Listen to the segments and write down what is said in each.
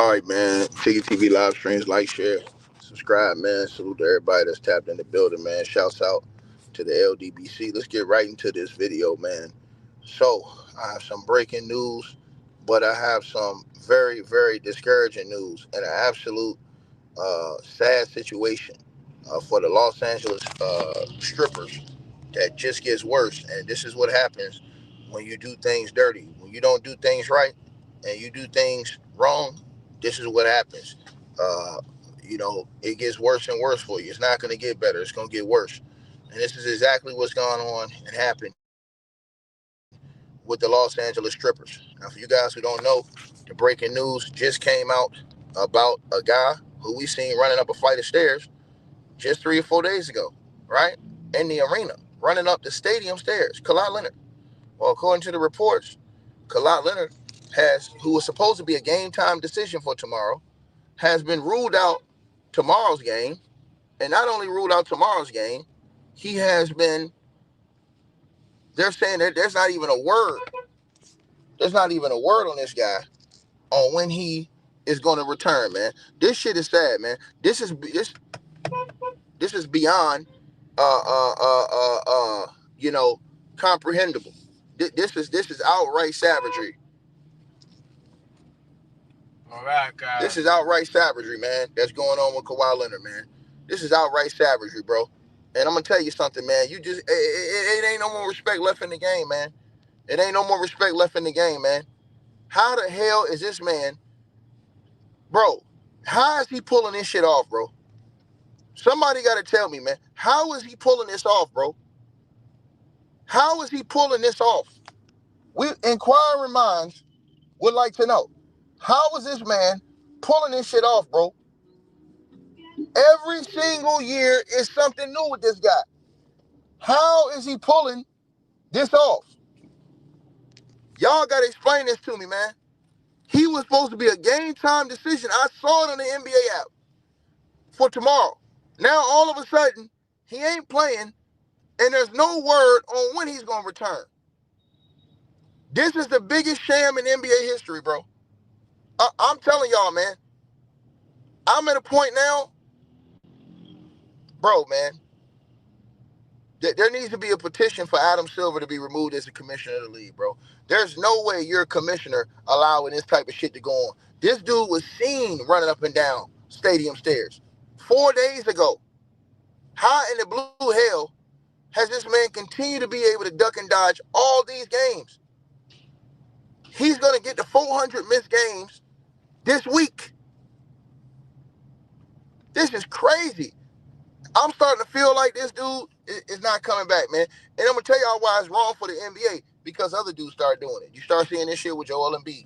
All right, man. Figure TV live streams, like, share, subscribe, man. Salute to everybody that's tapped in the building, man. Shouts out to the LDBC. Let's get right into this video, man. So, I have some breaking news, but I have some very, very discouraging news and an absolute sad situation for the Los Angeles strippers that just gets worse. And this is what happens when you do things dirty. When you don't do things right and you do things wrong, this is what happens. Uh, it gets worse and worse for you. It's not going to get better. It's going to get worse. And this is exactly what's going on and happened with the Los Angeles strippers. Now, for you guys who don't know, the breaking news just came out about a guy who we seen running up a flight of stairs just 3 or 4 days ago, right? In the arena, running up the stadium stairs. Kawhi Leonard. Well, according to the reports, Kawhi Leonard who was supposed to be a game time decision for tomorrow, has been ruled out tomorrow's game. And not only ruled out tomorrow's game, he has been, they're saying that there's not even a word. There's not even a word on this guy on when he is going to return, man. This shit is sad, man. This is beyond comprehensible. This is outright savagery. All right, guys. This is outright savagery, man. That's going on with Kawhi Leonard, man. This is outright savagery, bro. And I'm gonna tell you something, man. It ain't no more respect left in the game, man. It ain't no more respect left in the game, man. How the hell is this man, bro? How is he pulling this shit off, bro? Somebody got to tell me, man. How is he pulling this off, bro? How is he pulling this off? We inquiring minds would like to know. How is this man pulling this shit off, bro? Every single year is something new with this guy. How is he pulling this off? Y'all got to explain this to me, man. He was supposed to be a game time decision. I saw it on the NBA app for tomorrow. Now, all of a sudden, he ain't playing, and there's no word on when he's going to return. This is the biggest sham in NBA history, bro. I'm telling y'all, man. I'm at a point now, bro, man. There needs to be a petition for Adam Silver to be removed as a commissioner of the league, bro. There's no way you're a commissioner allowing this type of shit to go on. This dude was seen running up and down stadium stairs 4 days ago. How in the blue hell has this man continued to be able to duck and dodge all these games? He's going to get the 400 missed games this week. This is crazy. I'm starting to feel like this dude is not coming back, man. And I'm going to tell y'all why it's wrong for the NBA, because other dudes start doing it. You start seeing this shit with Joel Embiid.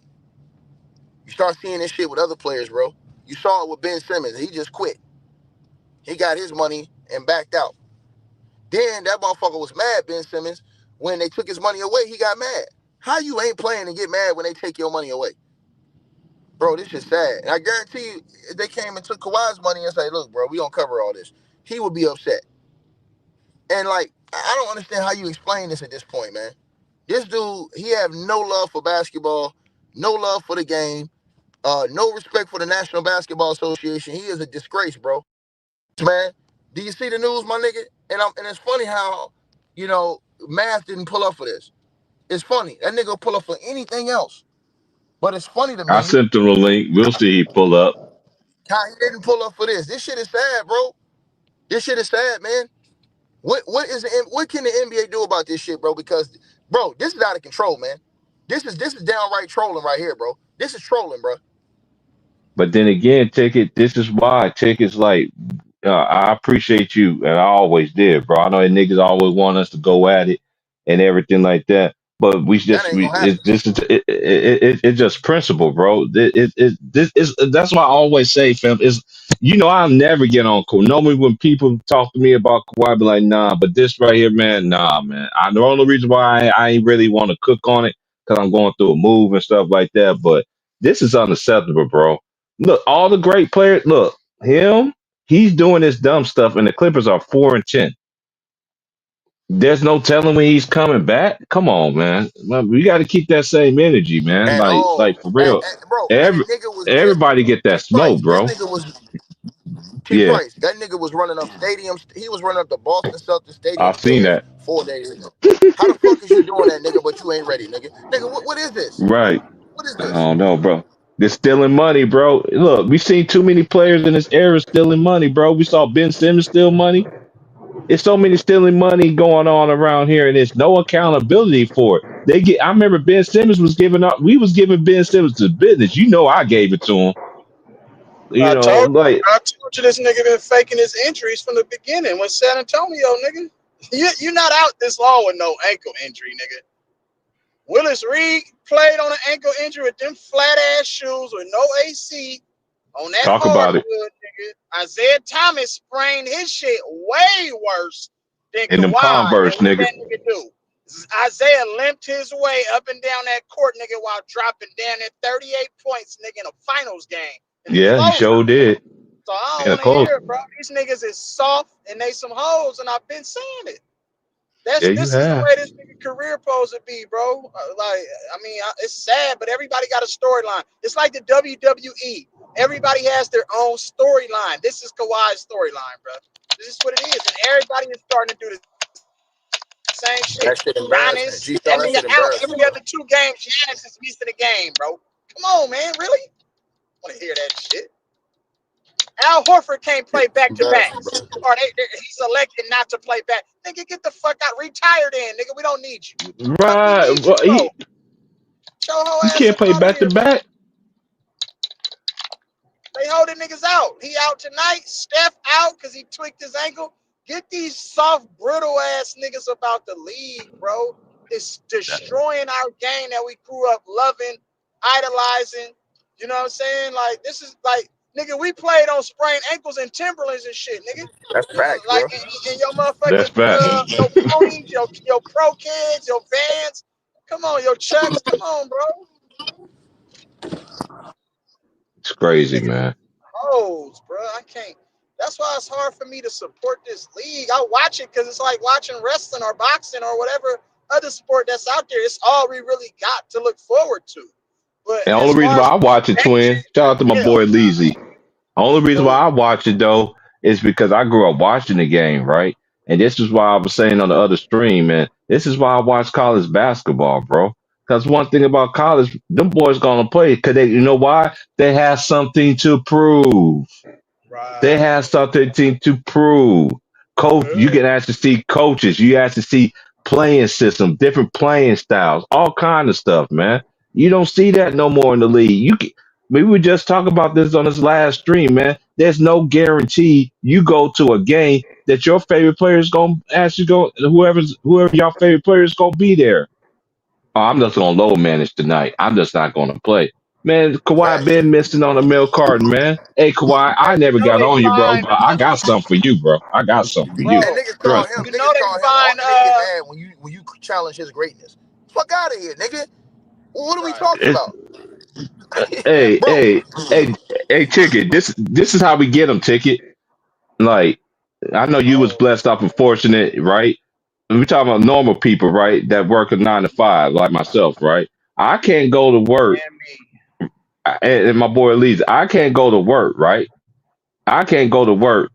You start seeing this shit with other players, bro. You saw it with Ben Simmons. He just quit. He got his money and backed out. Then that motherfucker was mad, Ben Simmons, when they took his money away. He got mad. How you ain't playing and get mad when they take your money away? Bro, this is sad. And I guarantee you, if they came and took Kawhi's money and say, look, bro, we don't cover all this, he would be upset. And, like, I don't understand how you explain this at this point, man. This dude, he have no love for basketball, no love for the game, no respect for the National Basketball Association. He is a disgrace, bro. Man, do you see the news, my nigga? And it's funny how, Math didn't pull up for this. It's funny. That nigga will pull up for anything else. But it's funny to me. I sent him the link. We'll see he pull up. How he didn't pull up for this. This shit is sad, bro. This shit is sad, man. What can the NBA do about this shit, bro? Because, bro, this is out of control, man. This is downright trolling right here, bro. This is trolling, bro. But then again, Ticket, this is why Ticket's like, I appreciate you, and I always did, bro. I know that niggas always want us to go at it and everything like that. But That ain't gonna happen. It's just principle, bro. This is that's why I always say, fam, is I'll never get on Kawhi. Normally when people talk to me about Kawhi, I be like, nah, but this right here, man, nah, man. The only reason why I ain't really want to cook on it because I'm going through a move and stuff like that. But this is unacceptable, bro. Look, all the great players, look, he's doing this dumb stuff, and the Clippers are 4-10. There's no telling when he's coming back. Come on, man. We got to keep that same energy, man. at Like all. for real. Bro, and the Every nigga was everybody get that T smoke, Price. This bro. nigga was T Yeah, Price. That nigga was running up stadiums. He was running up the Boston Celtics stadium I've seen stairs that. 4 days ago. How the fuck is you doing that, nigga? But you ain't ready, nigga. Nigga, what is this? Right. What is I this? don't know, bro. They're stealing money, bro. Look, we seen too many players in this era stealing money, bro. We saw Ben Simmons steal money. It's so many stealing money going on around here, and there's no accountability for it. I remember Ben Simmons was giving up. We was giving Ben Simmons the business. You know, I gave it to him. You know, like I told you this nigga been faking his injuries from the beginning with San Antonio, nigga. You're not out this long with no ankle injury, nigga. Willis Reed played on an ankle injury with them flat ass shoes with no AC on that talk about hardwood, it nigga. Isaiah Thomas sprained his shit way worse than in them Kawhi. And Converse, what nigga. that nigga do? Isaiah limped his way up and down that court, nigga, while dropping down at 38 points, nigga, in a finals game in the Yeah, he closer. sure did. So I don't Yeah, want to close. hear it, bro. These niggas is soft and they some hoes, and I've been saying it. Yeah, you This is the have. way this nigga career supposed to be, bro. It's sad, but everybody got a storyline. It's like the WWE. Everybody has their own storyline. This is Kawhi's storyline, bro. This is what it is, and everybody is starting to do the same shit. That shit embarrassing. Giannis, G-Star, that every shit out embarrassing, every bro. other 2 games, Giannis is missing a game, bro. Come on, man, really? I want to hear that shit. Al Horford can't play back to Embarrassing, backs, bro. or he's elected not to play back. Nigga, get the fuck out. Retire then, nigga. We don't need you. Fuck, we Right. need you, Well, bro. Show he her ass can't up play out of back to here, man. back. They holding niggas out. He out tonight. Steph out because he tweaked his ankle. Get these soft, brittle ass niggas about the league, bro. It's destroying our game that we grew up loving, idolizing. You know what I'm saying? Like, this is like, nigga, we played on sprained ankles and Timberlands and shit, nigga. That's facts, bro. Like, in your That's motherfucking, facts. your ponies, your pro kids, your vans. Come on, your chucks. Come on, bro. It's These crazy, niggas man. hoes, bro. I can't. That's why it's hard for me to support this league. I watch it because it's like watching wrestling or boxing or whatever other sport that's out there. It's all we really got to look forward to. But And the as only reason far why as I watch it, twin. shit, Shout out to my hell boy nah. Leezy. The only reason why Who? I watch it though is because I grew up watching the game, right? And this is why I was saying on the other stream, man. This is why I watch college basketball, bro. Because one thing about college, them boys gonna play. Cause they, you know why? They have something to prove. They have Right. something to prove. Coach, you Yeah. can actually see coaches. You actually see playing system, different playing styles, all kind of stuff, man. You don't see that no more in the league. We were just talking about this on this last stream, man. There's no guarantee you go to a game that your favorite player is gonna actually go. Whoever your favorite player is gonna be there. Oh, I'm just gonna low manage tonight. I'm just not gonna play. Man, Kawhi Facts. been missing on a milk carton, man. Hey, Kawhi, I Hey, never got on you, bro, but I got something for you, bro. I got something for you. And bro, niggas call Trust him, me. you know they find and they get mad when you challenge his greatness. Fuck out of here, nigga. What are we right. talking It's, about? hey, Bro, hey, Ticket. This is how we get them, Ticket. Like, I know you was Oh, blessed off and fortunate, right? We talking about normal people, right? That work a 9 to 5, like myself, right? I can't go to work, and me. and my boy Elise, I can't go to work, right? I can't go to work.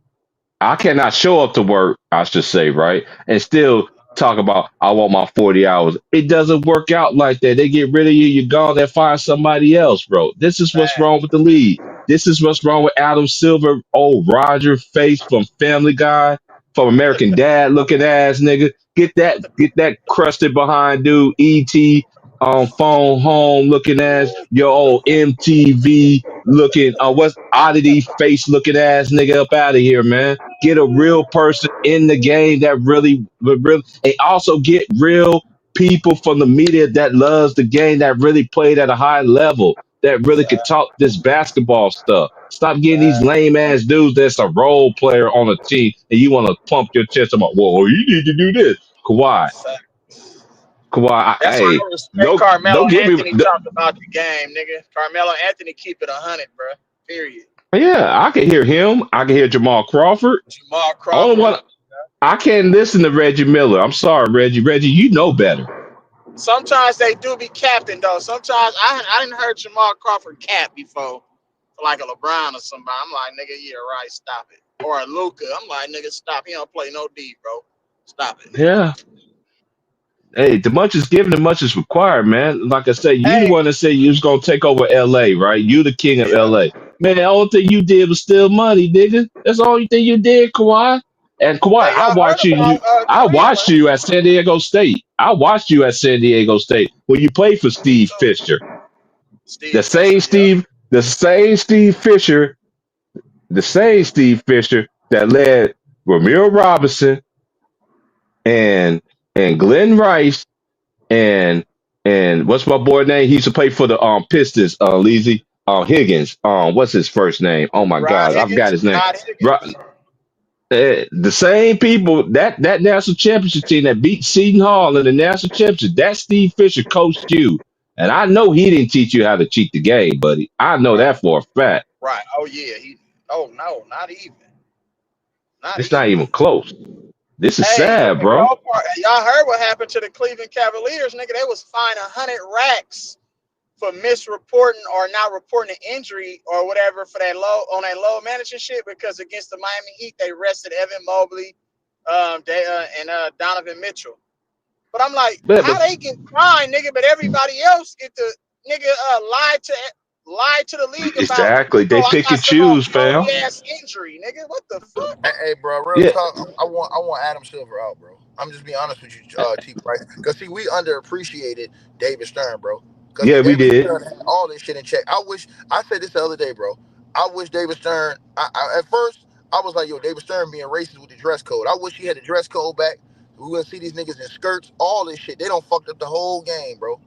I cannot show up to work, I should say, right? And still talk about I want my 40 hours. It doesn't work out like that. They get rid of you, you're gone, they find somebody else, bro. This is what's wrong with the league. This is what's wrong with Adam Silver, old Roger face from Family Guy, from American Dad looking ass nigga. Get that crusted behind dude, ET on phone home looking ass, your old MTV looking what's oddity face looking ass nigga up out of here, man. Get a real person in the game that really, and also get real people from the media that loves the game that really played at a high level that really could talk this basketball stuff. Stop getting these lame ass dudes that's a role player on a team and you want to pump your chest about, well, you need to do this. Kawhi, Kawhi, That's why I respect Carmelo don't give me. Anthony talk about the game, nigga. Carmelo Anthony keep it 100, bro. Period. Yeah, I can hear him. I can hear Jamal Crawford. Jamal Only Crawford. one. I can't listen to Reggie Miller. I'm sorry, Reggie. Reggie, you know better. Sometimes they do be capping though. Sometimes I didn't heard Jamal Crawford cap before for like a LeBron or somebody. I'm like, nigga, yeah, right, stop it. Or a Luca. I'm like, nigga, stop. He don't play no D, bro. Stop it. Yeah. Hey, the much is given, the much is required, man. Like I said, you the Hey, one that said you was gonna take over LA, right? You the king of yeah. LA. Man, the only thing you did was steal money, nigga. That's the only thing you did, Kawhi. And Kawhi, Hey, y'all heard about I watched Cleveland? you at San Diego State. I watched you at San Diego State when you played for Me Steve too. Fisher. The Steve same Fisher, yeah. Steve, the same Steve Fisher, the same Steve Fisher that led Ramiro Robinson and Glenn Rice and what's my boy name? He used to play for the Pistons. Leezy Higgins. What's his first name? Oh my Rod God, I forgot Higgins. his name. Rod Right, Higgins. the same people that national championship team that beat Seton Hall in the national championship. That Steve Fisher coached you, and I know he didn't teach you how to cheat the game, buddy. I know Right. that for a fact. Right. Oh yeah. Oh no, not even. Not It's not even. even close. This is Hey, and sad, the bro. cold part, y'all heard what happened to the Cleveland Cavaliers, nigga. They was fined 100 racks for misreporting or not reporting an injury or whatever for that low management shit because against the Miami Heat they rested Evan Mobley, and Donovan Mitchell. But I'm like, But how they get fined, nigga? But everybody else get the nigga lie to the league about. exactly, they I pick got and some choose, phony fam. ass injury, nigga. What the fuck? Hey, bro, real Yeah, talk. I want Adam Silver out, bro. I'm just being honest with you, T. Price. Because see, we underappreciated David Stern, bro. Because see, yeah, we David did. Stern had all this shit in check. I said this the other day, bro. I wish David Stern. At first I was like, yo, David Stern being racist with the dress code. I wish he had the dress code back. We gonna see these niggas in skirts, all this shit. They don't fucked up the whole game, bro.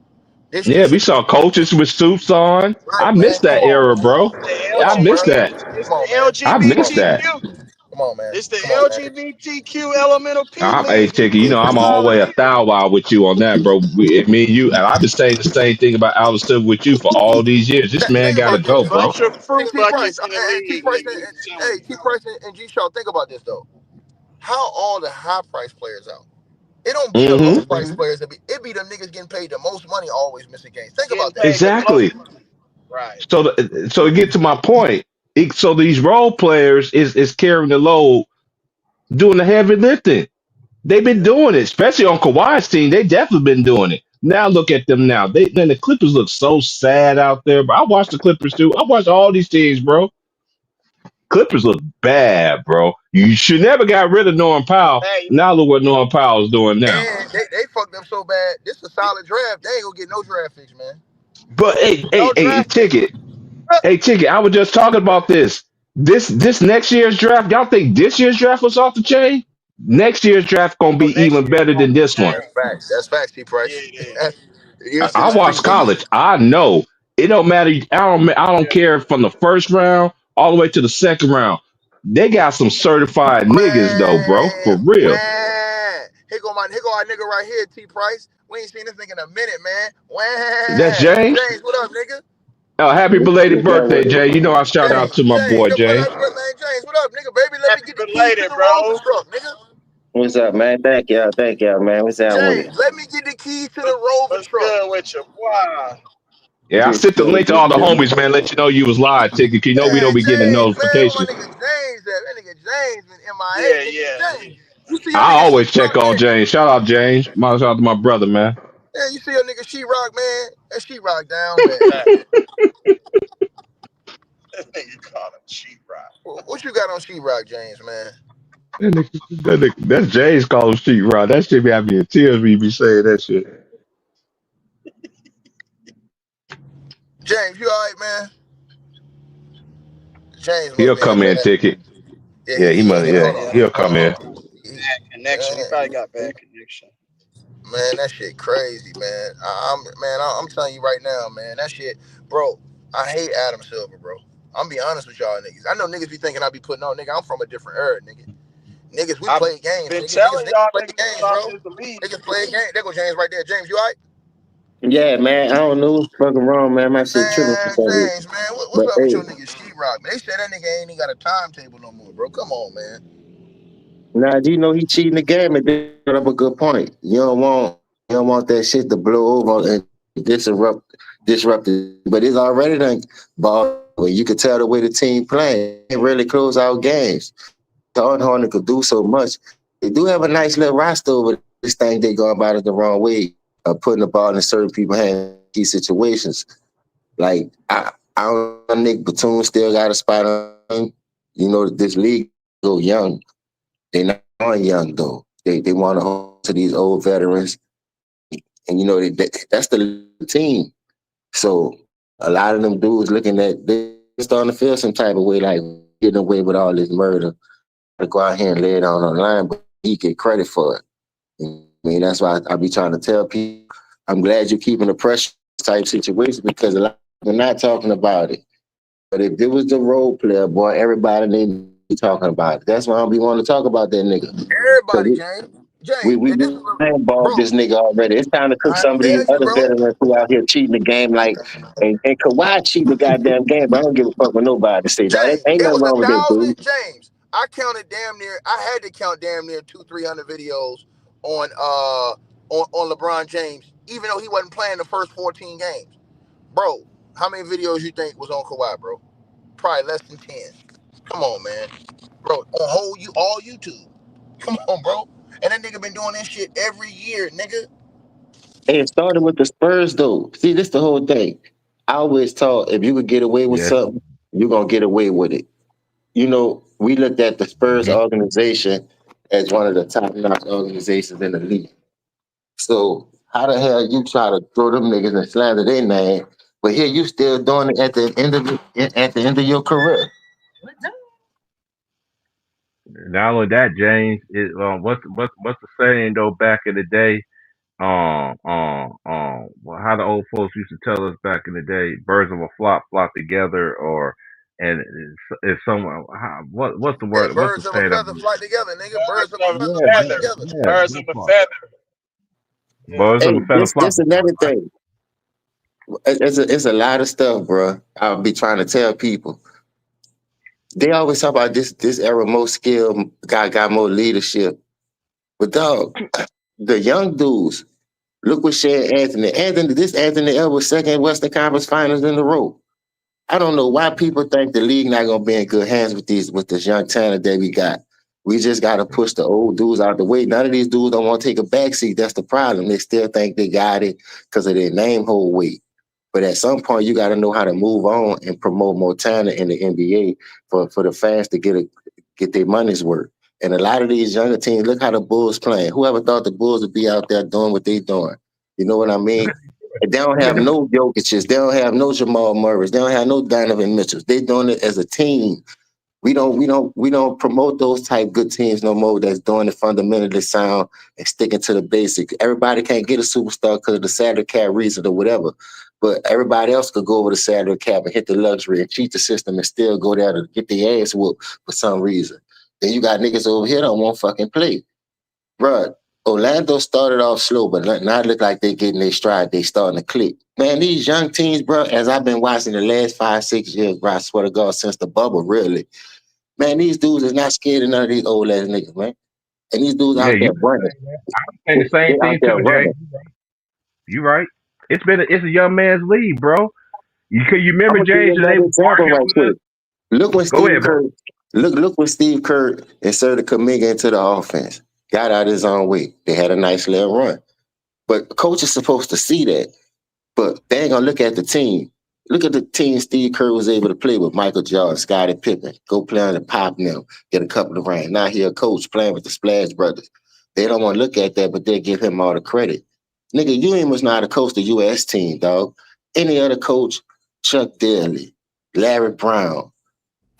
This Yeah, shit we should be saw coaches with suits on. I right, man. missed Come that on, era, man. bro. The Come I on, missed bro. LGBT, that. it's Come on, the man. I Come missed on, man. that. LGBTQ. Come on, man. It's the Come on, man. LGBTQ elemental P Hey, league. Chicky, you know I'm all the way a thou wow with you on that, bro. Me and you, and I've been saying the same thing about Alice Silver with you for all these years. This man Think got to about this. go, bro. Bunch of fruit T Price, buckets in the T league, Price, nigga. I'm telling hey, you. T Price and G Shaw. Think about this though. How all the high price players out? It don't be the low Mm-hmm. price players. It be them niggas getting paid the most money always missing games. Think Getting about that. paid the most Exactly. money. Right. So to get to my point, so these role players is carrying the load, doing the heavy lifting. They've been Yeah. doing it, especially on Kawhi's team. They definitely been doing it. Now look at them now. Man, the Clippers look so sad out there. But I watched the Clippers too. I watched all these teams, bro. Clippers look bad, bro. You should never got rid of Norman Powell. Hey, Now look what Norman Powell is doing now. And they fucked up so bad. This is a solid draft. They ain't gonna get no draft picks, man. But no hey, draft pick. ticket. Hey, ticket. I was just talking about this. This next year's draft. Y'all think this year's draft was off the chain? Next year's draft gonna Oh, be next even year is better off than the this one. That's chain. facts. That's facts, T Yeah, Price. it is. You'll see I the watch street niggas. college. I know it don't matter. I don't Yeah. care from the first round all the way to the second round. They got some certified niggas though, bro. For real. Here go our nigga right here, T Price. We ain't seen this nigga in a minute, man. That's Wham. James. James, what up, nigga? Oh, happy belated What's that birthday, with it? Jay. You know I shout out James, to my boy yo, James. happy birthday, James. What up, nigga? Baby, let me Happy get the keys to belated, the Rover bro. truck, nigga. What's up, man? Thank y'all, man. What's that with it? James, let me get the keys to the What's, Rover what's truck. good with you? Wow. Yeah, I Just sent the link to all the homies, man. Let you know you was live, ticket. You know we don't Man, be getting a James, man, where notification. my nigga James at? That nigga James been MIA, Yeah, nigga. yeah. James, you see your I nigga always Sheetrock, check on man? James. Shout out James. Shout out to my brother, man. Yeah, you see your nigga Sheetrock, man? That Sheetrock down bad. That nigga called him cheap rock. What you got on Sheetrock, James, man? That's James calling sheet rod. That shit be having me in tears when you be saying that shit. James, you all right, man? James must He'll be in a come in, bad. ticket. Yeah, Yeah, he he in must. it. Yeah, Hold on, he'll hold come in. on. Bad connection. He probably got bad connection. Man, that shit crazy, man. I'm telling you right now, man. That shit, bro. I hate Adam Silver, bro. I'm be honest with y'all niggas. I know niggas be thinking I be putting on, nigga. I'm from a different era, nigga. Niggas, we I've play games, been nigga. Niggas, telling niggas y'all play niggas games, about bro. this league. Niggas play games. There go James right there. James, you alright? Yeah, man. I don't know what's fucking wrong, man. My shit tripping for Man, some reason. James, man, what's But up with hey, your nigga Sheetrock? Man, they said that nigga ain't even got a timetable no more, bro. Come on, man. Now, do you know he cheating the game and then brought up a good point. You don't want that shit to blow over and disrupt it. But it's already done ball over. You could tell the way the team playing. They really close out games. Todd Horner could do so much. They do have a nice little roster over this thing they go about it the wrong way, putting the ball in certain people's hands in key situations. Like I don't know, Nick Batum still got a spot on. You know, this league go young. They're not on young though. They want to hold to these old veterans, and you know that's the team. So a lot of them dudes looking at they starting to feel some type of way, like getting away with all this murder. To go out here and lay it on the line, but he get credit for it. I mean, that's why I be trying to tell people. I'm glad you're keeping the pressure type situation because a lot of people are not talking about it. But if it was the role player, boy, everybody need to be talking about it. That's why I don't be wanting to talk about that nigga. Everybody, So James. we James, we and this we is what, handballed bro. this nigga already. It's time to cook I some of these tell you, other bro. veterans who out here cheating the game like and Kawhi cheating the goddamn game, but I don't give a fuck what nobody say, dog. There James, ain't it nothing was a wrong with that thousand. dude. James, I counted damn near. I had to count damn near 200-300 videos on on LeBron James, even though he wasn't playing the first 14 games. Bro, how many videos you think was on Kawhi, bro? Probably less than 10. Come on, man, bro. On whole, all YouTube. Come on, bro. And that nigga been doing that shit every year, nigga. And it started with the Spurs, though. See, this the whole thing. I always thought if you could get away with Yes. something, you're gonna get away with it. You know, we looked at the Spurs Mhm. organization as one of the top-notch organizations in the league. So how the hell you try to throw them niggas and slander their name, but here you still doing it at the end of your career? Not only that, James, what's the saying though? Back in the day, well, how the old folks used to tell us back in the day, birds of a flock together, or and if someone, what's the Yeah, word? What's the birds of a saying? feather fly together, nigga. Birds Birds of a of a feather Yeah, flock feather. together. yeah, Birds of that a part. feather. Yeah. Birds of Hey, a feather flock this together, another right? thing. It's a lot of stuff, bro. I'll be trying to tell people. They always talk about this era more skill, got more leadership. But dog, the young dudes, look what Shea Anthony. This Anthony Edwards second Western Conference Finals in a row. I don't know why people think the league not gonna be in good hands with this young talent that we got. We just gotta push the old dudes out the way. None of these dudes don't want to take a backseat. That's the problem. They still think they got it because of their name hold weight. But at some point, you got to know how to move on and promote more talent in the NBA for the fans to get their money's worth. And a lot of these younger teams, look how the Bulls playing. Whoever thought the Bulls would be out there doing what they doing? You know what I mean? And they don't have no Jokic's, they don't have no Jamal Murray's, they don't have no Donovan Mitchell's. They doing it as a team. We don't promote those type good teams no more that's doing it fundamentally sound and sticking to the basics. Everybody can't get a superstar because of the salary cap reason or whatever. But everybody else could go over the salary cap and hit the luxury and cheat the system and still go there to get their ass whooped for some reason. Then you got niggas over here that won't fucking play. Bruh, Orlando started off slow, but now it look like they getting their stride. They starting to click. Man, these young teams, bro, as I've been watching the last 5, 6 years, bro, I swear to God, since the bubble, really. Man, these dudes is not scared of none of these old ass niggas, man. And these dudes Yeah, out you there running. say the They same out thing there too, Jay. running. You right. It's a young man's league, bro. You I'm remember gonna give you James and they another was example arguing right with us. quick. Look when Go Steve ahead, bro. Kerr look when Steve Kerr inserted Kaminga into the offense. Got out his own way. They had a nice little run. But coach is supposed to see that. But they ain't gonna look at the team. Look at the team Steve Kerr was able to play with Michael Jordan, Scottie Pippen. Go play on the pop now, get a couple of rings. Now he a coach playing with the Splash Brothers. They don't want to look at that, but they give him all the credit. Nigga, you ain't was not to coach the US team, dog. Any other coach, Chuck Daly, Larry Brown,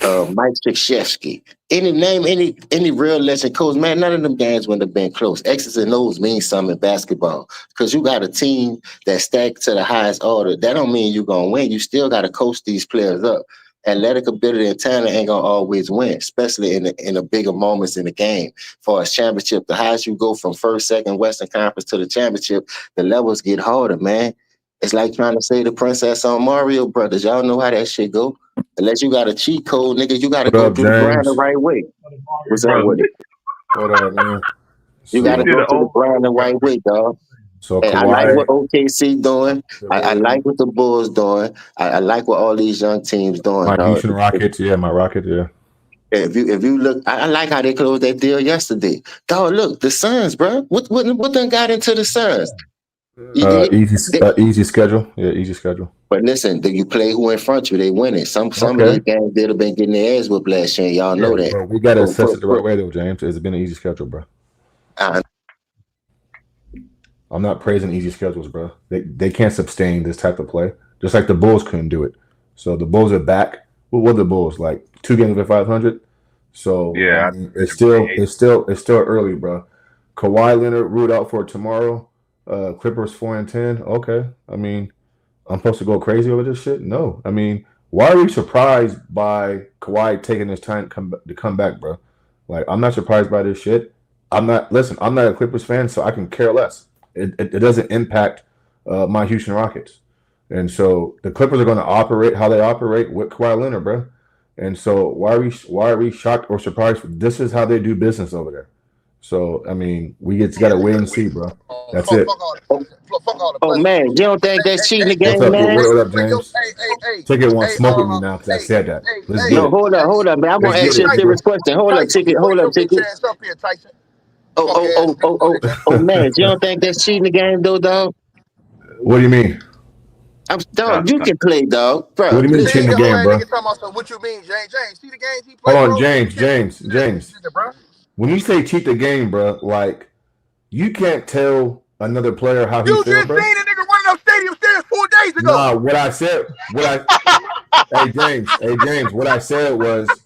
Mike Krzyzewski. Any real legend coach, man, none of them games wouldn't have been close. X's and O's mean something in basketball. Because you got a team that stacked to the highest order. That don't mean you're gonna win. You still gotta coach these players up. Athletic ability and talent ain't gonna always win, especially in the bigger moments in the game. For a championship, the highest you go from first, second, Western Conference to the championship, the levels get harder, man. It's like trying to say the princess on Mario Brothers. Y'all know how that shit go. Unless you got a cheat code, nigga, you got to What go up, through the grind the James? right way. What's up Brother. with it? What up, man? You He got to So, did go an to the brown and overhaul white way, dog. so And I like what Kawhi, OKC doing. the I Bulls, like what the Bulls doing. I like what all these young teams doing, my dog. Houston Rockets, yeah, my Rockets, yeah. If you look, I like how they closed that deal yesterday. Dog, look, the Suns, bro. What done got into the Suns? Easy schedule, yeah, easy schedule. But listen, you play who in front of you, they winning. Some of Okay, these games they'd have been getting their ass whipped last year. Y'all yeah, know that. but we gotta So assess it the right way though, James. It's been an easy schedule, bro. I I'm not praising easy schedules, bro. They can't sustain this type of play, just like the Bulls couldn't do it. So the Bulls are back. What were the Bulls like? 2 games over 500. So Yeah, I mean, it's still early, bro. Kawhi Leonard ruled out for tomorrow. Clippers 4-10. Okay, I mean, I'm supposed to go crazy over this shit? No, I mean, why are we surprised by Kawhi taking his time to come back, bro? Like, I'm not surprised by this shit. I'm not. Listen, I'm not a Clippers fan, so I can care less. It doesn't impact my Houston Rockets, and so the Clippers are going to operate how they operate with Kawhi Leonard, bro. And so why are we shocked or surprised? This is how they do business over there. So I mean, we just got to wait and see, bro. That's Fuck, it. fuck all oh, the fuck all the oh pleasure. man, you don't think that's cheating the What's game, up? man? What up, James? Hey, Ticket wants hey, smoke with me now because I hey, said that. hey, Let's hey, get No, it. hold up, man. I'm Let's gonna get ask you it, a nigga. serious question. Hold up, Tyson, ticket. bring Hold up, your bitch ticket. ass up here, Tyson. Oh, Fuck oh, ass oh, nigga. oh, Go oh, ahead, man. oh, man, you don't think that's cheating the game, though, dog? What do you mean? Dog, you can play, dog, What bro. do you mean See, cheating Listen, the your whole game, ass bro? nigga talking about something. What you mean, James? See the games he Hold play, on, bro? You James, can't James, do that James. shit, bro. When you say cheat the game, bro, like you can't tell another player how he You feel, just bro. seen a nigga running up stadium stairs 4 days ago. Nah, what I said, hey James, what I said was,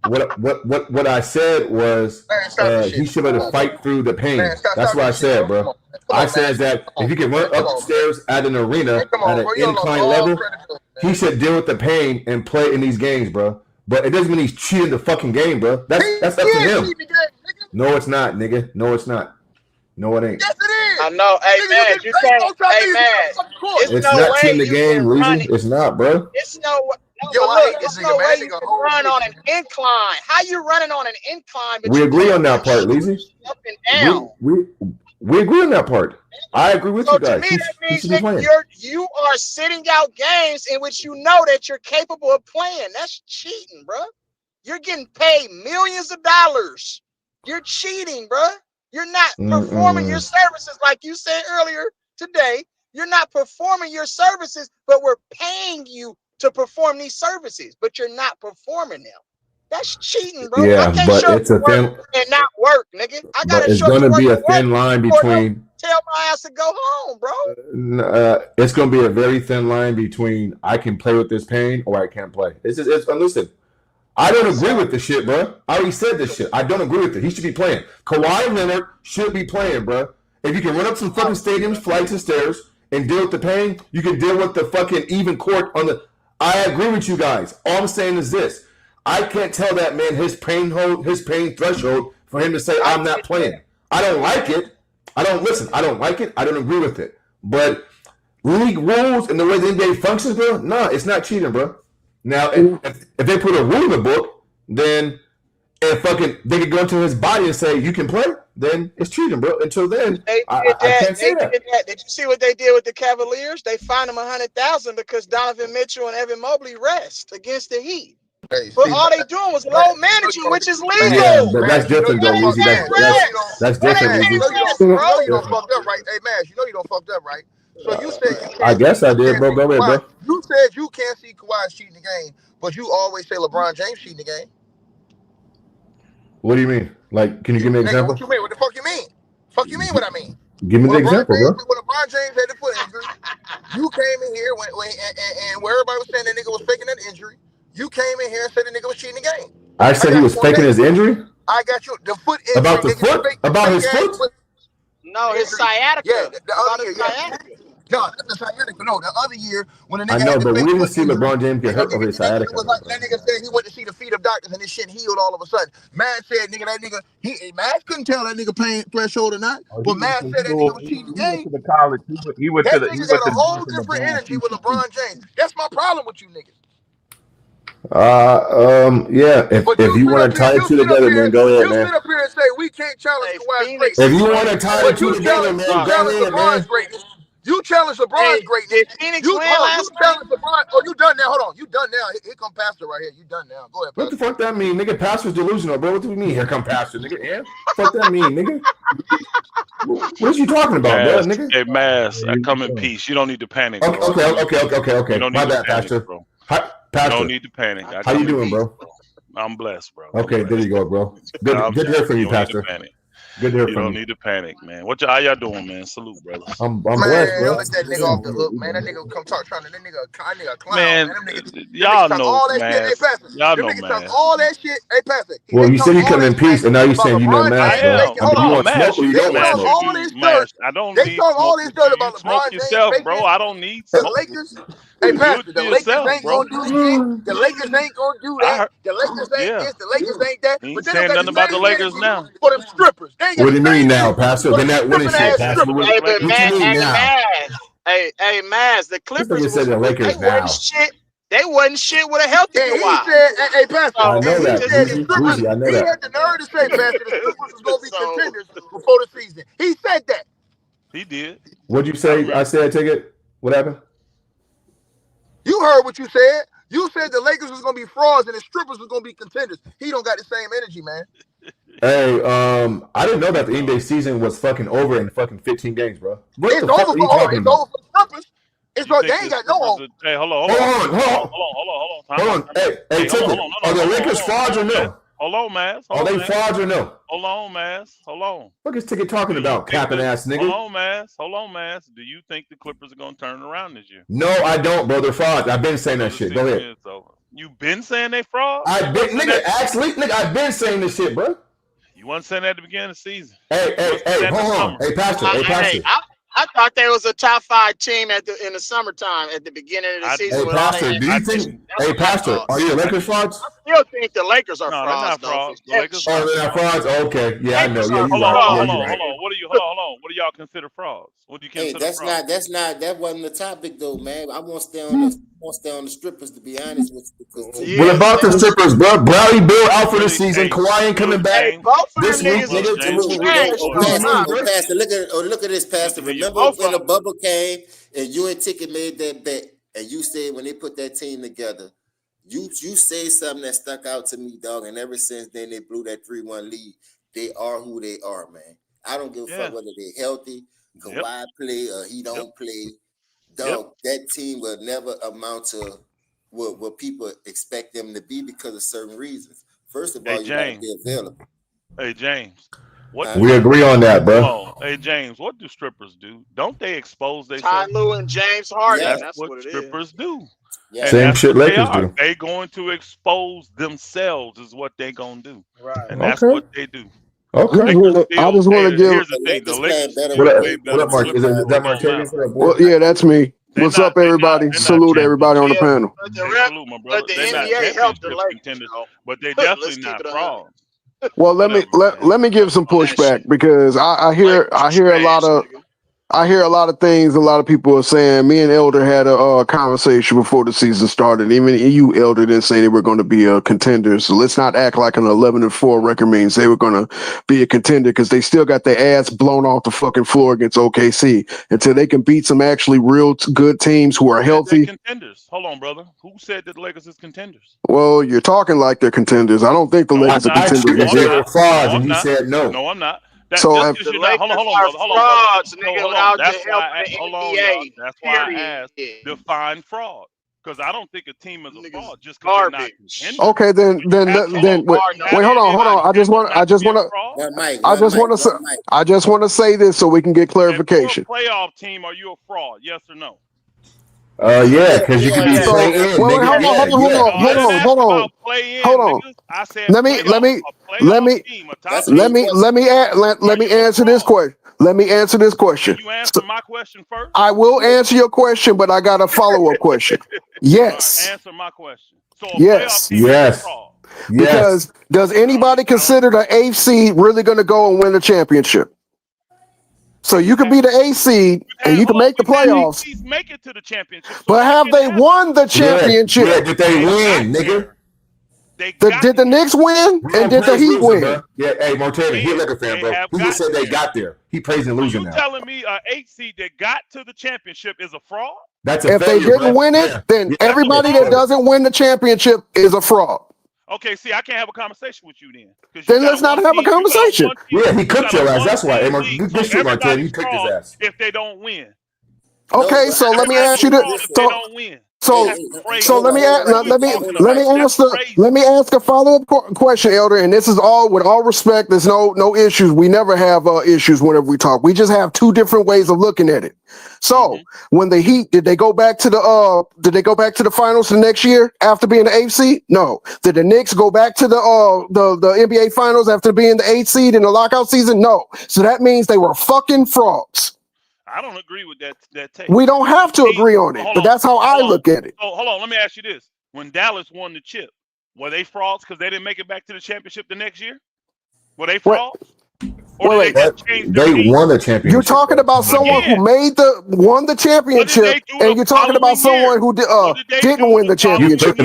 what I said was, Man, stop this he shit. should be Come able to on, bro. fight through the Man, pain. That's stop what I this shit, said, bro. Come bro. on, man. Come I on, man. said that Come if on, he can run man. Come on, man. upstairs at an Man, arena come at on, an bro. You don't lost incline all level, credibility, he man. should deal with the pain and play in these games, bro. But it doesn't mean he's cheating the fucking game, bro. He That's up to is him. cheating the game, nigga. No, it's not, nigga. No, it's not. No, it ain't. Yes, it I is. know. Hey Nigga, you man, get you paid can't. 4 times Hey you get man, on the fucking court. it's It's no not way cheating the you can game, run Leezy. it. It's not, bro. It's no. No, Yo, but I look, hate this it's nigga, no man. way That you nigga a can whole run on bitch, an man. incline. How you running on an incline, but We you agree can't on run that part, straight Leezy. up and We down? we we agree on that part. I agree with So you to guys. me, He, that he means should be that playing. you are sitting out games in which you know that you're capable of playing. That's cheating, bro. You're getting paid millions of dollars. You're cheating, bro. You're not performing your Mm-mm. services like you said earlier today. You're not performing your services, but we're paying you to perform these services, but you're not performing them. That's cheating, bro. I Yeah, can't but show up it's to a work thin, and not work, nigga. I but gotta it's show up going to to work be a and work thin line for them between. to tell my ass to go home, bro. It's going to be a very thin line between I can play with this pain or I can't play. Listen. I don't agree So with this shit, bro. I already said this shit. I don't agree with it. He should be playing. Kawhi Leonard should be playing, bro. If you can run up some fucking stadiums, flights, and stairs, and deal with the pain, you can deal with the fucking even court on the. I agree with you guys. All I'm saying is this: I can't tell that man his pain threshold for him to say I I'm not get that. playing. I don't like it. I don't listen. I don't like it. I don't agree with it. But league rules and the way the NBA functions, bro, nah, it's not cheating, bro. Now, if they put a rule in the book, then if fucking they could go into his body and say you can play, then it's cheating, bro. Until then, They I, did I that. can't say They that. did that. Did you see what they did with the Cavaliers? They fined them $100,000 because Donovan Mitchell and Evan Mobley rest against the Heat. Hey, But see, all they doing was man, low you know managing, you don't, which is Yeah, man, legal. but that's man, you know different you though, Why don't they fuck, Leezy. can't man, That's you know that's you don't, rest? that's Why they different, man, you Leezy. know can't you don't, rest, bro? you don't Different. fucked up, right? Hey, man, you know you don't fucked up, right? So you said you I can't see, guess I you did, can't bro. see Go ahead, Kawhi. bro. You said you can't see Kawhi cheating the game, but you always say LeBron James cheating the game. What do you mean? Like, can you You give me an nigga, what example? you mean? What the fuck you mean? Fuck you mean what I mean? Give me the example, bro. When LeBron James had the foot injury, you came in here and where everybody was saying that nigga was faking that injury, you came in here and said the nigga was cheating the game. I I said he got was you on faking that. his injury. I got you the foot About injury, the nigga. The foot? About fake his ass foot? foot No, his injury. Yeah, sciatica. the About other his year, yeah. sciatica. No, not the sciatica. No, the other year when the I nigga know, had the but we fake didn't foot see injury, LeBron James get hurt over his it sciatica, was though, like bro. that nigga said he went to see the feet of doctors and his shit healed all of a sudden. Man said, nigga, that nigga, Matt couldn't tell that nigga pain threshold or not, Oh, but Matt said that nigga was cheating the he went game. to the college. That nigga got a He whole went to different LeBron energy with LeBron James. That's my problem with you niggas. Yeah. If But if you want to tie the two together, man, go ahead, man. and say we can't challenge Hey, Kawhi's Phoenix greatness. If you win. want to tie the But two you together, challenge man, go ahead, LeBron's man. greatness. You challenge LeBron's Hey, greatness. did Phoenix You win hold on. You last night? challenge LeBron. Oh, you done now? Hold on. You done now? Here come Pastor right here. You done now? Go ahead, What the Pastor. fuck that mean, nigga? Pastor's delusional, bro. What do you mean? Here come Pastor, nigga. Yeah. Fuck that mean, nigga? What is you talking about, bro, Mass. nigga? Hey, Mass. I come in peace. You don't need to panic, bro. Okay. You don't My need to bad, panic, Pastor. bro. Hi, You Pastor. don't need to panic. I How come you in doing, peace, bro? I'm blessed, bro. Okay, there you go, bro. Good to hear from you, Pastor. Good to hear You from don't you. need to panic, man. How y'all doing, man? Salute, brother. I'm Man, blessed, don't bro. let that nigga off the hook, man. That nigga come talk trying to that nigga a clown, Man, man. Them y'all niggas talk know, all that shit. Hey, Mass. Pastor. Y'all Them know, niggas talk Mass. all that shit. Hey, Pastor. Well, They you talk said you all come that in peace, smack and now you're about saying you know LeBron Mass, I James bro. am. faking. I mean, Hold you on. want smoke or you They don't want talk smoke? all this dirt. I don't They need talk all smoke this with you. dirt You about smoke LeBron James yourself, faking. bro. I don't need The smoke. Lakers. Hey, Do it Pastor, to the Lakers yourself, ain't bro. gonna do shit. The Lakers ain't gonna do I that. heard. The Lakers ain't Yeah. this. The Lakers ain't that. He But ain't they don't saying got nothing the about the same Lakers energy now. for them strippers. They ain't got What do the you mean same now, energy Pastor? for Then them that winning stripping shit, ass Pastor. strippers. Hey, but What you mean now? Hey, Maz, the This Clippers nigga said the Lakers they wasn't now. shit. They wasn't shit with a healthy And he Kawhi. said, hey, Pastor, I So and know he that, said the Breezy. strippers, Breezy, I know he that. had the nerve to say, Pastor, the strippers was going to be contenders before the season. He said that. He did. What'd you I say? I remember. said, take it. What happened? You heard what you said. You said the Lakers was going to be frauds and the strippers was going to be contenders. He don't got the same energy, man. Hey, I didn't know that the NBA season was fucking over in fucking 15 games, bro. What It's the fuck over are you for talking about? the strippers. It's You like they think ain't the got no strippers? hope. Hey, hold Hold on. on. Time out. Hey, Hold on. Ticket. Are the Lakers frauds or Man. no? Hold on, Mass. Are they frauds or no? Hold on, Mass. Hold on. What is Ticket talking Do you about, think capping ass nigga? Hold on, Mass. Do you think the Clippers are gonna turn around this year? No, I don't, bro. They're frauds. I've been saying that shit. Go ahead. Is over. You been saying they fraud? I've been saying this shit, bro. You wasn't saying that at the beginning of the season. Hey, hold on. Hey, Pastor. I thought they was a top 5 team in the summertime at the beginning of the season. Hey, with all Pastor, that. do you think? Hey, Pastor, are you Lakers frauds? I still think the Lakers are No, they're frauds, not though. frauds. The For Lakers sure. Oh, they're not frauds? Okay. Yeah, I know. Lakers Yeah, are you're right. frauds. Yeah, you're right. Hold on. What do y'all consider frauds? What do you Hey, consider frauds? that wasn't the topic though, man. I want to stay on the strippers to be honest with you. Because What about the strippers, bro? Bradley Bill out for the Really, season. Kawhi ain't coming back James, Both of this them week, niggas nigga. James, trash, Pastor, look at this, good Pastor. to hear you. Remember Both when of the them. bubble came and you and Ticket made that bet, and you said when they put that team together, you said something that stuck out to me, dog. And ever since then, they blew that 3-1 lead. They are who they are, man. I don't give a fuck whether they're healthy, Kawhi play or he don't play. Dog, that team will never amount to what people expect them to be because of certain reasons. First of all, you got to be available. Hey, James. We agree on that, bro. Hey, James, what do strippers do? Don't they expose Ty themselves? Lue and James Harden. Yeah. That's what it strippers do. Yeah. And Same that's shit what they Lakers are. do. They going to expose themselves is what they gonna do. Right. And that's what they do. Okay. I just want to give. Here's the thing. The Lakers still What way up, better than the Mark? Is Clippers. that It don't matter. Martavius? Well, yeah, that's me. They're What's not- up, everybody? they're not Salute everybody on the championship. panel. But Hey, salute, my brother. but the They're not NBA helped the championship Lakers, contenders, though. but they Let's definitely keep not it 100. frauds. Well, let me give some pushback because I hear a lot of things a lot of people are saying. Me and Elder had a conversation before the season started. Even you, Elder, didn't say they were going to be a contender. So let's not act like an 11-4 record means they were going to be a contender because they still got their ass blown off the fucking floor against OKC until they can beat some actually real good teams who are healthy. Contenders. Hold on, brother. Who said that the Lakers is contenders? Well, you're talking like they're contenders. I don't think the Lakers are contenders. If they were frauds, and you said no. No, I'm not. So just if you're not. Hold on, brother. Frauds, nigga, Hold on. without That's the help why. of the Hold on, NBA. y'all. That's why I asked. Define fraud, because I don't think a team is a fraud just because they're not contenders. okay, then wait, hold on. I just want to say this so we can get clarification. If you're a playoff team, are you a fraud? Yes or no? Yeah, because you can be play in. Hold on. I said Let me answer this question. Let me answer this question. Can you answer my question first? I will answer your question, but I got a follow-up question. Yes. Answer my question. So Yes. Because does anybody consider the 8th seed really going to go and win the championship? So you can be the 8th seed and you can make the playoffs. Make it to the championship. But have they won the championship? Yeah, did they win, nigga? Did the Knicks win? And did the Heat win? Bro. Yeah, hey, Martavis, he a Laker fan, bro. He just said they got there. He praising losing now. You telling me an 8 seed that got to the championship is a fraud? That's a if failure, they didn't win it, then everybody that doesn't win the championship is a fraud. Okay, see, I can't have a conversation with you then. Then let's not have a conversation. Yeah, he cooked your ass. That's why. Good shit, Martavis. You cooked his ass. If they don't win. Okay, so let me ask you this. They don't win. So let me ask a follow-up question, Elder, and this is all with all respect. There's no issues. We never have issues whenever we talk. We just have two different ways of looking at it. So when the Heat did they go back to the finals the next year after being the 8th seed? No. Did the Knicks go back to the NBA finals after being the 8th seed in the lockout season? No. So that means they were fucking frauds. I don't agree with that take. We don't have to agree on it, but that's how I look at it. Oh, hold on. Let me ask you this. When Dallas won the chip, were they frauds because they didn't make it back to the championship the next year? Were they frauds? Or they won the championship. You're talking about someone who won the championship, and you're talking about someone who didn't win the championship.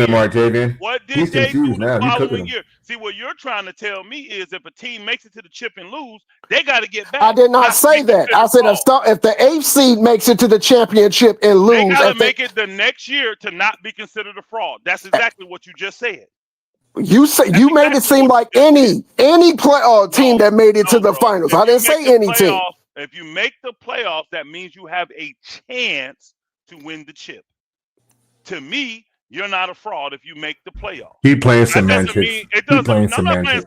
What did they do the following year? See, what you're trying to tell me is if a team makes it to the chip and lose, they got to get back. I did not say that. I said if the 8th seed makes it to the championship and lose, they got to make it the next year to not be considered a fraud. That's exactly what you just said. You made it seem like any team that made it to the finals. I didn't say any team. If you make the playoffs, that means you have a chance to win the chip. To me, you're not a fraud if you make the playoffs. He playing semantics. I'm not playing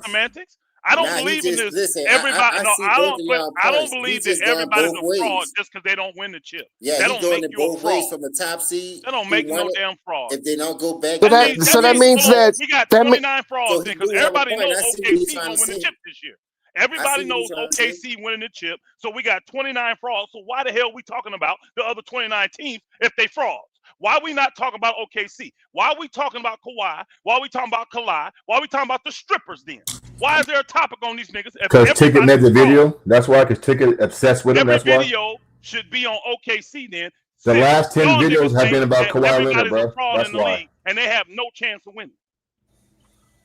semantics. I don't believe in this. Listen, everybody, I don't believe that everybody's a fraud just because they don't win the chip. Yeah, that he's don't doing make it you a both fraud. ways from a top seed. That don't make no damn fraud. If they don't go back, that means that we got 29 frauds because everybody knows OKC gonna win the chip this year. Everybody knows OKC winning the chip, so we got 29 frauds. So why the hell are we talking about the other 29 teams if they frauds? Why are we not talking about OKC? Why are we talking about Kawhi? Why are we talking about Kawhi? Why are we talking about the strippers then? Why is there a topic on these niggas? Because Ticket made the video. That's why. Because Ticket obsessed with him. That's why. Every video should be on OKC then. The last 10 videos have been about Kawhi Leonard, bro. That's why. League, and they have no chance of winning.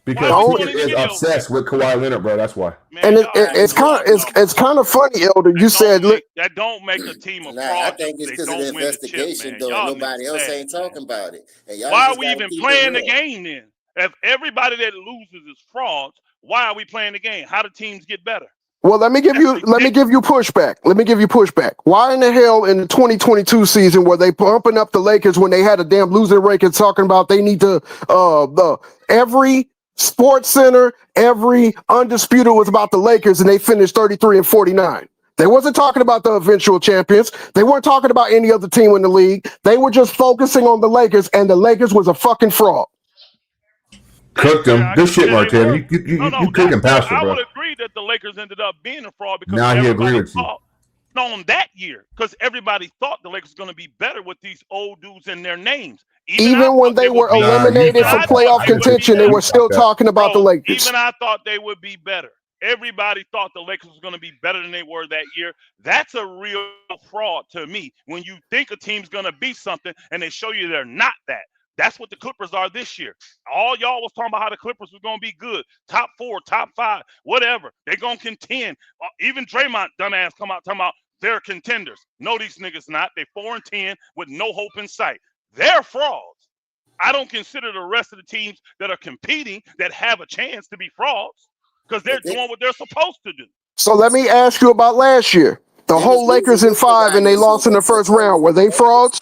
Because Ticket is obsessed with Kawhi Leonard, bro. That's why. Man, and it's kind of funny, Elder. You said that don't make a team a fraud. I think it's because of the investigation, though. Nobody else ain't talking about it. Why are we even playing the game then? If everybody that loses is frauds, why are we playing the game? How do teams get better? Well, let me give you pushback. Why in the hell in the 2022 season were they pumping up the Lakers when they had a damn losing record, talking about they need to every Sports Center, every Undisputed was about the Lakers, and they finished 33-49. They wasn't talking about the eventual champions. They weren't talking about any other team in the league. They were just focusing on the Lakers, and the Lakers was a fucking fraud. Cooked them. Good shit, Martin. You cooking past it, bro. I would agree that the Lakers ended up being a fraud because now he agree with you. On that year, because everybody thought the Lakers were going to be better with these old dudes in their names. Even when they were eliminated from playoff contention, they were still talking about the Lakers. Even I thought they would be better. Everybody thought the Lakers was going to be better than they were that year. That's a real fraud to me. When you think a team's going to be something and they show you they're not that. That's what the Clippers are this year. All y'all was talking about how the Clippers was going to be good. Top 4, top 5, whatever. They're going to contend. Even Draymond, dumbass, come out talking about they're contenders. No, these niggas not. They 4-10 with no hope in sight. They're frauds. I don't consider the rest of the teams that are competing that have a chance to be frauds because they're doing what they're supposed to do. So let me ask you about last year. The whole Lakers in 5 and they lost in the first round. Were they frauds?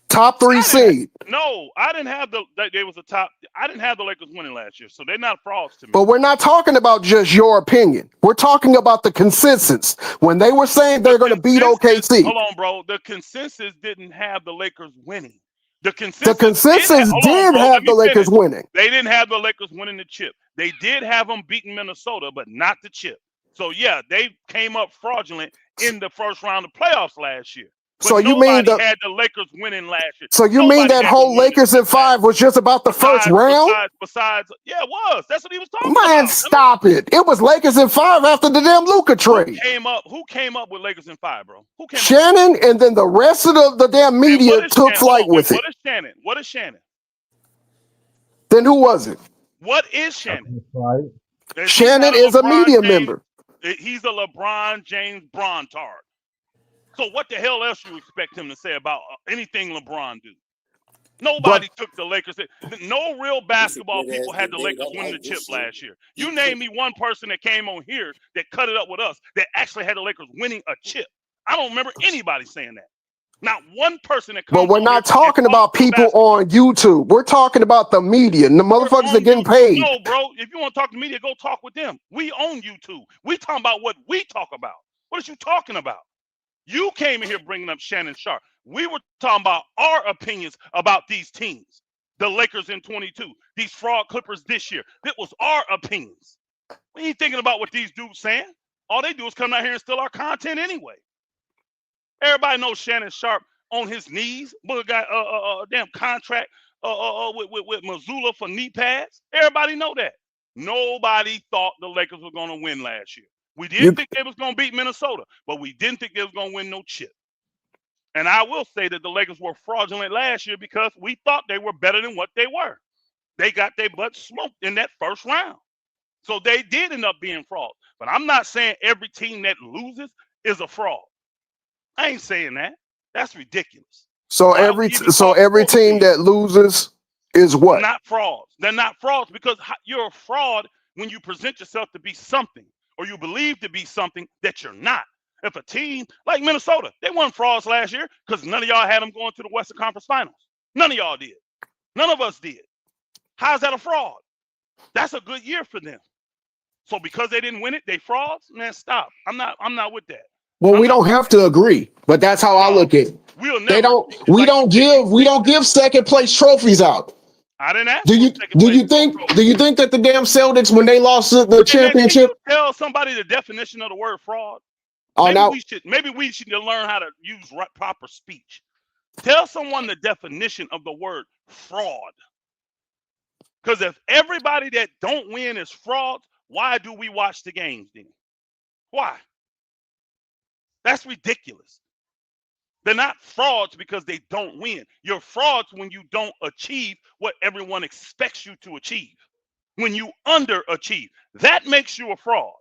Top 3 seed. No, I didn't have I didn't have the Lakers winning last year, so they're not frauds to me. But we're not talking about just your opinion. We're talking about the consensus. When they were saying they're going to beat OKC. Hold on, bro. The consensus didn't have the Lakers winning. The consensus did have the Lakers winning. They didn't have the Lakers winning the chip. They did have them beating Minnesota, but not the chip. So yeah, they came up fraudulent in the first round of playoffs last year. But so you mean had the Lakers winning last year? So you mean that whole Lakers in 5 was just about the first round? Besides, yeah, it was. That's what he was talking about. Man, stop it! It was Lakers in 5 after the damn Luka trade. Who came up with Lakers in 5, bro? Shannon, and then the rest of the damn media took flight with it. What is Shannon? Then who was it? What is Shannon? Right. Shannon is a media member. He's a LeBron James Brontard. So what the hell else you expect him to say about anything LeBron do? Nobody took the Lakers. No real basketball people had the Lakers winning the chip last year. You name me one person that came on here that cut it up with us that actually had the Lakers winning a chip. I don't remember anybody saying that. Not one person that comes. But we're not talking about people on YouTube. We're talking about the media and the motherfuckers that getting paid. No, bro. If you want to talk to media, go talk with them. We own YouTube. We talking about what we talk about. What is you talking about? You came in here bringing up Shannon Sharp. We were talking about our opinions about these teams. The Lakers in 22. These fraud Clippers this year. It was our opinions. We ain't thinking about what these dudes saying. All they do is come out here and steal our content anyway. Everybody knows Shannon Sharp on his knees. But got a damn contract with Missoula for knee pads. Everybody know that. Nobody thought the Lakers were going to win last year. We didn't think they was going to beat Minnesota, but we didn't think they was going to win no chip. And I will say that the Lakers were fraudulent last year because we thought they were better than what they were. They got their butt smoked in that first round. So they did end up being fraud. But I'm not saying every team that loses is a fraud. I ain't saying that. That's ridiculous. So every team that loses is what? Not frauds. They're not frauds because you're a fraud when you present yourself to be something or you believe to be something that you're not. If a team like Minnesota, they won frauds last year because none of y'all had them going to the Western Conference Finals. None of y'all did. None of us did. How's that a fraud? That's a good year for them. So because they didn't win it, they frauds? Man, stop. I'm not with that. Well, we don't have to agree, but that's how I look at it. We don't give second place trophies out. I didn't ask. Do you think that the damn Celtics, when they lost the championship? Can you tell somebody the definition of the word fraud? Maybe we should learn how to use proper speech. Tell someone the definition of the word fraud. Because if everybody that don't win is frauds, why do we watch the games then? Why? That's ridiculous. They're not frauds because they don't win. You're frauds when you don't achieve what everyone expects you to achieve. When you underachieve, that makes you a fraud.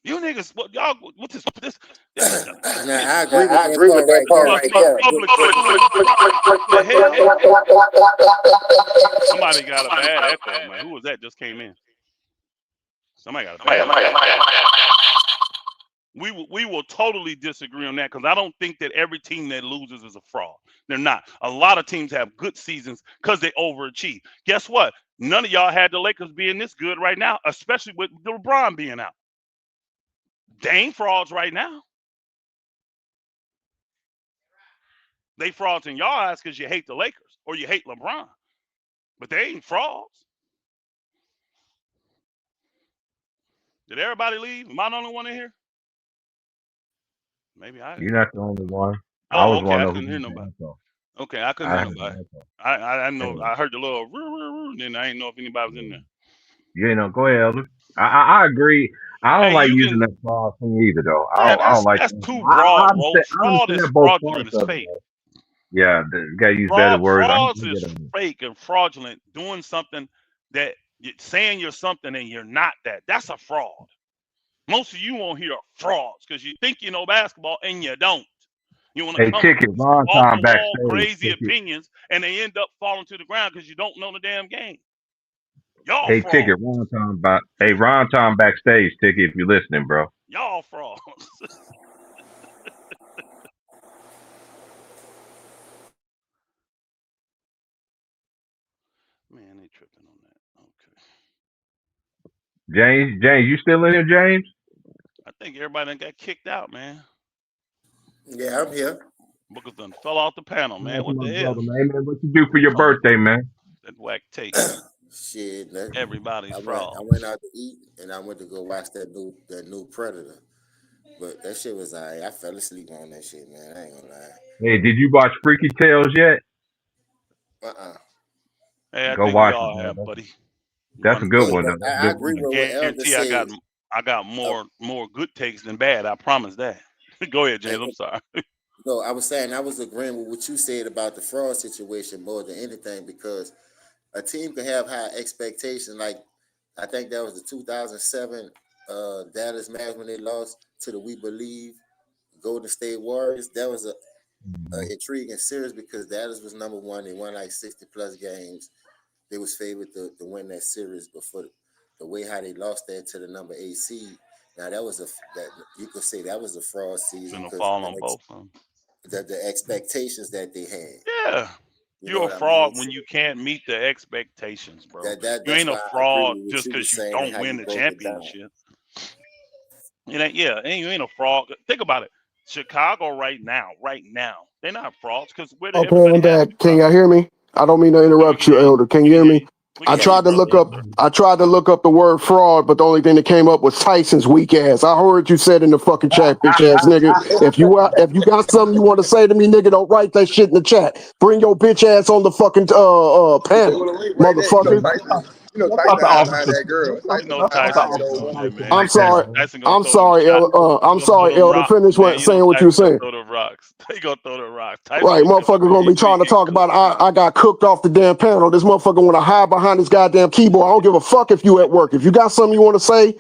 You niggas, y'all, what's this? Now, I agree with that part right there. The hell? Somebody got a bad echo, man. Who was that just came in? Somebody got a bad echo. We will totally disagree on that because I don't think that every team that loses is a fraud. They're not. A lot of teams have good seasons because they overachieve. Guess what? None of y'all had the Lakers being this good right now, especially with LeBron being out. They ain't frauds right now. They frauds in your eyes because you hate the Lakers or you hate LeBron. But they ain't frauds. Did everybody leave? Am I the only one in here? Maybe I. You're not the only one. Oh, okay. I couldn't hear nobody. Okay, I couldn't hear nobody. I know. I heard the little then I didn't know if anybody was in there. You know, go ahead, Elder. I agree. I don't like using that fraud thing either, though. I don't like. That's too broad, bro. Fraud is fraudulent as fake. Yeah, gotta use better words. Fraud is fake and fraudulent. Doing something that saying you're something and you're not that. That's a fraud. Most of you won't hear frauds because you think you know basketball and you don't. You want to come off crazy opinions and they end up falling to the ground because you don't know the damn game. Y'all hey, frauds. Ticket, Ron Tom backstage, Ticket, if you're listening, bro. Y'all frauds. Man, they tripping on that. Okay. James, you still in here, James? I think everybody got kicked out, man. Yeah, I'm here. Because done fell off the panel, man. What the hell? Man, what you do for your birthday, man? That whack take. Shit, man. Everybody's fraud. I went out to eat and I went to go watch that new Predator. But that shit was alright. I fell asleep on that shit, man. I ain't gonna lie. Hey, did you watch Freaky Tales yet? Hey, go watch it, man. buddy. That's a good one, though. I agree with what Elder said. I got more good takes than bad. I promise that. Go ahead, James. I'm sorry. No, I was saying I was agreeing with what you said about the fraud situation more than anything because a team can have high expectations. Like I think that was the 2007 Dallas Mavericks when they lost to the We Believe Golden State Warriors. That was a intriguing series because Dallas was number one. They won like 60 plus games. They was favored to win that series, but for the way how they lost that to the number 8 seed. Now that was that you could say that was a fraud season Gonna because fall on both of them. the expectations that they had. Yeah. You know You're a what I mean? fraud when you can't meet the expectations, bro. You That's ain't a why I agree fraud with what just you were because you saying and don't how win you the broke it down. championship. You ain't a fraud. Think about it. Chicago right now, they're not frauds because where did Okay, everybody I'm have you back. Can from? y'all hear me? I don't mean to Yeah, we interrupt can you, hear you. Elder. Can We you can hear hear me? you. We I can hear you, tried to brother. look up. I tried to look up the word fraud, but the only thing that came up was Tyson's weak ass. I heard you said in the fucking chat, bitch ass nigga. If you got something you want to say to me, nigga, don't write that shit in the chat. Bring your bitch ass on the fucking panel, motherfucker. Tyson hide behind that girl. You Tyson know hide behind Tyson that be old doing woman. that, man. I'm sorry. Tyson gonna I'm throw them sorry, shots. I'm He gonna throw sorry, them Elder. rocks, Finish man. You know saying what you were Tyson gonna saying. throw them rocks. He gonna throw them rocks. Tyson Right, gonna come motherfucker in gonna here. be You trying ain't to get talk cooked. about I got cooked off the damn panel. This motherfucker want to hide behind his goddamn keyboard. I don't give a fuck if you at work. If you got something you want to say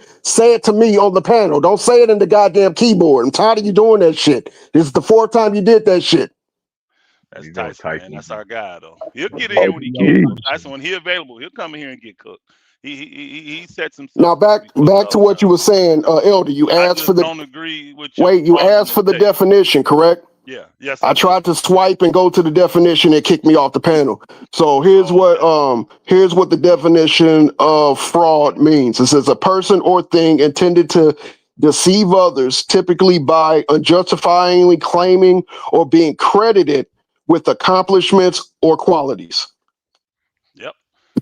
it to me on the panel. Don't say it in the goddamn keyboard. I'm tired of you doing that shit. This is the fourth time you did that shit. That's You know, Tyson, man. Tyson. That's our guy, though. He'll get in here when he can, though. Tyson, when he available, he'll come in here and get cooked. He sets himself Now up to be cooked back all to the what time. you were saying, Elder. You I asked for just the don't agree with your you asked for the argumentation. definition, correct? Yeah, yes, I I did. tried to swipe and go to the definition and kick me off the panel. So here's Oh, okay. what the definition of fraud means. It says a person or thing intended to deceive others, typically by unjustifiably claiming or being credited with accomplishments or qualities. Yep.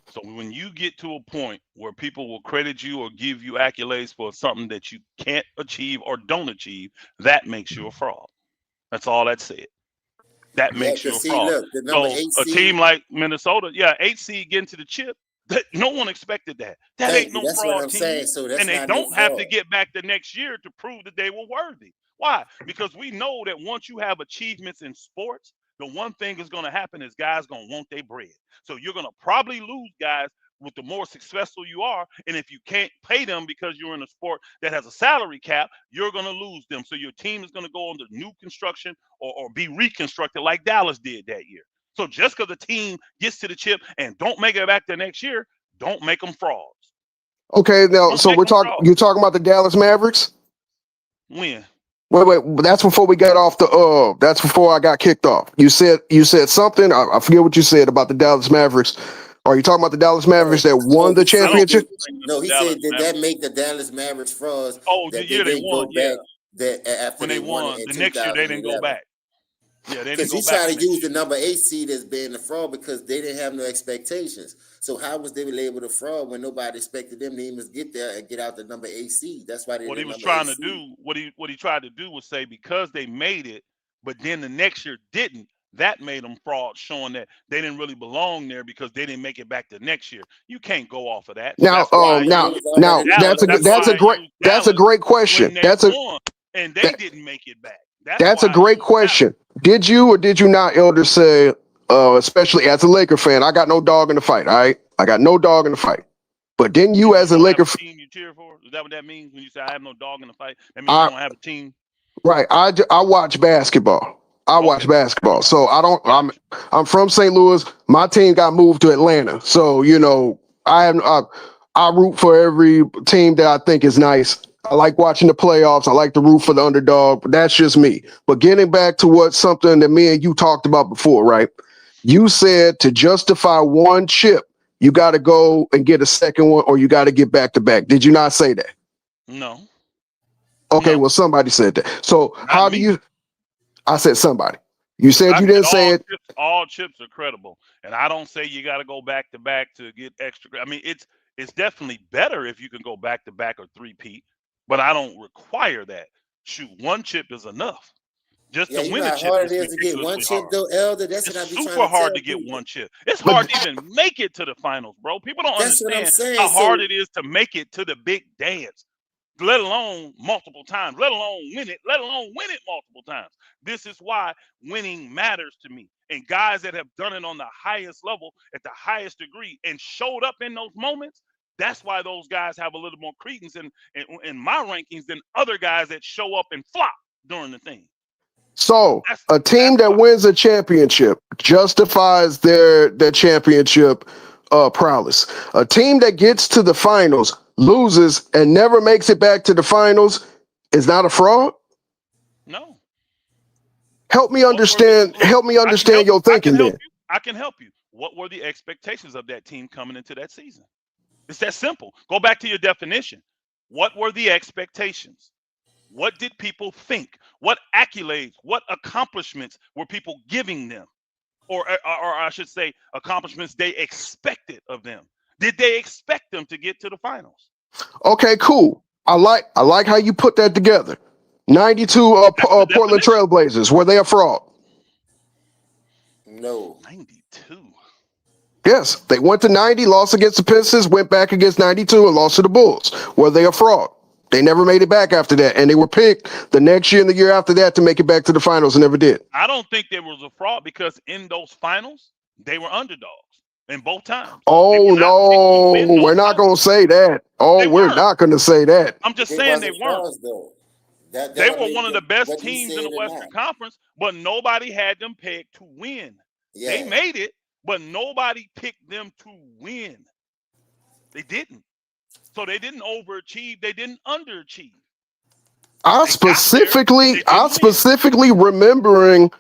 So when you get to a point where people will credit you or give you accolades for something that you can't achieve or don't achieve, that makes you a fraud. That's all that said. That Yeah, makes you because a see, fraud. look, the number So 8 a seed. team like Minnesota, yeah, 8 seed getting to the chip, that no one expected that. That Thank ain't you. no That's what fraud I'm saying. team. So that's And they not no don't have fraud. to get back the next year to prove that they were worthy. Why? Because we know that once you have achievements in sports, the one thing is going to happen is guys going to want their bread. So you're going to probably lose guys with the more successful you are. And if you can't pay them because you're in a sport that has a salary cap, you're going to lose them. So your team is going to go under new construction or be reconstructed like Dallas did that year. So just because a team gets to the chip and don't make it back the next year, don't make them frauds. Okay, now Don't so make them frauds. you're talking about the Dallas Mavericks? When? Wait, that's before we got off the that's before I got kicked off. You said something, I forget what you said about the Dallas Mavericks. Are you talking about the Dallas Mavericks that won the He I don't championship? think that no, the he Dallas said did that Mavericks. make the Dallas Mavericks frauds Oh, the that they year they didn't go won, yeah. back that after When they they won it won, in the next year they didn't go 2011? back. Yeah, they didn't Because go he back tried the to next use the year. number 8 seed as being the fraud because they didn't have no expectations. So how was they able to fraud when nobody expected them to even get there and get out the number 8 seed? That's why they What the he was number 8 trying to seed. do, what he tried to do was say because they made it, but then the next year didn't. That made them fraud, showing that they didn't really belong there because they didn't make it back the next year. You can't go off of that. So Now, that's why I They use was already the Dallas. number 8 That's why I use that's a Dallas great when question. they won and they That, didn't make it back. That's that's a why I great use Dallas. question. Did you or did you not, Elder, say, especially as a Laker fan, I got no dog in the fight, all right? I got no dog in the fight. But didn't You you mean you as a don't have Laker a team you cheer for? Is that what that means when you say I have no dog in the fight? That means you I don't have a team. right, I watch basketball. I Okay, watch basketball. So got I'm from St. Louis. My team got moved to Atlanta. So, I root for every team that I think is nice. I like watching the playoffs. I like to root for the underdog, but that's just me. But getting back to what something that me and you talked about before, right? You said to justify one chip, you got to go and get a second one or you got to get back to back. Did you not say that? you. No, Okay, no, well, somebody said that. So not how do me. you? I said somebody. You said I you said didn't say it. all chips are credible, and I don't say you got to go back to back to get extra. I mean, it's definitely better if you can go back to back or three-peat, but I don't require that. Shoot, one chip is enough. Just Yeah, to you know win a how chip hard is it is to get one ridiculously chip hard. though, Elder. That's It's what I be trying super to hard tell to get people. one chip. It's But hard to even make it to the finals, bro. People don't That's what I'm understand saying. how So hard it is to make it to the big dance. let alone multiple times, let alone win it, let alone win it multiple times. This is why winning matters to me. And guys that have done it on the highest level, at the highest degree, and showed up in those moments, that's why those guys have a little more credence in my rankings than other guys that show up and flop during the thing. So a team that wins a championship justifies their championship prowess. A team that gets to the finals, loses, and never makes it back to the finals is not a fraud? No. Help me understand your thinking then. I can help you. What were the expectations of that team coming into that season? It's that simple. Go back to your definition. What were the expectations? What did people think? What accolades, what accomplishments were people giving them? Or I should say, accomplishments they expected of them. Did they expect them to get to the finals? Okay, cool. I like how you put that together. 92 Portland Trailblazers, were they a fraud? No. 92. Yes, they went to 90, lost against the Pistons, went back against 92 and lost to the Bulls. Were they a fraud? They never made it back after that, and they were picked the next year and the year after that to make it back to the finals and never did. I don't think there was a fraud because in those finals, they were underdogs in both times. Oh, no, we're not going to say that. Oh, we're not going to say that. I'm just saying they weren't. They were one of the best whether you teams say in it the or Western not. Conference, but nobody had them pegged to win. Yeah. They made it, but nobody picked them to win. They didn't. So they didn't overachieve. They didn't underachieve. I specifically remembering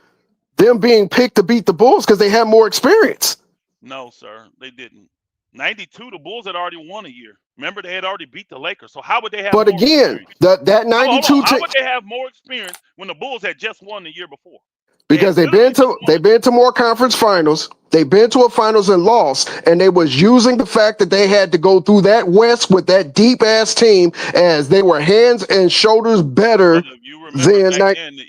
them being picked to beat the Bulls because they had more experience. No, sir, they didn't. 92, the Bulls had already won a year. Remember, they had already beat the Lakers. So how would they have But more again, experience? that 92 how would they have more experience when the Bulls had just won the year before? Because they've been to more conference finals. They've been to a finals and lost, and they was using the fact that they had to go through that West with that deep ass team as they were hands and shoulders better you remember than back then, the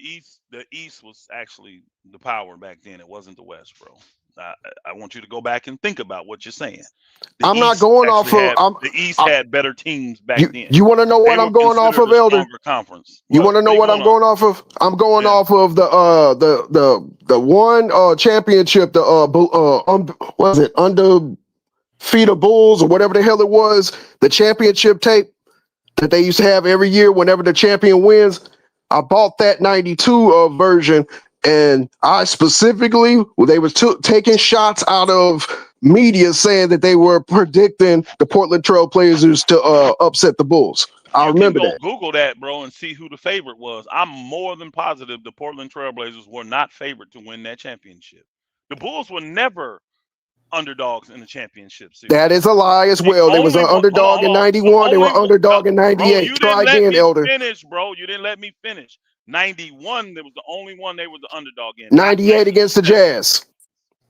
East was actually the power back then. It wasn't the West, bro. I want you to go back and think about what you're saying. The East had better teams back then. You want to know what I'm going off of, Elder? Conference. You want to know what I'm going off of? I'm going off of the one championship. Was it undefeated Bulls or whatever the hell it was? The championship tape that they used to have every year whenever the champion wins. I bought that 92 version. And I specifically, they was taking shots out of media saying that they were predicting the Portland Trail Blazers to upset the Bulls. I remember that. Google that, bro, and see who the favorite was. I'm more than positive the Portland Trail Blazers were not favored to win that championship. The Bulls were never underdogs in the championship series. That is a lie as well. They was an underdog in 91. They were underdog in 98. Try again, Elder. Finish, bro. You didn't let me finish. 91, there was the only one they were the underdog in. 98 against the Jazz.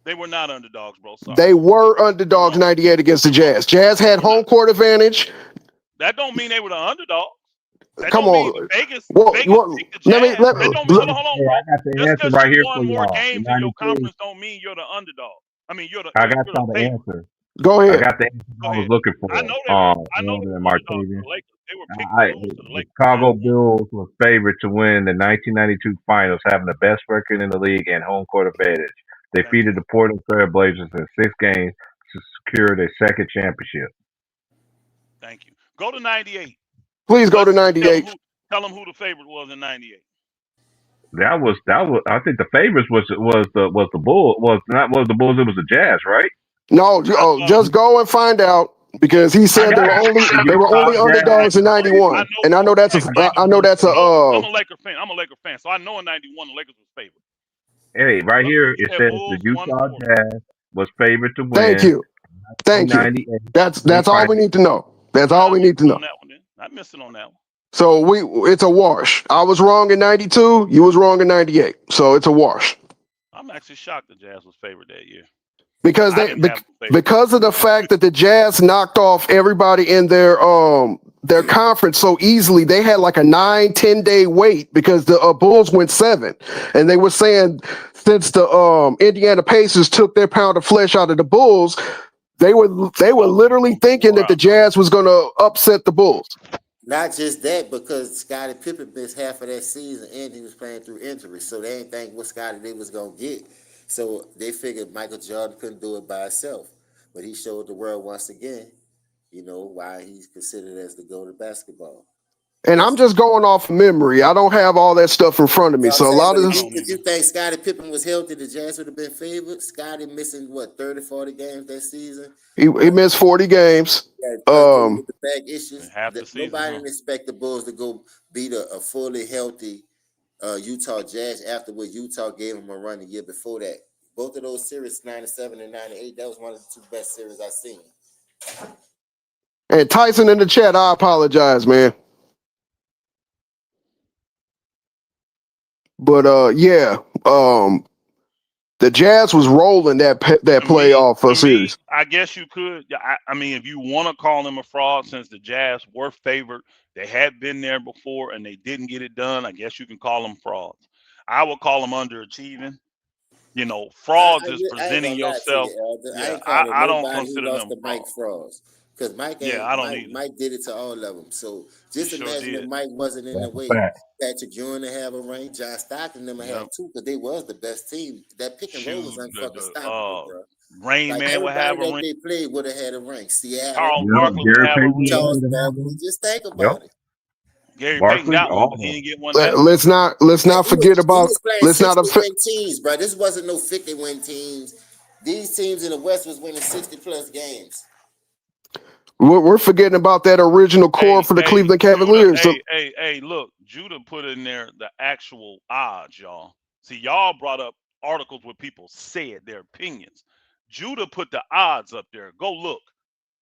They were not underdogs, bro. Sorry. They were underdogs 98 against the Jazz. Jazz had home court advantage. That don't mean they were the underdog. Come on. Vegas hold on, bro. I got the answer right here for y'all. Games in your conference don't mean you're the underdog. I mean, I got the answer. Go ahead. I got the answer I was looking for. I know they were Martavian. They were picked the Chicago Bulls were favored to win the 1992 finals, having the best record in the league and home court advantage. They defeated the Portland Trail Blazers in 6 games to secure their second championship. Thank you. Go to 98. Please go to 98. Tell them who the favorite was in 98. That was. I think the favorites was the Bulls. It was the Bulls. It was the Jazz, right? No, just go and find out. Because he said they were only underdogs in 91, and I know that's a. I'm a Laker fan. So I know in 91 the Lakers was favored. Hey, right here it says the Utah Jazz was favored to win. Thank you. That's all we need to know. That's all we need to know. I missed it on that one. So it's a wash. I was wrong in 92. You was wrong in 98. So it's a wash. I'm actually shocked the Jazz was favored that year. Because because of the fact that the Jazz knocked off everybody in their conference so easily, they had like a 9-10 day wait because the Bulls went 7, and they were saying since the Indiana Pacers took their pound of flesh out of the Bulls, they were literally thinking that the Jazz was going to upset the Bulls. Not just that, because Scottie Pippen missed half of that season and he was playing through injury. So they didn't think what Scottie they was gonna get. So they figured Michael Jordan couldn't do it by himself. But he showed the world once again, why he's considered as the GOAT of basketball. And I'm just going off memory. I don't have all that stuff in front of me. So I'm So a saying, lot but of if this, you, if you think Scottie Pippen was healthy, the Jazz would have been favored. Scottie missing, 30, 40 games that season? he missed 40 games. Dealing with the back issues. half the season. Nobody didn't expect the Bulls to go beat a fully healthy Utah Jazz after what Utah gave them a run the year before that. Both of those series, 97 and 98, that was one of the two best series I've seen. And Tyson in the chat, I apologize, man. But yeah, the Jazz was rolling that playoff series. I guess you could. I mean, if you want to call them a fraud, since the Jazz were favored, they had been there before and they didn't get it done. I guess you can call them frauds. I would call them underachieving. Frauds is presenting yourself. I don't consider them Mike frauds. Because Mike did it to all of them. So just imagine if Mike wasn't in the way. Patrick Ewing to have a ring, John Stockton them have two, because they was the best team. That pick and roll was unfucking stoppable, bro. Rain Man would have a ring. They played would have had a ring. Seattle, Charles Barkley would have a ring. Charles Barkley. Just think about it. Gary Payton got one, but he didn't get one. Let's not forget about. Let's not win teams, bro. This wasn't no 50-win teams. These teams in the West was winning 60+ games. We're forgetting about that original core for the Cleveland Cavaliers. Hey, look, Judah put in there the actual odds, y'all. See, y'all brought up articles where people said their opinions. Judah put the odds up there. Go look.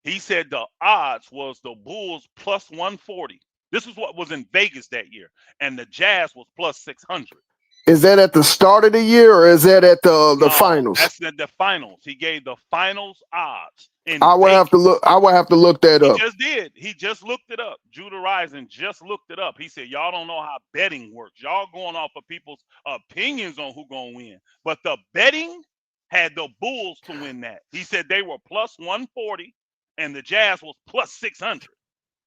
He said the odds was the Bulls plus 140. This is what was in Vegas that year, and the Jazz was plus 600. Is that at the start of the year, or is that at the finals? That's at the finals. He gave the finals odds. I would have to look that up. He just did. He just looked it up. Judah Rising just looked it up. He said, y'all don't know how betting works. Y'all going off of people's opinions on who gonna win. But the betting had the Bulls to win that. He said they were plus 140 and the Jazz was plus 600.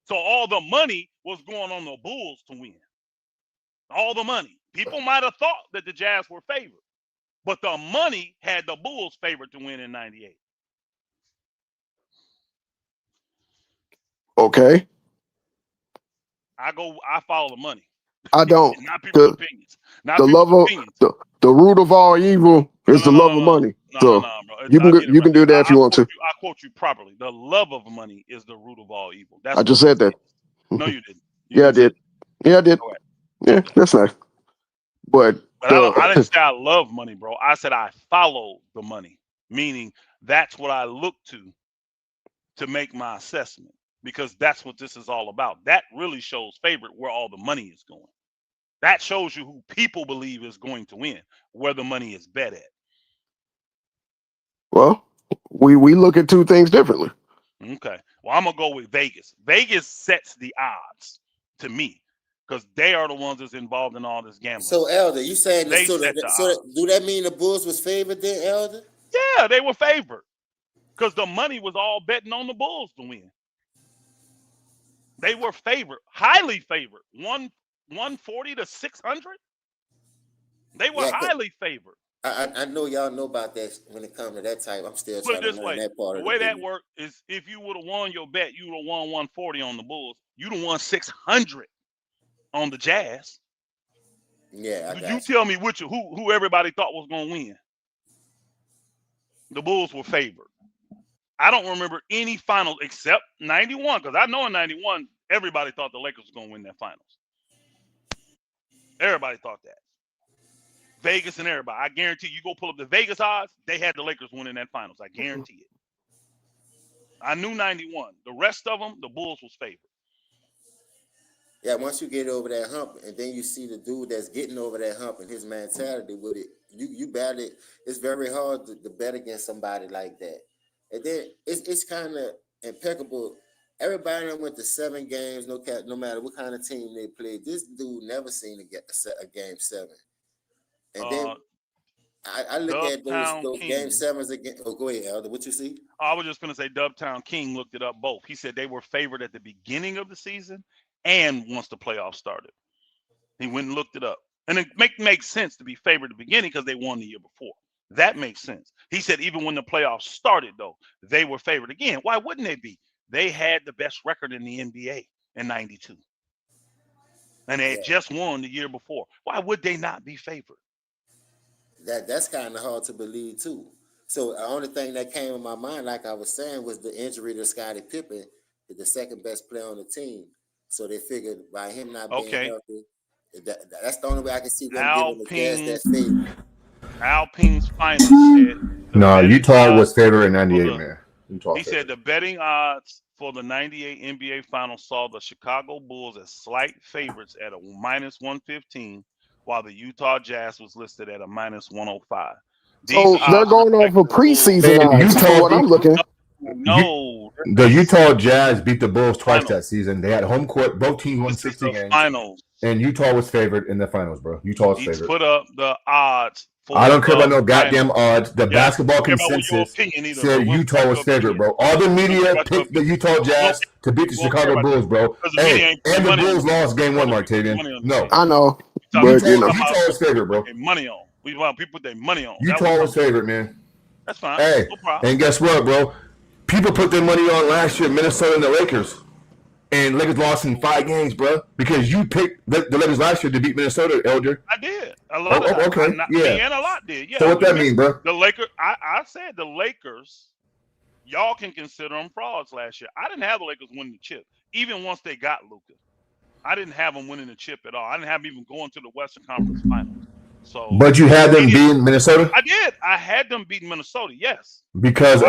So all the money was going on the Bulls to win. All the money. People might have thought that the Jazz were favored, but the money had the Bulls favored to win in 98. Okay. I follow the money. I don't. Not people's opinions. Not the people's love opinions. of the root of all evil is the love of money. So bro. You can do that if you want to. I quote you properly. The love of money is the root of all evil. I just said that. No, you didn't. Yeah, I did. Yeah, I did. Yeah, that's nice. But I didn't say I love money, bro. I said I follow the money, meaning that's what I look to make my assessment, because that's what this is all about. That really shows favorite where all the money is going. That shows you who people believe is going to win, where the money is bet at. Well, we look at two things differently. Okay. Well, I'm gonna go with Vegas. Vegas sets the odds to me, because they are the ones that's involved in all this gambling. So, Elder, you saying do that mean the Bulls was favored then, Elder? Yeah, they were favored, because the money was all betting on the Bulls to win. They were favored, highly favored, 140 to 600. They were highly favored. I know y'all know about that when it comes to that type. I'm still Put trying it this to learn way. that part. The way that worked is, if you would have won your bet, you would have won 140 on the Bulls. You'd have won 600 on the Jazz. Yeah, you tell me who everybody thought was going to win. The Bulls were favored. I don't remember any finals except 91, because I know in 91 everybody thought the Lakers was going to win that finals. Everybody thought that. Vegas and everybody. I guarantee you go pull up the Vegas odds, they had the Lakers winning that finals. I guarantee it. I knew 91. The rest of them, the Bulls was favored. Yeah, once you get over that hump, and then you see the dude that's getting over that hump and his mentality with it, you bet it. It's very hard to bet against somebody like that. And then it's kind of impeccable. Everybody went to 7 games, no matter what kind of team they played. This dude never seen a game 7. And then I look at those game 7s again. Oh, go ahead, Elder. What you see? I was just going to say Dubtown King looked it up both. He said they were favored at the beginning of the season and once the playoffs started. He went and looked it up. And it makes sense to be favored at the beginning because they won the year before. That makes sense. He said even when the playoffs started, though, they were favored again. Why wouldn't they be? They had the best record in the NBA in 92. And they had just won the year before. Why would they not be favored? That's kind of hard to believe, too. So the only thing that came in my mind, like I was saying, was the injury to Scottie Pippen, the second best player on the team. So they figured by him not being healthy, that's the only way I can see them giving the Jazz that favor. Alpine's finals said no, Utah was favored in 98, man. He said the betting odds for the 98 NBA Finals saw the Chicago Bulls as slight favorites at a -115, while the Utah Jazz was listed at a -105. So they're going off of preseason odds. Utah, what I'm looking at. No, the Utah Jazz beat the Bulls twice that season. They had home court. Both teams won 60 games. Finals. And Utah was favored in the finals, bro. Utah was favored. He's put up the odds. I don't care about no goddamn odds. The basketball consensus said Utah was favored, bro. All the media picked the Utah Jazz to beat the Chicago Bulls, bro. Hey, and the Bulls lost game one, Martavian. No. I know. But Utah was favored, bro. Money on. We want people put their money on. Utah was favored, man. That's fine. Hey, no problem. And guess what, bro? People put their money on last year, Minnesota and the Lakers. And Lakers lost in 5 games, bro, because you picked the Lakers last year to beat Minnesota, Elder. I did. A lot of okay. Me and a lot did. Yeah. So what that mean, bro? The Lakers, I said the Lakers, y'all can consider them frauds last year. I didn't have the Lakers winning the chip, even once they got Luka. I didn't have them winning the chip at all. I didn't have them even going to the Western Conference Finals. So, but you had them beating Minnesota? I did. I had them beating Minnesota, yes. Because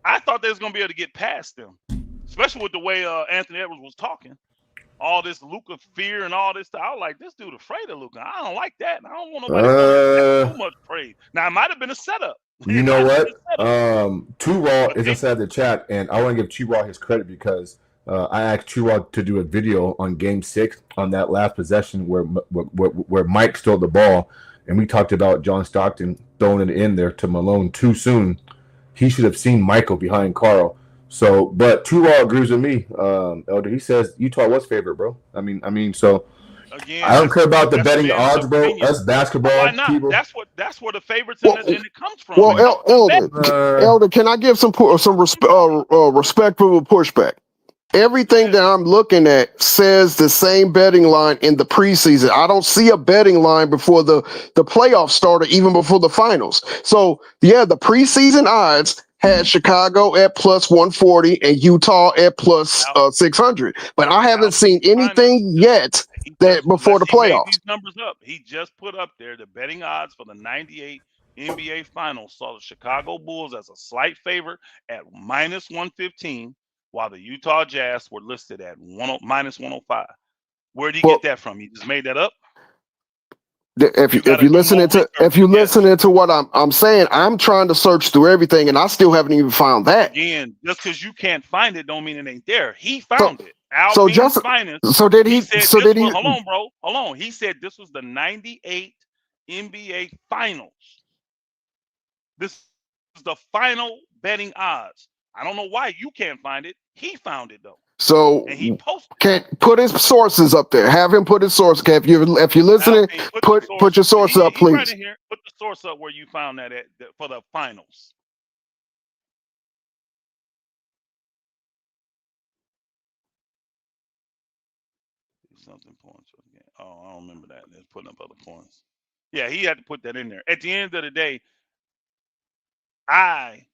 I thought they was going to be able to get past them. Especially with the way Anthony Edwards was talking, all this Luka fear and all this stuff. I was like, this dude afraid of Luka. I don't like that. I don't want nobody too much praise. Now it might have been a setup. You know what? Too Raw is inside the chat, and I want to give Too Raw his credit because I asked Too Raw to do a video on Game 6 on that last possession where Mike stole the ball, and we talked about John Stockton throwing it in there to Malone too soon. He should have seen Michael behind Carl. So, but Too Raw agrees with me, Elder. He says Utah was favorite, bro. I mean, so again, I don't care about the betting odds, bro. Us basketball Why not? people. That's where the favorites and it comes from. Well, Elder, can I give some respectful pushback? Everything that I'm looking at says the same betting line in the preseason. I don't see a betting line before the playoffs started, even before the finals. So, yeah, the preseason odds had Chicago at +140 and Utah at +600. But I haven't seen anything yet that before the playoffs. These numbers up. He just put up there the betting odds for the 98 NBA Finals saw the Chicago Bulls as a slight favorite at -115, while the Utah Jazz were listed at -105. Where did he get that from? He just made that up? If you listening to what I'm saying, I'm trying to search through everything, and I still haven't even found that. Again, just because you can't find it, don't mean it ain't there. He found it. So did he? Hold on, bro. Hold on. He said this was the 98 NBA Finals. This is the final betting odds. I don't know why you can't find it. He found it though. So and he posted. Can't put his sources up there. Have him put his source. If you're listening, put your source up, please. Right in here. Put the source up where you found that for the finals. Something points. Oh, I don't remember that. They're putting up other points. Yeah, he had to put that in there. At the end of the day, I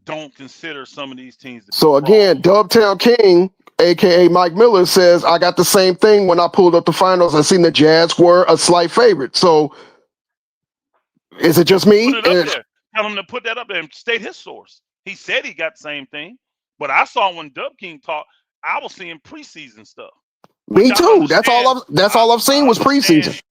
don't consider some of these teams to be so again, Dubtown King, aka Mike Miller, says I got the same thing when I pulled up the finals. I seen the Jazz were a slight favorite. So is it just me? Put it up there. Tell him to put that up there and state his source. He said he got the same thing, but I saw when Dub King talked, I was seeing preseason stuff. Me too. That's all I've seen was preseason.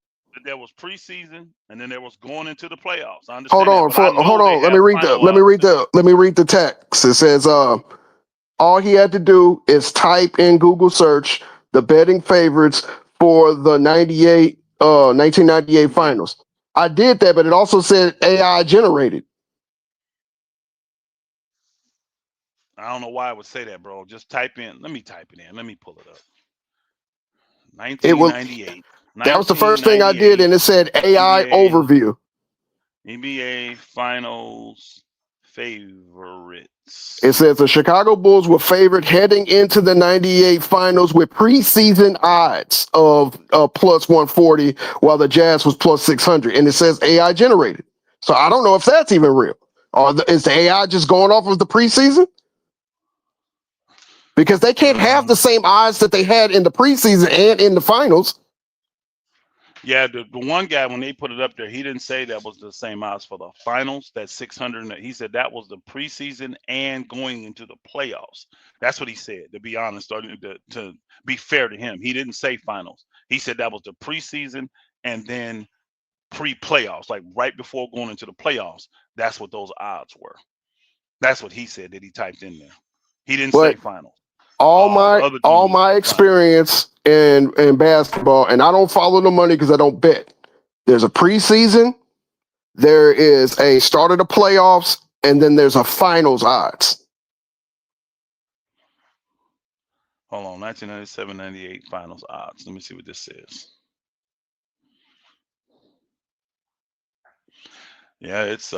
There was preseason, and then there was going into the playoffs. I understand. Hold on. Let me read the text. It says, all he had to do is type in Google search the betting favorites for the 1998 finals. I did that, but it also said AI generated. I don't know why I would say that, bro. Just type in. Let me type it in. Let me pull it up. It was 1998. that was the first thing I did, 1998 and it said AI NBA overview. NBA Finals favorites. It says the Chicago Bulls were favored heading into the 98 finals with preseason odds of plus 140, while the Jazz was plus 600. And it says AI generated. So I don't know if that's even real. Or is the AI just going off of the preseason? Because they can't have the same odds that they had in the preseason and in the finals. Yeah, the one guy, when they put it up there, he didn't say that was the same odds for the finals, that 600. He said that was the preseason and going into the playoffs. That's what he said, to be honest, to be fair to him. He didn't say finals. He said that was the preseason and then pre-playoffs, like right before going into the playoffs. That's what those odds were. That's what he said that he typed in there. He didn't say finals. All The other my experience in basketball, and I don't follow the money because I don't bet. There's a preseason, there is a start of the playoffs, and then there's a finals odds. Hold on, 1997-98 finals odds. Let me see what this says. Yeah, it's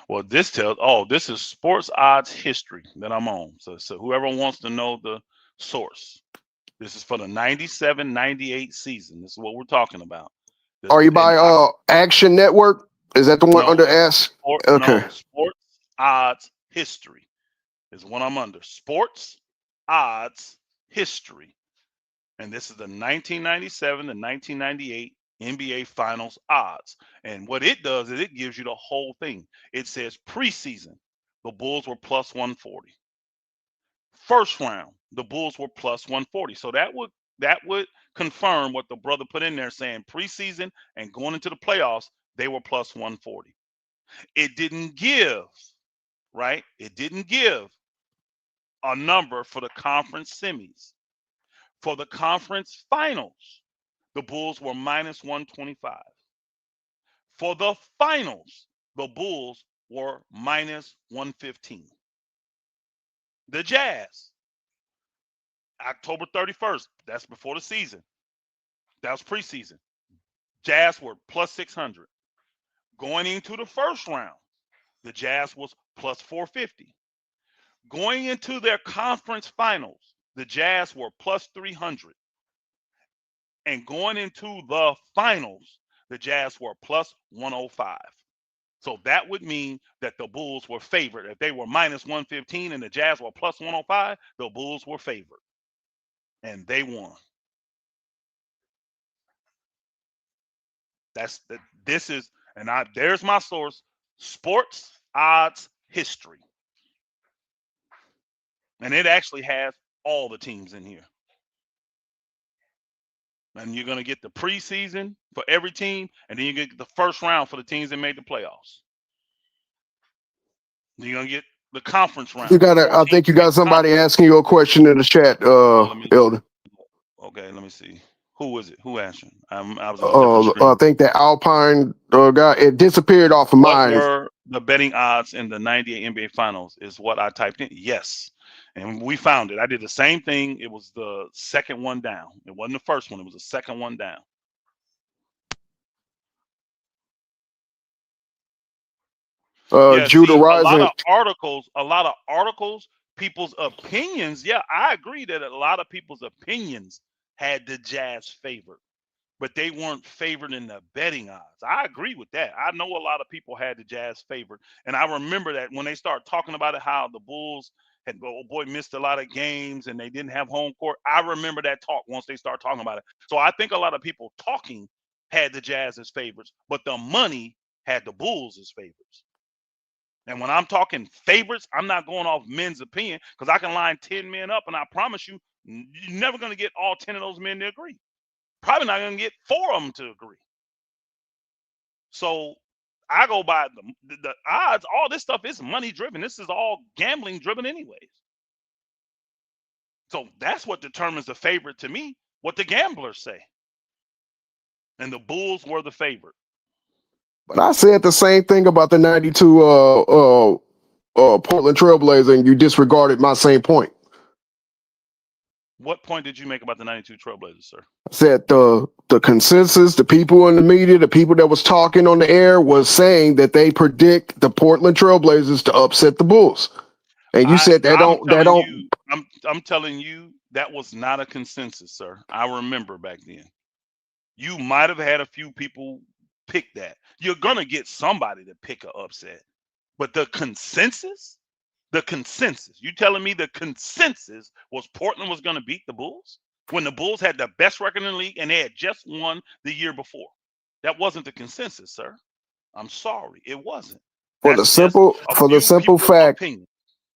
well, this tells, this is sports odds history that I'm on. So whoever wants to know the source, this is for the 97-98 season. This is what we're talking about. Are you by Action Network? Is that the one under S? Okay. No, sports odds history is what I'm under. Sports odds history. And this is the 1997 to 1998 NBA Finals odds. And what it does is it gives you the whole thing. It says preseason, the Bulls were plus 140. First round, the Bulls were plus 140. So that would confirm what the brother put in there, saying preseason and going into the playoffs, they were plus 140. It didn't give, right? It didn't give a number for the conference semis. For the conference finals, the Bulls were minus 125. For the finals, the Bulls were minus 115. The Jazz, October 31st, that's before the season. That was preseason. Jazz were plus 600. Going into the first round, the Jazz was plus 450. Going into their conference finals, the Jazz were plus 300. And going into the finals, the Jazz were plus 105. So that would mean that the Bulls were favored. If they were minus 115 and the Jazz were plus 105, the Bulls were favored. And they won. There's my source, sports odds history. And it actually has all the teams in here. And you're going to get the preseason for every team, and then you get the first round for the teams that made the playoffs. You're going to get the conference round. I think you got somebody asking you a question in the chat, Elder. Okay, let me see. Who was it? Who answered? I was on a different screen. I think that Alpine guy, it disappeared off of mine. What were the betting odds in the 98 NBA Finals is what I typed in. Yes. And we found it. I did the same thing. It was the second one down. It wasn't the first one. It was the second one down. Judah Rising. A lot of articles, people's opinions. Yeah, I agree that a lot of people's opinions had the Jazz favored, but they weren't favored in the betting odds. I agree with that. I know a lot of people had the Jazz favored, and I remember that when they started talking about it, how the Bulls had missed a lot of games and they didn't have home court. I remember that talk once they start talking about it. So I think a lot of people talking had the Jazz as favorites, but the money had the Bulls as favorites. And when I'm talking favorites, I'm not going off men's opinion, because I can line 10 men up, and I promise you, you're never going to get all 10 of those men to agree. Probably not going to get 4 of them to agree. So I go by the odds. All this stuff is money driven. This is all gambling driven anyways. So that's what determines the favorite to me, what the gamblers say. And the Bulls were the favorite. But I said the same thing about the 92 Portland Trailblazer, and you disregarded my same point. What point did you make about the 92 Trailblazers, sir? I said the consensus, the people in the media, the people that was talking on the air was saying that they predict the Portland Trailblazers to upset the Bulls. And you said I'm telling you that was not a consensus, sir. I remember back then. You might have had a few people pick that. You're gonna get somebody to pick an upset. But the consensus, you telling me the consensus was Portland was gonna beat the Bulls when the Bulls had the best record in the league and they had just won the year before? That wasn't the consensus, sir. I'm sorry, it wasn't. For the simple fact, opinion.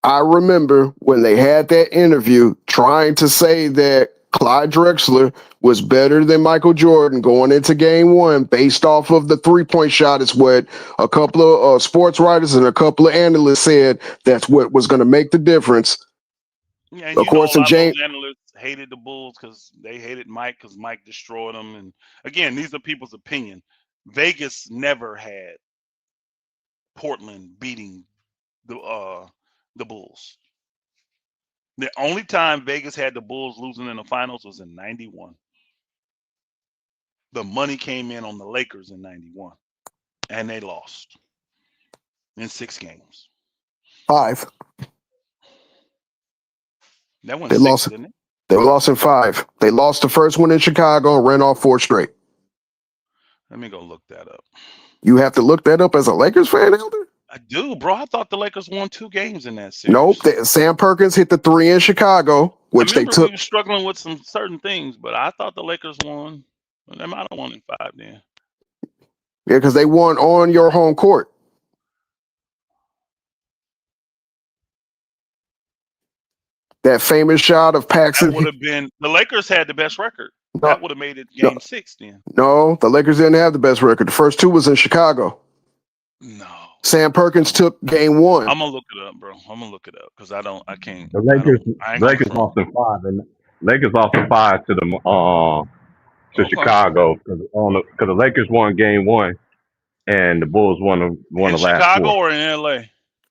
I remember when they had that interview trying to say that Clyde Drexler was better than Michael Jordan going into game one based off of the three-point shot is what a couple of sports writers and a couple of analysts said that's what was going to make the difference. Yeah, and of course, a lot of those analysts hated the Bulls because they hated Mike because Mike destroyed them. And again, these are people's opinion. Vegas never had Portland beating the Bulls. The only time Vegas had the Bulls losing in the finals was in 91. The money came in on the Lakers in 91, and they lost in 6 games. 5. That went 6, didn't it? They lost in 5. They lost the first one in Chicago and ran off 4 straight. Let me go look that up. You have to look that up as a Lakers fan, Elder? I do, bro. I thought the Lakers won 2 games in that series. Nope. Sam Perkins hit the 3 in Chicago, which they took. We were struggling with some certain things, but I thought the Lakers won. Well, they might have won in 5 then. Yeah, because they won on your home court. That famous shot of Paxson. That would have been the Lakers had the best record. No, that would have made it game 6 then. No, the Lakers didn't have the best record. The first 2 was in Chicago. No. Sam Perkins took game 1. I'm gonna look it up, bro. I'm gonna look it up because I can't. The Lakers lost in 5, and Lakers lost in 5 to the Chicago because the Lakers won game 1, and the Bulls won the last 4. Chicago or in LA?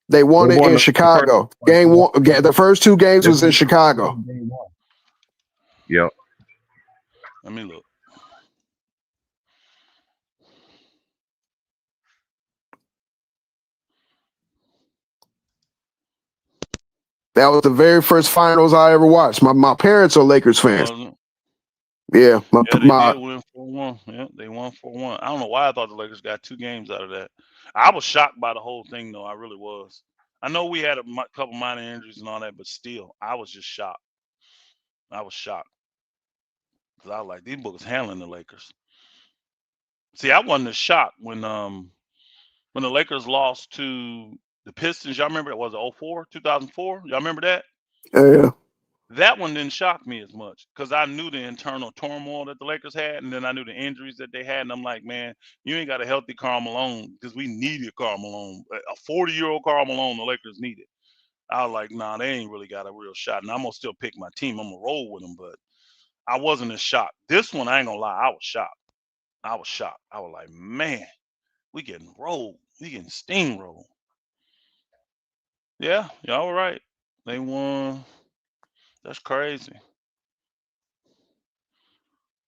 They won it in Chicago. Game 1, the first 2 games was in Chicago. Yep. Let me look. That was the very first finals I ever watched. My parents are Lakers fans. Yeah, they did win 4-1. Yeah, they won 4-1. I don't know why I thought the Lakers got 2 games out of that. I was shocked by the whole thing, though. I really was. I know we had a couple minor injuries and all that, but still, I was just shocked. I was shocked because I was like, these boys handling the Lakers. See, I wasn't as shocked when the Lakers lost to the Pistons. Y'all remember it was 2004? Y'all remember that? Yeah. That one didn't shock me as much because I knew the internal turmoil that the Lakers had, and then I knew the injuries that they had, and I'm like, man, you ain't got a healthy Karl Malone because we needed Karl Malone. A 40-year-old Karl Malone the Lakers needed. I was like, nah, they ain't really got a real shot, and I'm going to still pick my team. I'm going to roll with them, but I wasn't as shocked. This one, I ain't going to lie, I was shocked. I was like, man, we getting rolled. We getting steamrolled. Yeah, y'all were right. They won. That's crazy.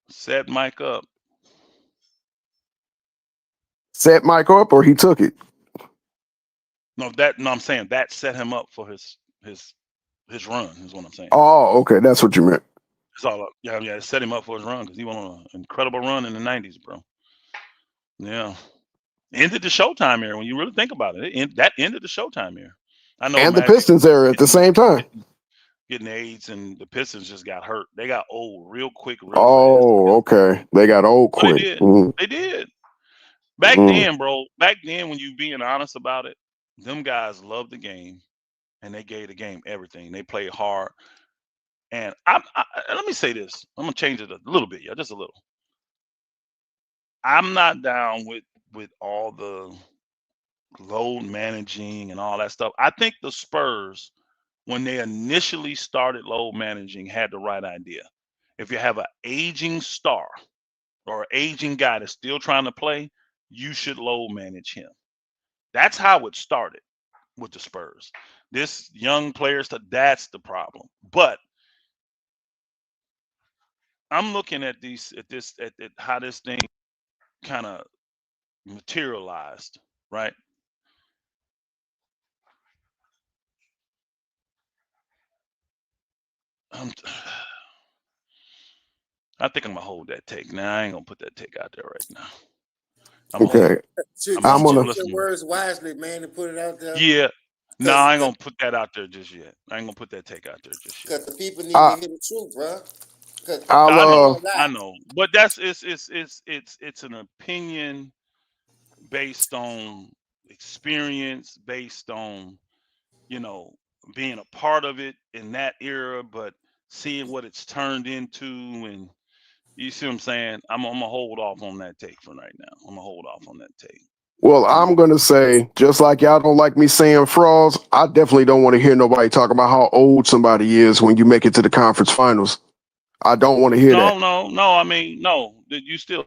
Set Mike up. Set Mike up, or he took it? No, I'm saying that set him up for his run. Is what I'm saying. Oh, okay, that's what you meant. It's all up. Yeah, it set him up for his run because he went on an incredible run in the '90s, bro. Yeah, ended the Showtime era. When you really think about it, that ended the Showtime era. I know. And the Pistons era at the same time. Getting AIDS, and the Pistons just got hurt. They got old real quick. Okay. They got old quick. They did. Mm-hmm. They did. Back then, bro. Back then, when you being honest about it, them guys loved the game, and they gave the game everything. They played hard. And let me say this. I'm gonna change it a little bit, yeah, just a little. I'm not down with all the load managing and all that stuff. I think the Spurs, when they initially started load managing, had the right idea. If you have an aging star or an aging guy that's still trying to play, you should load manage him. That's how it started. with the Spurs. This young players, that's the problem. But I'm looking at at how this thing kind of materialized, right? I'm, I think I'm gonna hold that take. Now I ain't gonna put that take out there right now. I'm gonna hold. Okay, I'm Should gonna I'm you hold. gonna. choose Let's your move. words wisely, man, and put it out there? Yeah. No, Cause, I ain't cause, gonna put that out there just yet. I ain't gonna put that take out there just yet. 'cause the people need to I hear the truth, bro. Cause I'll I I ain't know, gonna I lie. know, but that's it's an opinion based on experience, based on you know being a part of it in that era, but seeing what it's turned into, and you see what I'm saying. I'm gonna hold off on that take for right now. I'm gonna hold off on that take. Well, You I'm know, gonna say, just like y'all don't like me saying frauds, I definitely don't want to hear nobody talk about how old somebody is when you make it to the conference finals. I don't want to hear that. no, no, no. I mean, no, you still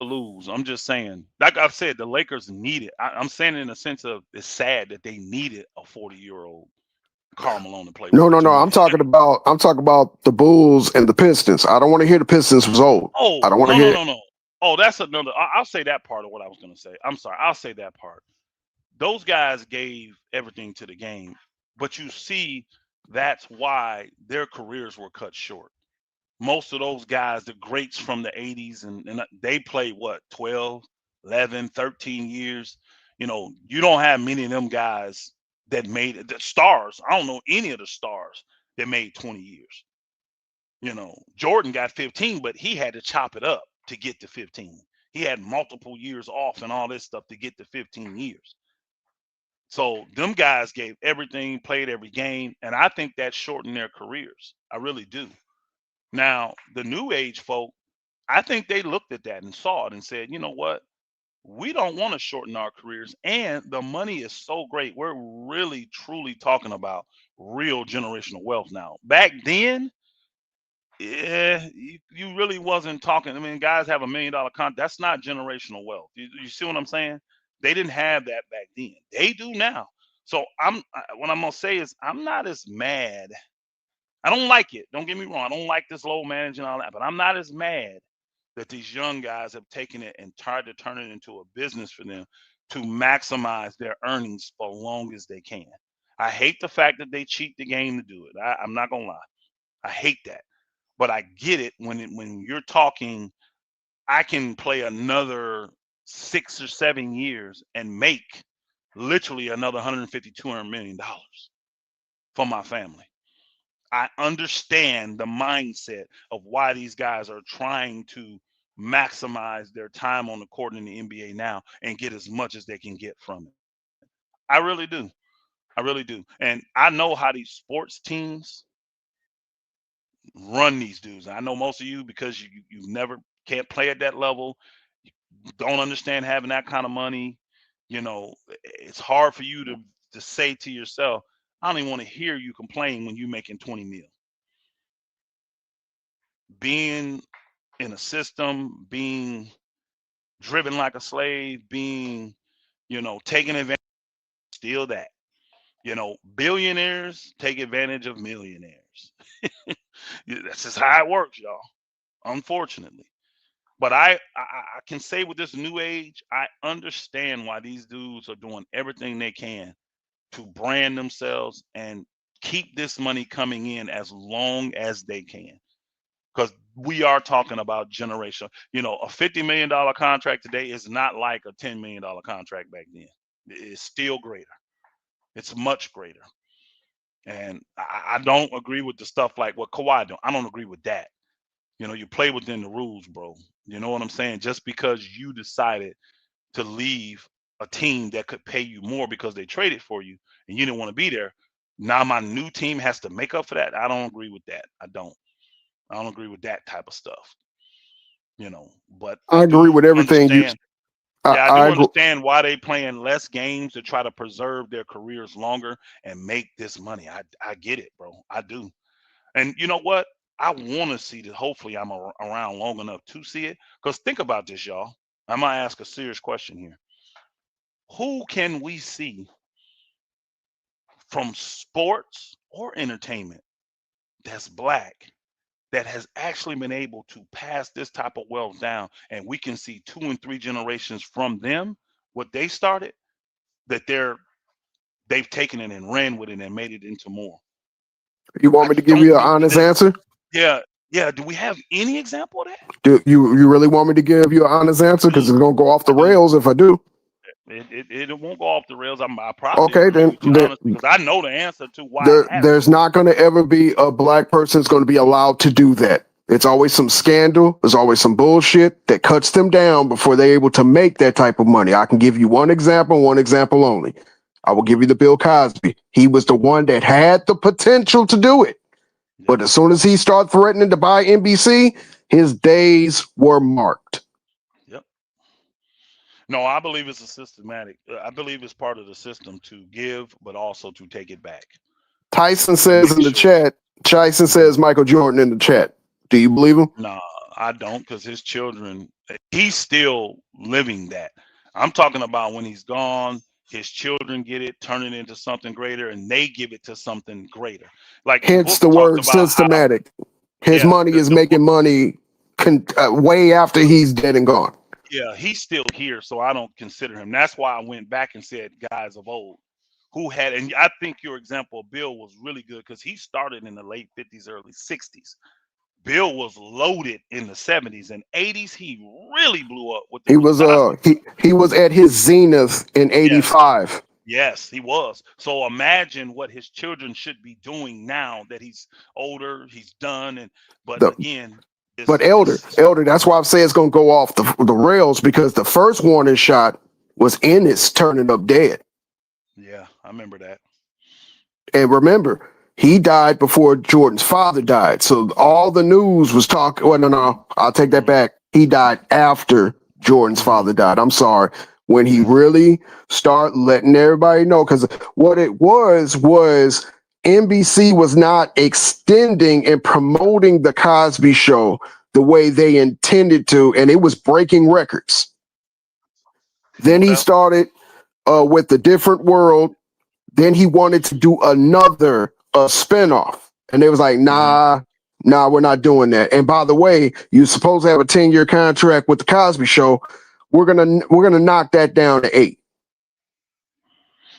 lose. I'm just saying. Like I've said, the Lakers need it. I'm saying it in a sense of it's sad that they needed a 40-year-old Karl Malone to play with No, them no, to no. win. I'm talking about the Bulls and the Pistons. I don't want to hear the Pistons was old. I Oh, don't want to no, no, hear. no, no. Oh, that's another. I'll say that part of what I was gonna say. I'm sorry. I'll say that part. Those guys gave everything to the game, but you see, that's why their careers were cut short. Most of those guys, the greats from the 80s, and they played what, 12, 11, 13 years. You don't have many of them guys that made it, the stars. I don't know any of the stars that made 20 years. Jordan got 15, but he had to chop it up to get to 15. He had multiple years off and all this stuff to get to 15 years. So them guys gave everything, played every game, and I think that shortened their careers. I really do. Now, the new age folk, I think they looked at that and saw it and said, you know what? We don't want to shorten our careers. And the money is so great. We're really, truly talking about real generational wealth now. Back then, yeah, you really wasn't talking. I mean, guys have $1 million contract. That's not generational wealth. You see what I'm saying? They didn't have that back then. They do now. So what I'm gonna say is I'm not as mad. I don't like it. Don't get me wrong. I don't like this low managing and all that, but I'm not as mad that these young guys have taken it and tried to turn it into a business for them to maximize their earnings for long as they can. I hate the fact that they cheat the game to do it. I'm not gonna lie. I hate that. But I get it when you're talking, I can play another 6 or 7 years and make literally another 150, $200 million for my family. I understand the mindset of why these guys are trying to maximize their time on the court in the NBA now and get as much as they can get from it. I really do. I really do. And I know how these sports teams run these dudes. I know most of you because you never can't play at that level, you don't understand having that kind of money. It's hard for you to say to yourself, I don't even want to hear you complain when you're making 20 mil. Being in a system, being driven like a slave, being, taken advantage, steal that. Billionaires take advantage of millionaires. That's just how it works, y'all. Unfortunately. But I can say with this new age, I understand why these dudes are doing everything they can to brand themselves and keep this money coming in as long as they can. Because we are talking about generation. A $50 million contract today is not like a $10 million contract back then. It's still greater. It's much greater. And I don't agree with the stuff like what Kawhi doing. I don't agree with that. You play within the rules, bro. You know what I'm saying? Just because you decided to leave a team that could pay you more because they traded for you and you didn't want to be there, now my new team has to make up for that. I don't agree with that. I don't. I don't agree with that type of stuff. But I I agree do with everything you. understand. I, Yeah, I I do agree. understand why they playing less games to try to preserve their careers longer and make this money. I get it, bro. I do. And you know what? I want to see that. Hopefully, I'm around long enough to see it. Because think about this, y'all. I'm gonna ask a serious question here. Who can we see from sports or entertainment that's black that has actually been able to pass this type of wealth down, and we can see 2 and 3 generations from them what they started, that they've taken it and ran with it and made it into more. You want I me to give don't you an think honest that. answer? Yeah, yeah. Do we have any example of that? Do you really want me to give you an honest answer? Because it's gonna go off I the do. rails if I do. It won't go off the rails. I probably Okay, agree then with you honestly because I know the answer to why it hasn't. there's not going to ever be a black person that's going to be allowed to do that. It's always some scandal. There's always some bullshit that cuts them down before they're able to make that type of money. I can give you one example only. I will give you the Bill Cosby. He was the one that had the potential to do it. Yep. But as soon as he started threatening to buy NBC, his days were marked. Yep. No, I believe it's a systematic. I believe it's part of the system to give, but also to take it back. Tyson To says make in the sure. chat, Tyson says Michael Jordan in the chat. Do you believe him? Nah, I don't, because his children, he's still living that. I'm talking about when he's gone, his children get it, turn it into something greater, and they give it to something greater. Like the Hence book the talked word about how, systematic. His yeah, money is the book, making money way after he's dead and gone. yeah, he's still here, so I don't consider him. That's why I went back and said guys of old who had, and I think your example of Bill was really good because he started in the late 50s, early 60s. Bill was loaded in the 70s and 80s. He really blew up with the He was Cosby. he was at his zenith in Yes, '85. yes, he was. So imagine what his children should be doing now that he's older, he's done, and but The again, but this elder. That's why I'm saying it's gonna go off the rails because the first warning shot was Ennis turning up dead. yeah, I remember that. And remember, he died before Jordan's father died. So all the news was talking. Well, no, I'll take that Hmm. back. He died after Jordan's Hmm. father died. I'm sorry. When he Yeah, really started letting everybody know, because what it was NBC was not extending and promoting the Cosby Show the way they intended to, and it was breaking records. Then no he doubt. started with the Different World. Then he wanted to do another spinoff. And they was like, Hmm. nah, we're not doing that. And by the way, you're supposed to have a 10-year contract with the Cosby Show. We're gonna knock that down to 8.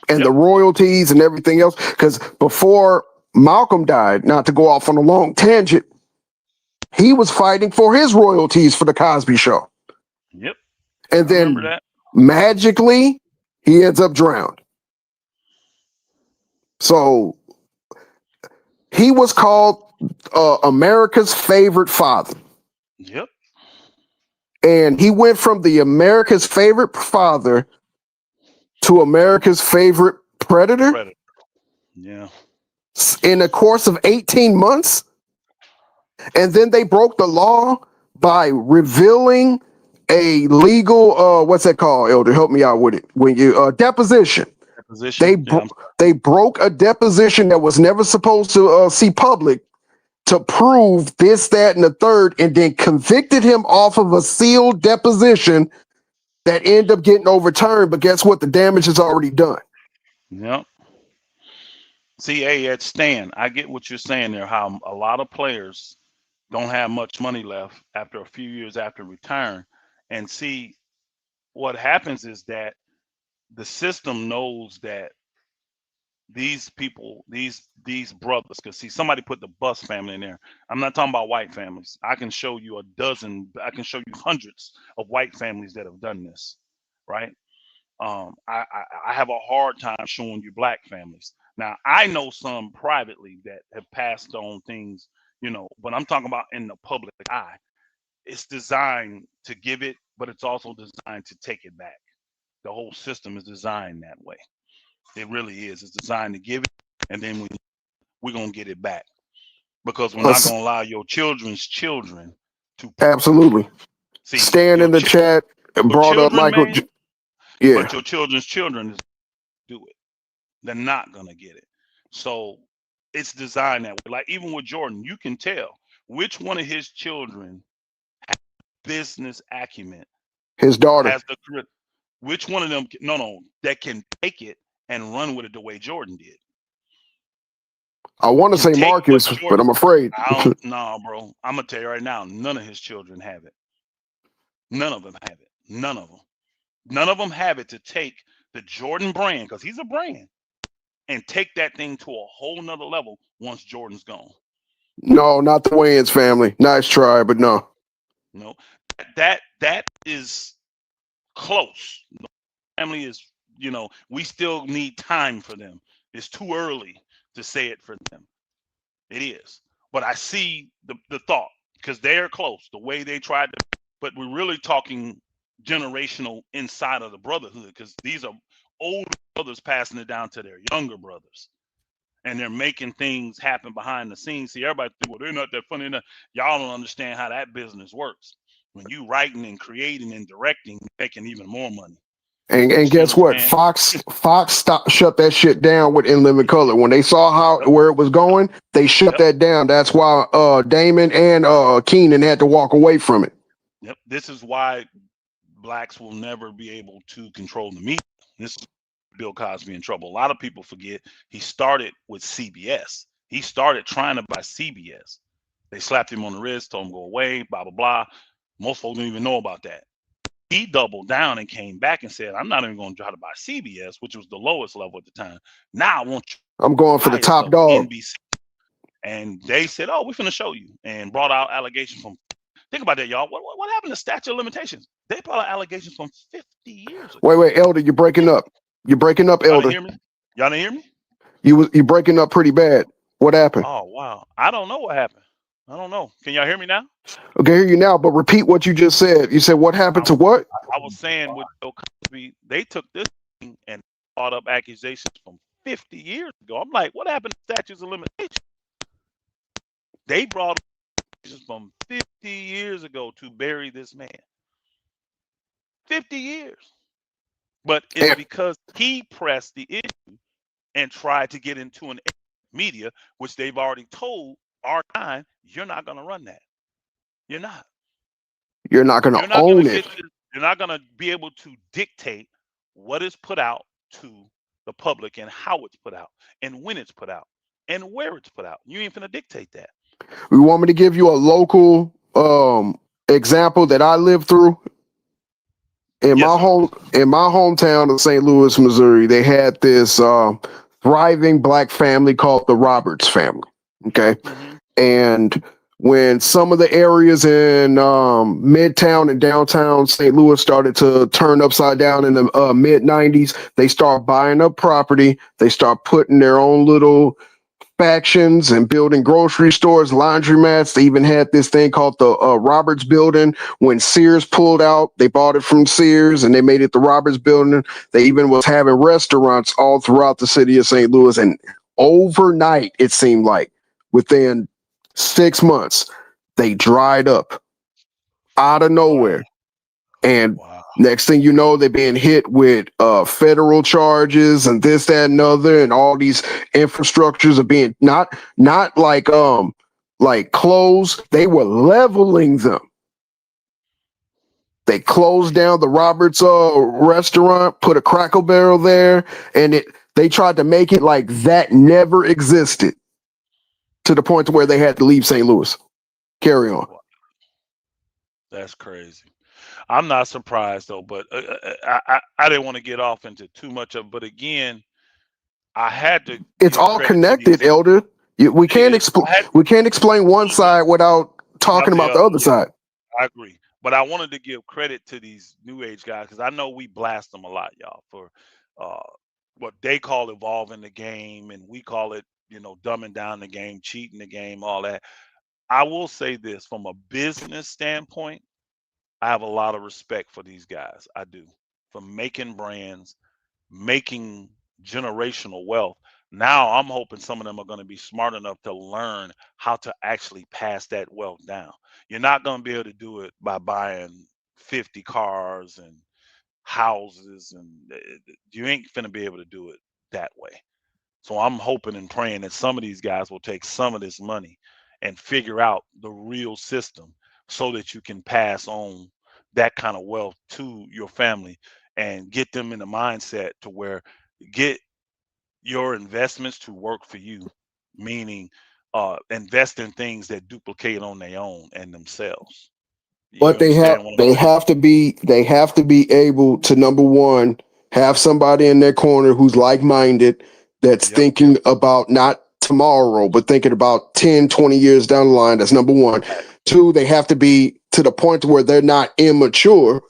And Yep. the royalties and everything else. Because before Malcolm died, not to go off on a long tangent, he was fighting for his royalties for the Cosby Show. Yep. And I remember then that. magically, he ends up drowned. So he was called America's favorite father. Yep. And he went from the America's favorite father to America's favorite predator Predator. Yeah. in a course of 18 months. And then they broke the law by revealing a legal, what's that called, Elder? Help me out with it. When you, deposition. Position. They, Yeah. they broke a deposition that was never supposed to see public to prove this, that, and the third, and then convicted him off of a sealed deposition that ended up getting overturned. But guess what? The damage is already done. Yep. See, hey, at Stan, I get what you're saying there. How a lot of players don't have much money left after a few years after retiring, and see what happens is that the system knows that these people, these brothers, because see, somebody put the Bus family in there. I'm not talking about white families. I can show you a dozen. I can show you hundreds of white families that have done this, right? I have a hard time showing you black families. Now I know some privately that have passed on things, but I'm talking about in the public eye. It's designed to give it, but it's also designed to take it back. The whole system is designed that way. It really is. It's designed to give it, and then we're gonna get it back because we're not gonna allow your children's children to Absolutely. see Stan in the chat your brought up children, Michael. man. Yeah. But your children's children do it. They're not gonna get it. So it's designed that way. Like even with Jordan, you can tell which one of his children has business acumen, His daughter. has the which one of them no that can take it and run with it the way Jordan did. I want to can say take what Marcus, but Jordan. I'm afraid. I don't know, bro. I'm gonna tell you right now, none of his children have it. None of them have it. None of them. None of them have it to take the Jordan brand, because he's a brand, and take that thing to a whole nother level once Jordan's gone. No, not the Wayans family. Nice try, but No, no. no. That is close. Family is, we still need time for them. It's too early to say it for them. It is. But I see the thought, because they're close, the way they tried to, but we're really talking generational inside of the brotherhood, because these are older brothers passing it down to their younger brothers. And they're making things happen behind the scenes. See, everybody think, well, they're not that funny enough. Y'all don't understand how that business works. When you writing and creating and directing, making even more money. And You see what guess I'm what? saying? Fox shut that shit down with In Living Color. When they saw Yep. where it was going, they shut Yep. that down. That's why Damon and Keenan had to walk away from it. Yep. This is why blacks will never be able to control the media. This is Bill Cosby in trouble. A lot of people forget he started with CBS. He started trying to buy CBS. They slapped him on the wrist, told him go away, blah, blah, blah. Most folks don't even know about that. He doubled down and came back and said, I'm not even going to try to buy CBS, which was the lowest level at the time. Now I want you I'm going for the highest top level, dog. NBC. And they said, oh, we're going to show you, and brought out allegations from, think about that, y'all. What happened to statute of limitations? They brought out allegations from 50 years ago. Wait, Elder, you're breaking up. You're breaking up, Y'all didn't Elder. hear me? Y'all didn't hear me? You breaking up pretty bad. What happened? Oh, wow. I don't know what happened. I don't know. Can y'all hear me now? Okay, hear you now, but repeat what you just said. You said what happened to what? I was saying with Bill Cosby, they took this thing and brought up accusations from 50 years ago. I'm like, what happened to statutes of limitations? They brought up accusations from 50 years ago to bury this man. 50 years. But it's because he pressed the issue and tried to get into an media, which they've already told our time, you're not going to run that. You're not. You're not going to You're not going own to it. get this, you're not going to be able to dictate what is put out to the public and how it's put out and when it's put out and where it's put out. You ain't finna dictate that. We want me to give you a local example that I lived through. In Yes, my sir. hometown of St. Louis, Missouri, they had this thriving black family called the Roberts family. Okay. Mm-hmm. And when some of the areas in Midtown and downtown St. Louis started to turn upside down in the mid 90s, they start buying up property. They start putting their own little factions and building grocery stores, laundromats. They even had this thing called the Roberts Building. When Sears pulled out, they bought it from Sears and they made it the Roberts Building. They even was having restaurants all throughout the city of St. Louis. And overnight, it seemed like within 6 months, they dried up out of nowhere. And next thing you know, they're being hit with federal charges and this, that, and other, and all these infrastructures are being not like closed. They were leveling them. They closed down the Roberts restaurant, put a Crackle Barrel there, and they tried to make it like that never existed, to the point to where they had to leave St. Louis. Carry on. That's crazy. I'm not surprised though, but I didn't want to get off into too much of. But again, I had to. It's all connected, Elder. We can't explain one side without talking about the other side. I agree, but I wanted to give credit to these new age guys, because I know we blast them a lot, y'all, for what they call evolving the game, and we call it, dumbing down the game, cheating the game, all that. I will say this from a business standpoint. I have a lot of respect for these guys. I do. For making brands, making generational wealth. Now I'm hoping some of them are going to be smart enough to learn how to actually pass that wealth down. You're not going to be able to do it by buying 50 cars and houses, and you ain't going to be able to do it that way. So I'm hoping and praying that some of these guys will take some of this money and figure out the real system, so that you can pass on that kind of wealth to your family and get them in the mindset to where get your investments to work for you. meaning invest in things that duplicate on their own and themselves. But You understand what I'm they saying? have to be able to, number one, have somebody in their corner who's like-minded, that's Yep. thinking about not tomorrow, but thinking about 10, 20 years down the line. That's number one. Fact. Two, they have to be to the point where they're not immature.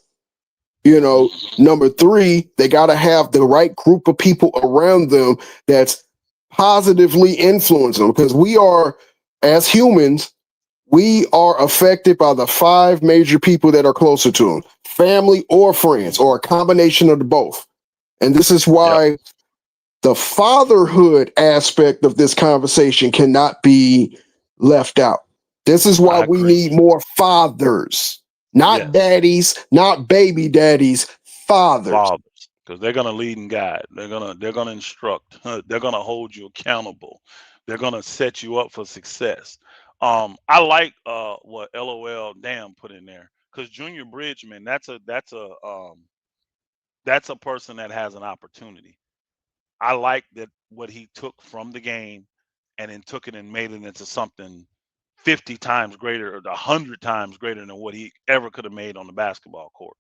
Number three, they got to have the right group of people around them that's positively influencing them, because we are, as humans, we are affected by the five major people that are closer to them: family or friends, or a combination of the both. And this is Yep. why the fatherhood aspect of this conversation cannot be left out. This is why I we agree. need more fathers, not Yes. daddies, not baby daddies, fathers. Fathers, because they're gonna lead and guide. They're gonna instruct. They're gonna hold you accountable. They're gonna set you up for success. I like what LOL damn put in there, because Junior Bridgman, that's a person that has an opportunity. I like that what he took from the game and then took it and made it into something 50 times greater or 100 times greater than what he ever could have made on the basketball court.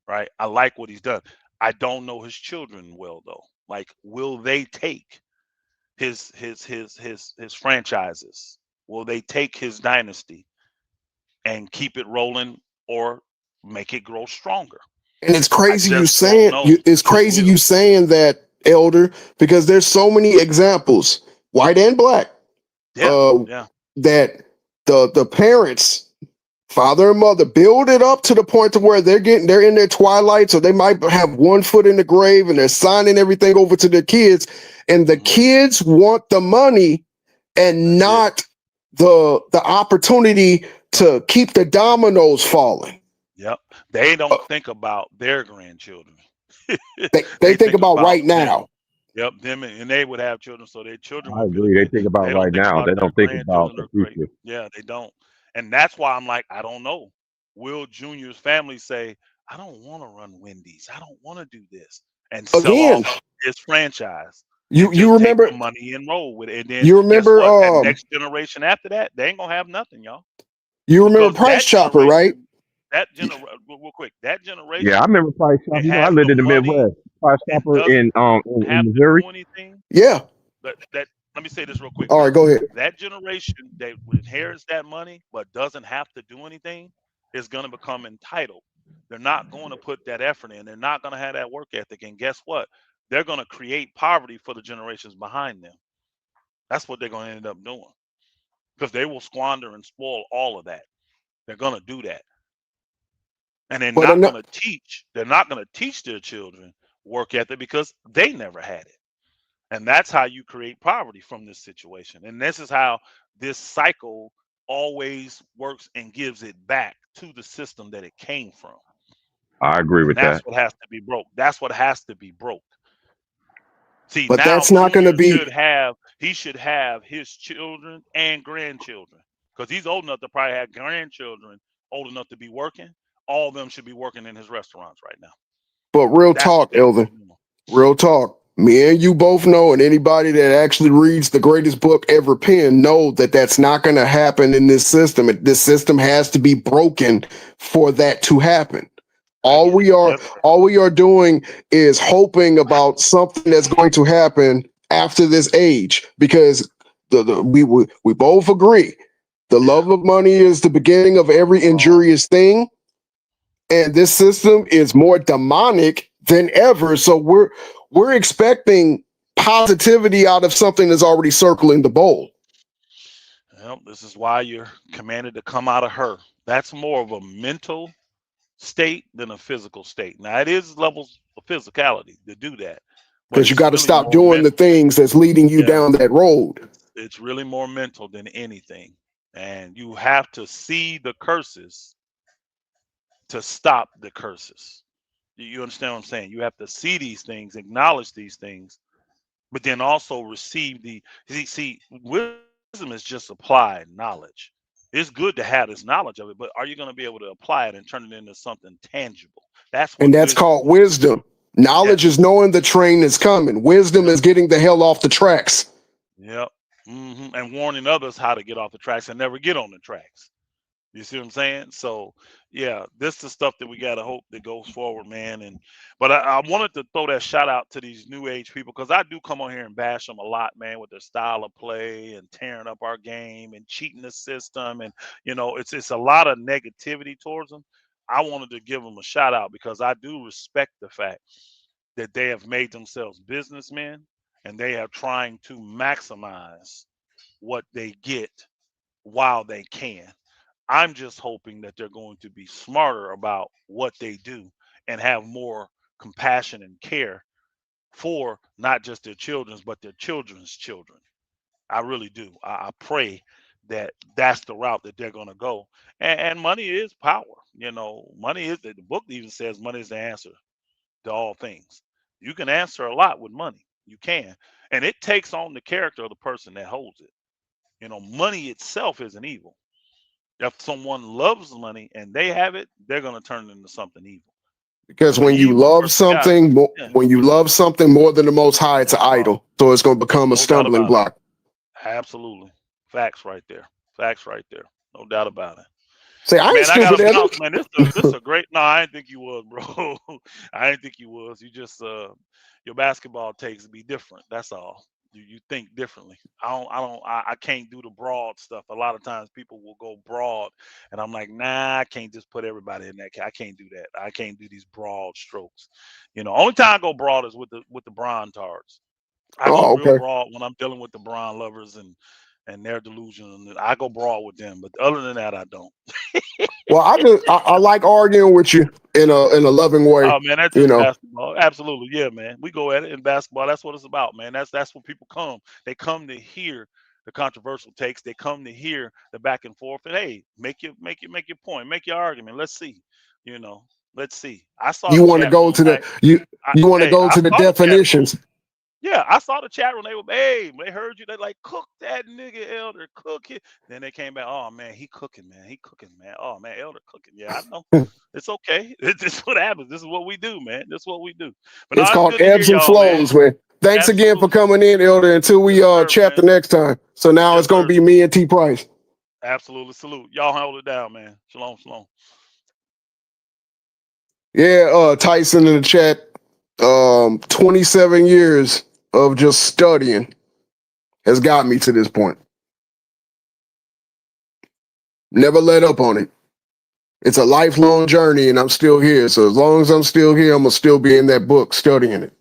Right? I like what he's done. I don't know his children well though. Like, will they take his franchises? Will they take his dynasty and keep it rolling, or make it grow stronger? And it's I crazy just don't know it's his crazy you will. saying that, Elder, because there's so many examples, white and black, Yeah, uh, yeah. that the parents, father and mother, build it up to the point to where they're in their twilight, so they might have one foot in the grave and they're signing everything over to their kids, and the Hmm. kids want the money and That's it. not the opportunity to keep the dominoes falling. Yep. They Uh, don't think about their grandchildren. they They think think about about right them. now. Yep, them, and they would have children, so their children I would agree. They benefit. think about They don't right think now. about They their don't think about grandchildren the or great. future. Yeah, they don't, and that's why I'm like, I don't know. Will Junior's family say, "I don't want to run Wendy's. I don't want to do this," and sell Again, off his franchise you and you just take remember the money and roll with it? And then you guess remember what? That next generation after that, they ain't gonna have nothing, y'all, you remember because Price Chopper, right? real quick, that Yeah, I generation, remember Price it Chopper. You know, I has the lived in the money Midwest. Price and Chopper doesn't in have to Missouri. do anything. Yeah. That let me say this real quick, All right, Mel. go ahead. That generation that inherits that money but doesn't have to do anything is going to become entitled. They're not going to put that effort in. They're not going to have that work ethic. And guess what? They're going to create poverty for the generations behind them. That's what they're going to end up doing, because they will squander and spoil all of that. They're going to do that. And they're But not going ano- to teach. They're not going to teach their children work ethic because they never had it. And that's how you create poverty from this situation. And this is how this cycle always works and gives it back to the system that it came from. I agree And with that's that. what has to be broke. That's what has to be broke. See, but now that's not going to Junior be. should have his children and grandchildren, because he's old enough to probably have grandchildren old enough to be working. All of them should be working in his restaurants right now. But real That's what talk, they should Elvin. be doing. Real talk. Me and you both know, and anybody that actually reads the greatest book ever penned know that that's not going to happen in this system. This system has to be broken for that to happen. I get it. Yes, sir. All we are doing is hoping about something that's going to happen after this age, because we both agree the Yeah. love of money is the beginning of every Oh, injurious thing, and this system is more demonic than ever. So we're expecting positivity out of something that's already circling the bowl. well, this is why you're commanded to come out of her. That's more of a mental state than a physical state. Now, it is levels of physicality to do that, but Because you it's got to really stop more doing the mental. things that's leading you Yeah, down that road. it's really more mental than anything. And you have to see the curses to stop the curses. You understand what I'm saying? You have to see these things, acknowledge these things, but then also receive wisdom is just applied knowledge. It's good to have this knowledge of it, but are you going to be able to apply it and turn it into something tangible? That's what And that's wisdom called is. wisdom. Knowledge is Yes. knowing the train is coming. Wisdom Yep. is getting the hell off the tracks. Yep. And warning others how to get off the tracks and never get on the tracks. You see what I'm saying? So, yeah, this is the stuff that we gotta hope that goes forward, man. But I wanted to throw that shout out to these new age people because I do come on here and bash them a lot, man, with their style of play and tearing up our game and cheating the system, and it's a lot of negativity towards them. I wanted to give them a shout out because I do respect the fact that they have made themselves businessmen and they are trying to maximize what they get while they can. I'm just hoping that they're going to be smarter about what they do and have more compassion and care for not just their children's, but their children's children. I really do. I pray that that's the route that they're going to go. And money is power. Money is, the book even says money is the answer to all things. You can answer a lot with money. You can. And it takes on the character of the person that holds it. Money itself isn't evil. If someone loves money and they have it, they're going to turn it into something evil. Because If an when you evil love person got it, something, yeah, when you love something more than the Most High, it's an idol. So it's going to become a no doubt stumbling about it. block. Absolutely. Facts right there. Facts right there. No doubt about it. Say, I ain't Man, I got stupid, to Evan. bounce, man. This a great. No, I didn't think you was, bro. I didn't think you was. You just your basketball takes be different. That's all. You think differently. I can't do the broad stuff. A lot of times people will go broad, and I'm like, nah, I can't just put everybody in that. I can't do that. I can't do these broad strokes. Only time I go broad is with the Bron tards. I go Oh, real okay. broad when I'm dealing with the Bron lovers and their delusion. I go broad with them, but other than that, I don't. Well, I like arguing with you in a loving way, Oh man, that's you just know. basketball. Absolutely, yeah, man. We go at it in basketball. That's what it's about, man. That's what people come. They come to hear the controversial takes. They come to hear the back and forth. And hey, make your point, make your argument. Let's see, you know. Let's see. I saw You the want to chat go room. to the you want to go I to the saw the chat room. definitions. Yeah, I saw the chat room. They were, hey, they heard you. They like, cook that nigga, Elder, cook it. Then they came back. Oh man, he cooking, man. He cooking, man. Oh man, Elder cooking. Yeah, I know. It's okay. It's just what happens. This is what we do, man. This is what we do. But no, It's it's called good to hear ebbs and y'all, man. flows, man. Thanks again for Absolutely. coming in, Elder. Until we Yes, sir, chat the man. next time. So now it's Yes, gonna sir. be me and T Price. Absolutely. Salute. Y'all hold it down, man. Shalom, shalom. Yeah, Tyson in the chat. 27 years of just studying has got me to this point. Never let up on it. It's a lifelong journey, and I'm still here. So as long as I'm still here, I'm gonna still be in that book studying it.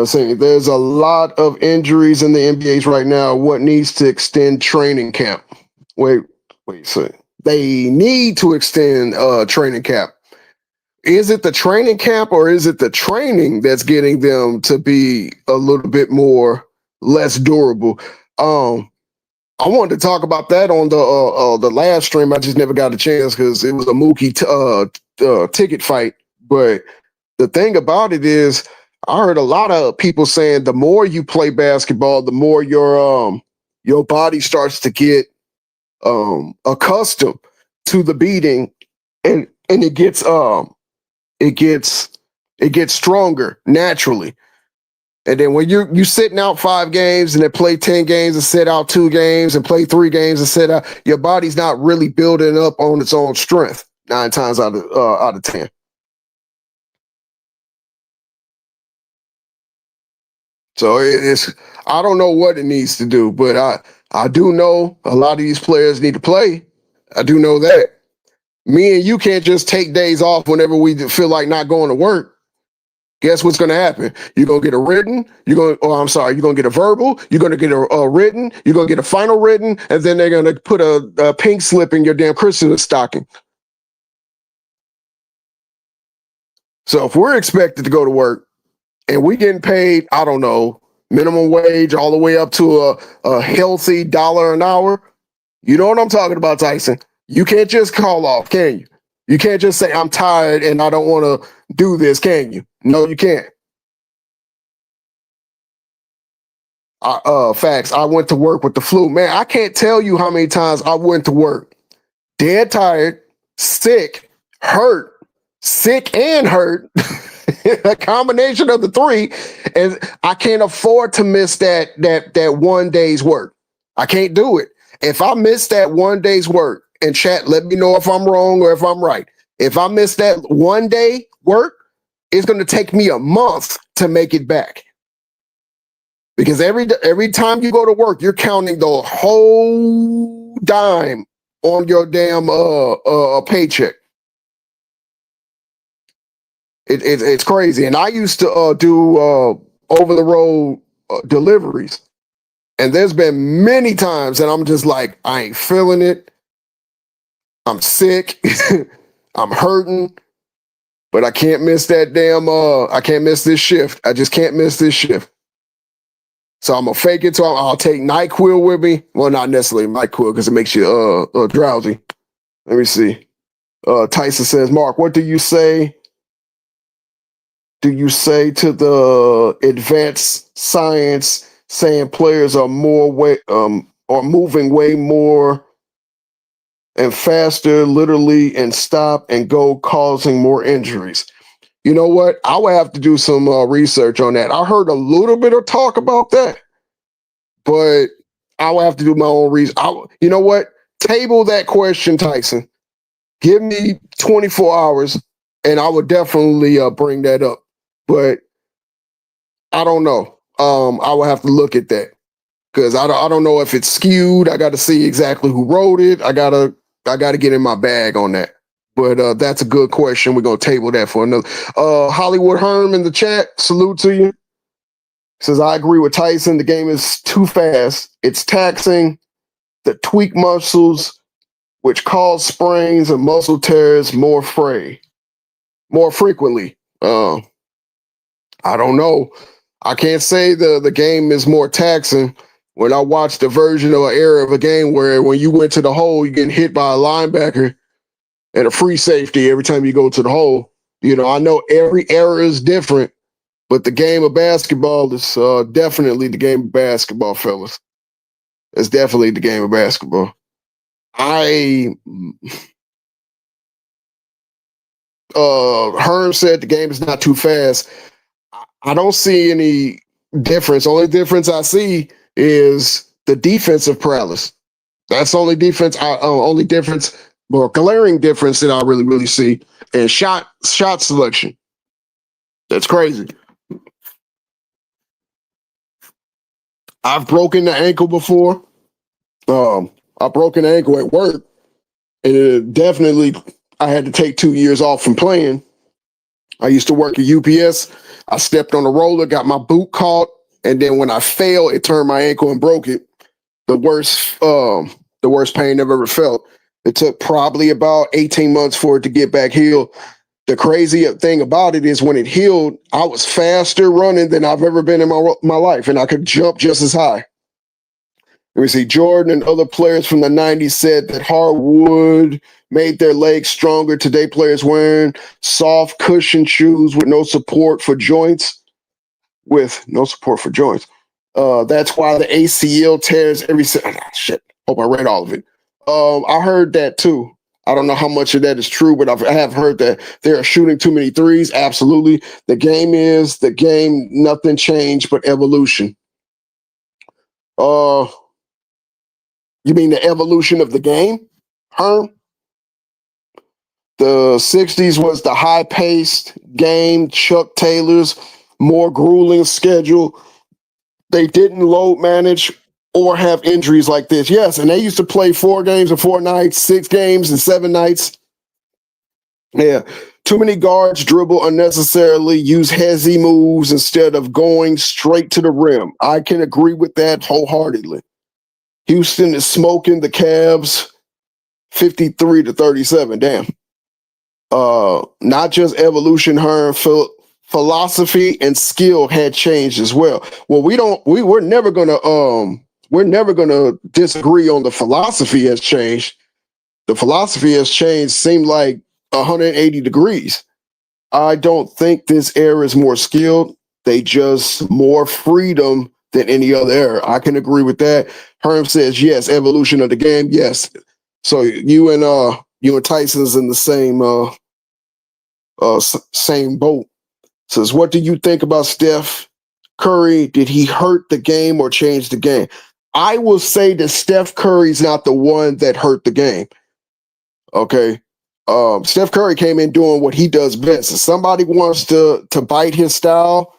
Saying there's a lot of injuries in the NBA's right now. What needs to extend training camp? Wait. So they need to extend training camp. Is it the training camp or is it the training that's getting them to be a little bit more less durable? I wanted to talk about that on the last stream. I just never got a chance because it was a Mookie ticket fight. But the thing about it is, I heard a lot of people saying the more you play basketball, the more your body starts to get accustomed to the beating, and it gets stronger naturally. And then when you sitting out 5 games and then play 10 games and sit out 2 games and play 3 games and sit out, your body's not really building up on its own strength 9 times out of 10. So it's I don't know what it needs to do, but I do know a lot of these players need to play. I do know that. Me and you can't just take days off whenever we feel like not going to work. Guess what's going to happen? You're going to get a written, you're going to get a verbal, you're going to get a written, you're going to get a final written, and then they're going to put a pink slip in your damn Christmas stocking. So if we're expected to go to work and we getting paid, I don't know, minimum wage all the way up to a healthy $1 an hour, you know what I'm talking about, Tyson? You can't just call off, can you? You can't just say, I'm tired and I don't want to do this, can you? No, you can't. Facts. I went to work with the flu. Man, I can't tell you how many times I went to work dead tired, sick and hurt, a combination of the three, and I can't afford to miss that 1 day's work. I can't do it. If I miss that 1 day's work, and chat, let me know if I'm wrong or if I'm right. If I miss that 1 day work, it's going to take me a month to make it back. Because every time you go to work, you're counting the whole dime on your damn paycheck. It's crazy. And I used to do over the road deliveries, and there's been many times that I'm just like, I ain't feeling it. I'm sick. I'm hurting, but I can't miss that damn. I can't miss this shift. I just can't miss this shift. So I'm gonna fake it. So I'll take NyQuil with me. Well, not necessarily NyQuil because it makes you drowsy. Let me see. Tyson says, Mark, what do you say? Do you say to the advanced science saying players are are moving way more and faster, literally, and stop and go, causing more injuries? You know what? I would have to do some research on that. I heard a little bit of talk about that, but I will have to do my own research. You know what? Table that question, Tyson. Give me 24 hours, and I would definitely bring that up. But I don't know. I will have to look at that because I don't know if it's skewed. I got to see exactly who wrote it. I gotta get in my bag on that. But that's a good question. We're gonna table that for another. Hollywood Herm in the chat. Salute to you. Says, I agree with Tyson. The game is too fast. It's taxing the tweak muscles, which cause sprains and muscle tears more frequently. I don't know. I can't say the game is more taxing. When I watched a version or an era of a game where when you went to the hole, you get hit by a linebacker and a free safety every time you go to the hole. You know, I know every era is different, but the game of basketball is definitely the game of basketball, fellas. It's definitely the game of basketball. Herm said the game is not too fast. I don't see any difference. Only difference I see is the defensive prowess. That's the only difference. Well, glaring difference that I really see, and shot selection. That's crazy. I've broken the ankle before. I've broken the ankle at work, and it definitely I had to take 2 years off from playing. I used to work at UPS. I stepped on a roller, got my boot caught, and then when I fell, it turned my ankle and broke it. The worst pain I've ever felt. It took probably about 18 months for it to get back healed. The crazy thing about it is when it healed, I was faster running than I've ever been in my life, and I could jump just as high. Let me see. Jordan and other players from the 90s said that hardwood made their legs stronger. Today, players wearing soft cushion shoes with no support for joints. That's why the ACL tears every shit. Hope I read all of it. I heard that too. I don't know how much of that is true, but I have heard that they are shooting too many threes. Absolutely. The game. Nothing changed but evolution. You mean the evolution of the game? Herm? The 60s was the high-paced game, Chuck Taylor's more grueling schedule. They didn't load manage or have injuries like this. Yes, and they used to play 4 games in 4 nights, 6 games in 7 nights. Yeah, too many guards dribble unnecessarily, use hezzy moves instead of going straight to the rim. I can agree with that wholeheartedly. Houston is smoking the Cavs 53-37. Damn. Not just evolution, her philosophy and skill had changed as well. Well, we're never gonna disagree on the philosophy has changed. The philosophy has changed, seemed like 180 degrees. I don't think this era is more skilled. They just more freedom than any other era. I can agree with that. Herm says yes, evolution of the game. Yes. So you and Tyson's in the same boat. says, what do you think about Steph Curry? Did he hurt the game or change the game? I will say that Steph Curry's not the one that hurt the game. Okay. Steph Curry came in doing what he does best. If somebody wants to bite his style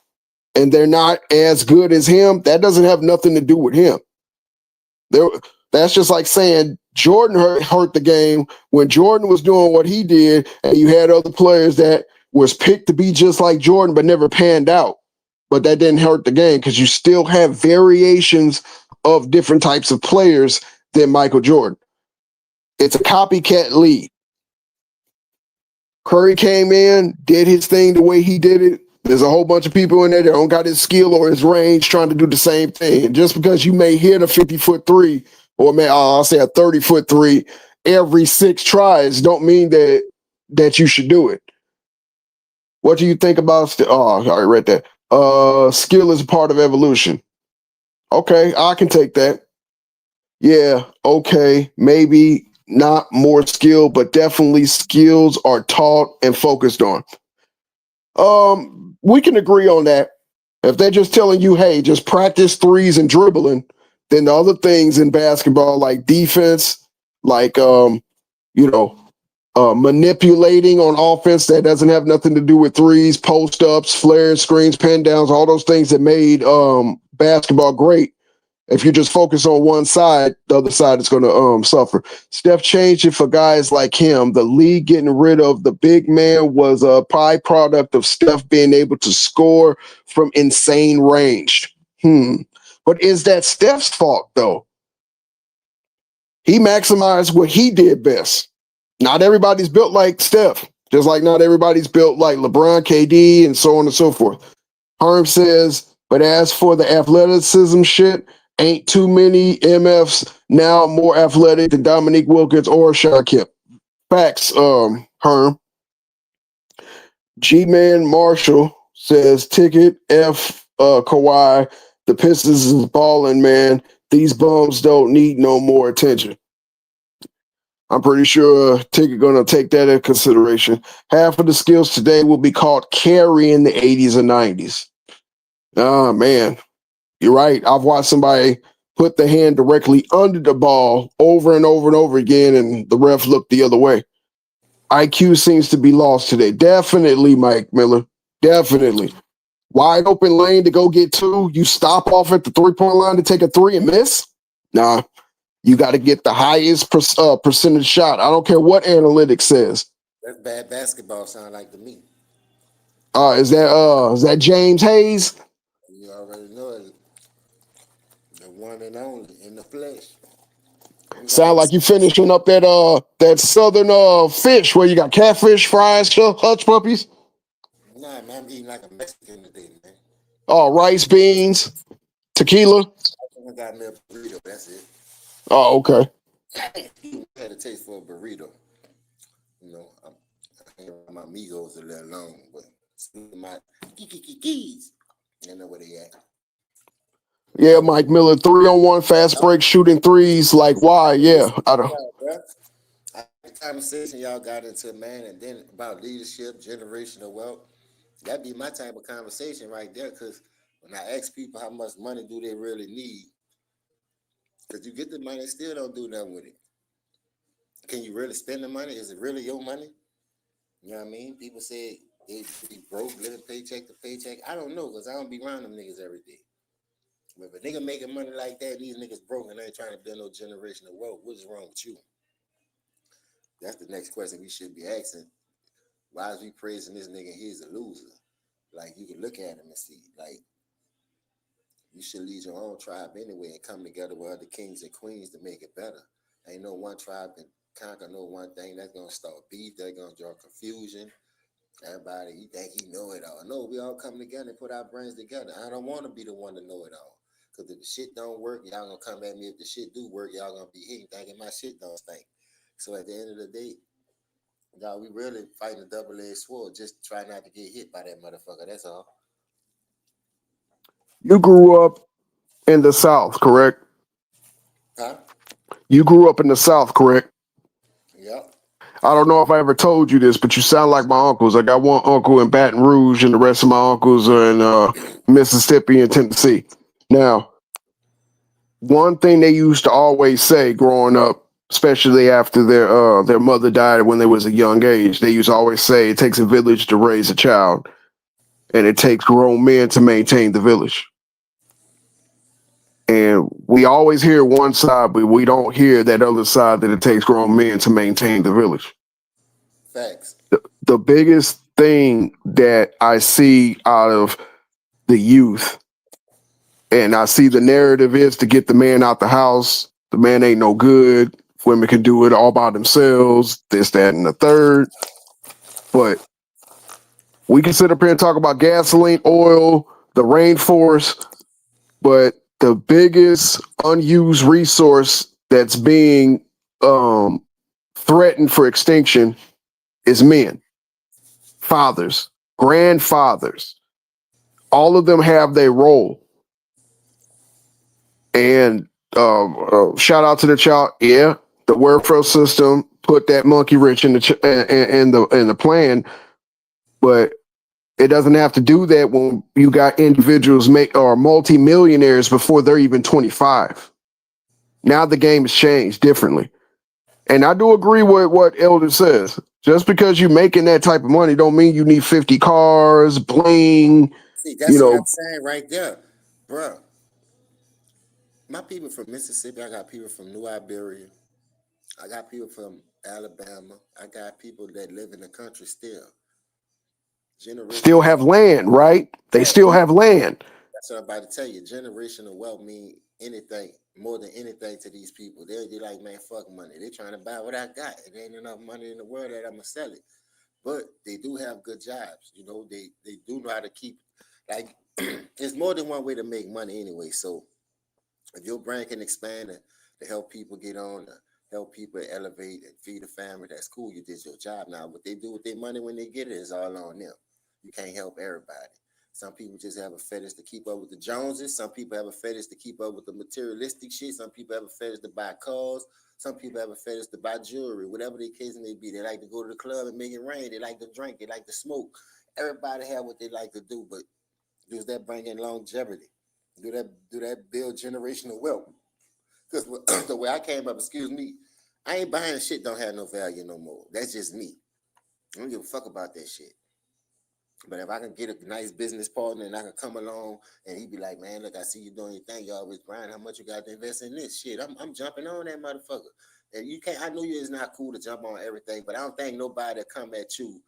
and they're not as good as him, that doesn't have nothing to do with him. That's just like saying Jordan hurt the game when Jordan was doing what he did, and you had other players that was picked to be just like Jordan but never panned out. But that didn't hurt the game because you still have variations of different types of players than Michael Jordan. It's a copycat league. Curry came in, did his thing the way he did it. There's a whole bunch of people in there that don't got his skill or his range trying to do the same thing. And just because you may hit a 50-foot three, or I'll say a 30-foot three every 6 tries, don't mean that you should do it. What do you think about? I already read that. Skill is a part of evolution. Okay, I can take that. Yeah, okay, maybe not more skill, but definitely skills are taught and focused on. We can agree on that. If they're just telling you, hey, just practice threes and dribbling, then the other things in basketball, like defense, like manipulating on offense, that doesn't have nothing to do with threes, post ups, flares, screens, pin downs, all those things that made basketball great. If you just focus on one side, the other side is going to suffer. Steph changed it for guys like him. The league getting rid of the big man was a byproduct of Steph being able to score from insane range. But is that Steph's fault, though? He maximized what he did best. Not everybody's built like Steph, just like not everybody's built like LeBron, KD, and so on and so forth. Herm says, but as for the athleticism shit, ain't too many MFs now more athletic than Dominique Wilkins or Sean Kemp. Facts, Herm. G-Man Marshall says, ticket F Kawhi. The Pistons is balling, man. These bums don't need no more attention. I'm pretty sure Ticket going to take that into consideration. Half of the skills today will be called carry in the 80s and 90s. Oh, man. You're right. I've watched somebody put the hand directly under the ball over and over and over again, and the ref looked the other way. IQ seems to be lost today. Definitely, Mike Miller. Definitely. Wide open lane to go get 2. You stop off at the 3-point line to take a 3 and miss? Nah. You got to get the highest percentage shot. I don't care what analytics says. That's bad basketball sound like to me. Is that James Hayes? You already know it. The one and only in the flesh. Sound like you finishing up that southern fish where you got catfish, fries, hush puppies. Nah, man, I'm eating like a Mexican today, man. Oh, rice, beans, tequila. I got me a burrito. That's it. Oh, okay. I had a taste for a burrito. You know, my amigos are there long, but my keys. You know where they at. Yeah, Mike Miller, 3-on-1 fast break shooting threes. Like, why? Yeah, I don't. The conversation y'all got into, man, and then about leadership, generational wealth. That'd be my type of conversation right there. Because when I ask people how much money do they really need, because you get the money, still don't do nothing with it. Can you really spend the money? Is it really your money? You know what I mean? People say they be broke, living paycheck to paycheck. I don't know, because I don't be around them niggas every day. But if a nigga making money like that, these niggas broke and they ain't trying to build no generational wealth, what is wrong with you? That's the next question we should be asking. Why is we praising this nigga? He's a loser. Like, you can look at him and see, like, you should lead your own tribe anyway and come together with other kings and queens to make it better. Ain't no one tribe can conquer no one thing. That's going to start beef. That's going to draw confusion. Everybody, you think he know it all. No, we all come together and put our brains together. I don't want to be the one to know it all. Because if the shit don't work, y'all going to come at me. If the shit do work, y'all going to be hating, thinking my shit don't stink. So at the end of the day, y'all, we really fighting a double-edged sword. Just try not to get hit by that motherfucker. That's all. You grew up in the South, correct? Huh? You grew up in the South, correct? Yep. I don't know if I ever told you this, but you sound like my uncles. I got one uncle in Baton Rouge, and the rest of my uncles are in Mississippi and Tennessee. Now, one thing they used to always say growing up, especially after their mother died when they was a young age, they used to always say it takes a village to raise a child, and it takes grown men to maintain the village. And we always hear one side, but we don't hear that other side that it takes grown men to maintain the village. Facts. The biggest thing that I see out of the youth, and I see the narrative is to get the man out the house. The man ain't no good. Women can do it all by themselves, this, that, and the third. But we can sit up here and talk about gasoline, oil, the rainforest, but the biggest unused resource that's being threatened for extinction is men, fathers, grandfathers. All of them have their role. And shout out to the child. Yeah, the welfare system put that monkey wrench in the plan, but it doesn't have to do that when you got individuals or multi-millionaires before they're even 25. Now the game has changed differently. And I do agree with what Elder says. Just because you're making that type of money don't mean you need 50 cars, bling. See, that's what I'm saying right there. Bruh. My people from Mississippi, I got people from New Iberia. I got people from Alabama. I got people that live in the country still. Still have land, right? They still have land. That's what I'm about to tell you. Generational wealth mean anything, more than anything to these people. They're like, man, fuck money. They're trying to buy what I got. It ain't enough money in the world that I'm going to sell it. But they do have good jobs. You know, they do know how to keep, like, there's more than one way to make money anyway. So if your brand can expand to help people get on, to help people elevate and feed a family, that's cool. You did your job. Now, what they do with their money when they get it is all on them. You can't help everybody. Some people just have a fetish to keep up with the Joneses. Some people have a fetish to keep up with the materialistic shit. Some people have a fetish to buy cars. Some people have a fetish to buy jewelry, whatever the case may be. They like to go to the club and make it rain. They like to drink. They like to smoke. Everybody have what they like to do, but does that bring in longevity? Do that build generational wealth? Because the way I came up, I ain't buying shit don't have no value no more. That's just me. I don't give a fuck about that shit. But if I can get a nice business partner and I can come along and he be like, man, look, I see you doing your thing. You always grind. How much you got to invest in this shit? I'm jumping on that motherfucker. And you can't. I know it's not cool to jump on everything, but I don't think nobody come at you.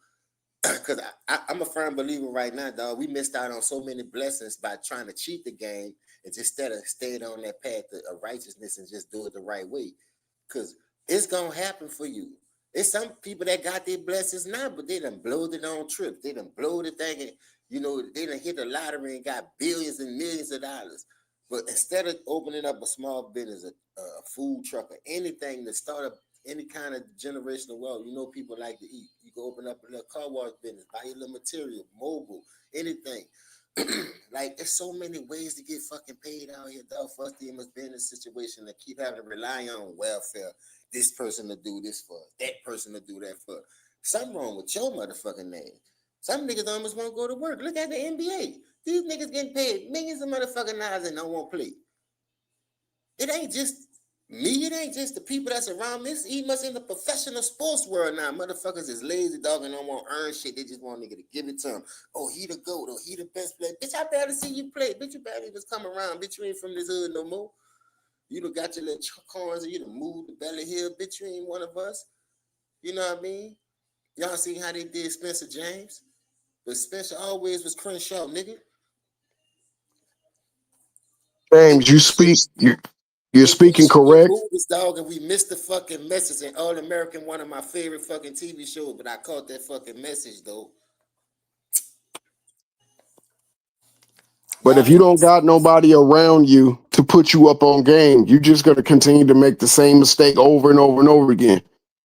Because I'm a firm believer right now, dog. We missed out on so many blessings by trying to cheat the game and just instead of staying on that path of righteousness and just do it the right way. Because it's going to happen for you. There's some people that got their blessings now, but they done blowed it on trips. They done blowed the thing and, you know, they done hit the lottery and got billions and millions of dollars. But instead of opening up a small business, a food truck or anything to start up any kind of generational wealth, you know, people like to eat. You can open up a little car wash business, buy your little material, mobile, anything. Like, there's so many ways to get fucking paid out here, dog. For us to even be in a situation to keep having to rely on welfare. This person to do this for, that person to do that for. Something wrong with your motherfucking name. Some niggas almost won't go to work. Look at the NBA. These niggas getting paid millions of motherfucking dollars and don't want to play. It ain't just me. It ain't just the people that's around me. He must in the professional sports world now. Motherfuckers is lazy, dog, and don't want to earn shit. They just want a nigga to give it to them. Oh, he the GOAT. Oh, he the best player. Bitch, I barely see you play. Bitch, you barely just come around. Bitch, you ain't from this hood no more. You done got your little corns and you done moved to Belly Hill. Bitch, you ain't one of us. You know what I mean? Y'all see how they did Spencer James? But Spencer always was Crenshaw, nigga. James, you're speaking correct. Movies, dog, and we missed the fucking message. And All American, one of my favorite fucking TV shows, but I caught that fucking message though. But if you don't got nobody around you to put you up on game, you're just going to continue to make the same mistake over and over and over again.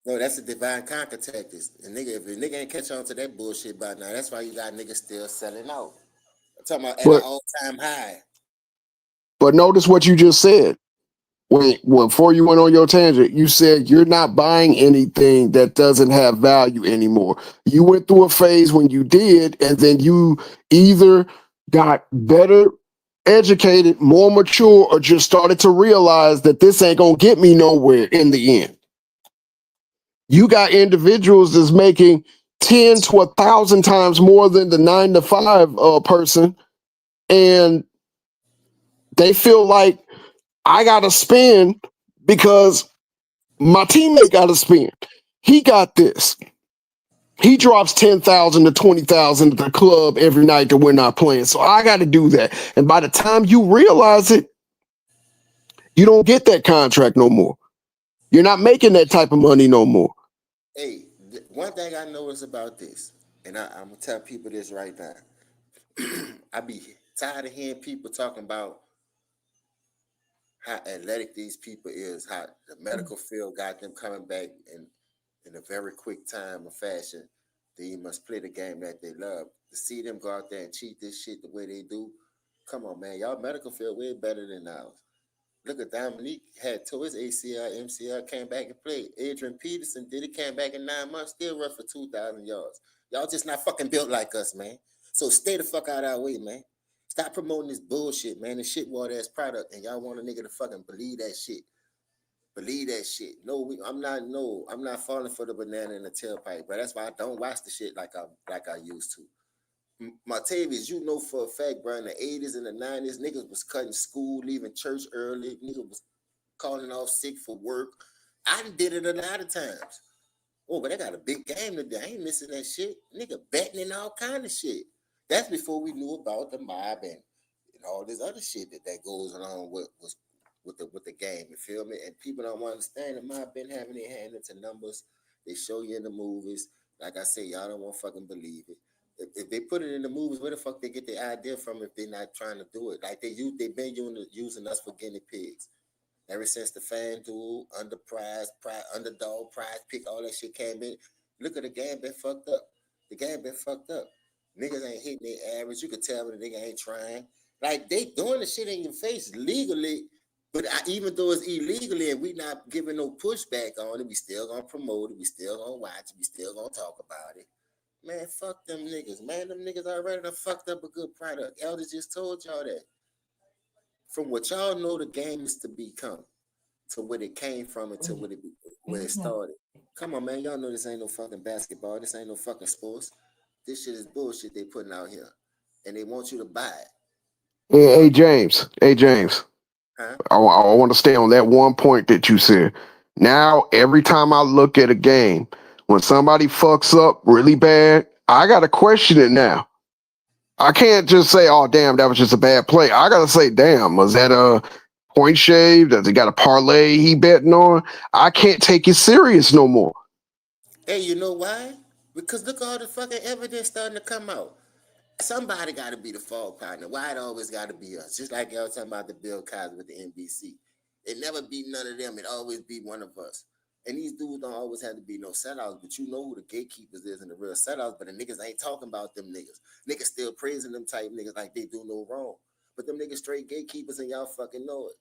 No, that's a divine conquer tactics. And nigga, if a nigga ain't catch on to that bullshit by now, that's why you got niggas still selling out. I'm talking about at an all-time high. But notice what you just said. before you went on your tangent, you said you're not buying anything that doesn't have value anymore. You went through a phase when you did, and then you either got better educated, more mature, or just started to realize that this ain't gonna get me nowhere in the end. You got individuals that's making 10 to 1,000 times more than the 9 to 5 person, and they feel like I gotta spend because my teammate got to spend. He got this. He drops 10,000 to 20,000 at the club every night that we're not playing. So I got to do that. And by the time you realize it, you don't get that contract no more. You're not making that type of money no more. Hey, one thing I notice about this, and I'm gonna tell people this right now. I be tired of hearing people talking about how athletic these people is, how the medical field got them coming back in a very quick time or fashion. They must play the game that they love. To see them go out there and cheat this shit the way they do, come on, man. Y'all medical field way better than ours. Look at Dominique had tore his ACL, MCL, came back and played. Adrian Peterson did it, came back in 9 months, still run for 2,000 yards. Y'all just not fucking built like us, man. So stay the fuck out of our way, man. Stop promoting this bullshit, man. This shit water ass product, and y'all want a nigga to fucking believe that shit. Believe that shit. No, I'm not falling for the banana in the tailpipe, bro. That's why I don't watch the shit like I used to. Martavius, you know for a fact, bro, in the 80s and the 90s, niggas was cutting school, leaving church early, niggas was calling off sick for work. I did it a lot of times. Oh, but I got a big game today. I ain't missing that shit. Nigga betting and all kind of shit. That's before we knew about the mob and all this other shit that goes along with the game. You feel me? And people don't understand the mob been having their hand into numbers. They show you in the movies. Like I say, y'all don't want to fucking believe it. If they put it in the movies, where the fuck they get the idea from if they're not trying to do it? Like they've been using us for guinea pigs. Ever since the FanDuel, underdog, prize pick, all that shit came in. Look at the game been fucked up. The game been fucked up. Niggas ain't hitting their average. You could tell when the nigga ain't trying. Like they doing the shit in your face legally, but even though it's illegally and we not giving no pushback on it, we still gonna promote it. We still gonna watch it. We still gonna talk about it. Man, fuck them niggas. Man, them niggas already done fucked up a good product. Elder just told y'all that. From what y'all know the game is to become, to where it came from and to where it started. Come on, man. Y'all know this ain't no fucking basketball. This ain't no fucking sports. This shit is bullshit they putting out here. And they want you to buy it. Hey, James. Huh? I want to stay on that one point that you said. Now, every time I look at a game, when somebody fucks up really bad, I got to question it now. I can't just say, oh, damn, that was just a bad play. I got to say, damn, was that a point shave? Does he got a parlay he betting on? I can't take it serious no more. Hey, you know why? Because look all the fucking evidence starting to come out. Somebody got to be the fall partner. Why it always got to be us? Just like y'all talking about the Bill Cosby with the NBC. It never be none of them. It always be one of us. And these dudes don't always have to be no sellouts, but you know who the gatekeepers is and the real sellouts, but the niggas ain't talking about them niggas. Niggas still praising them type niggas like they do no wrong. But them niggas straight gatekeepers and y'all fucking know it.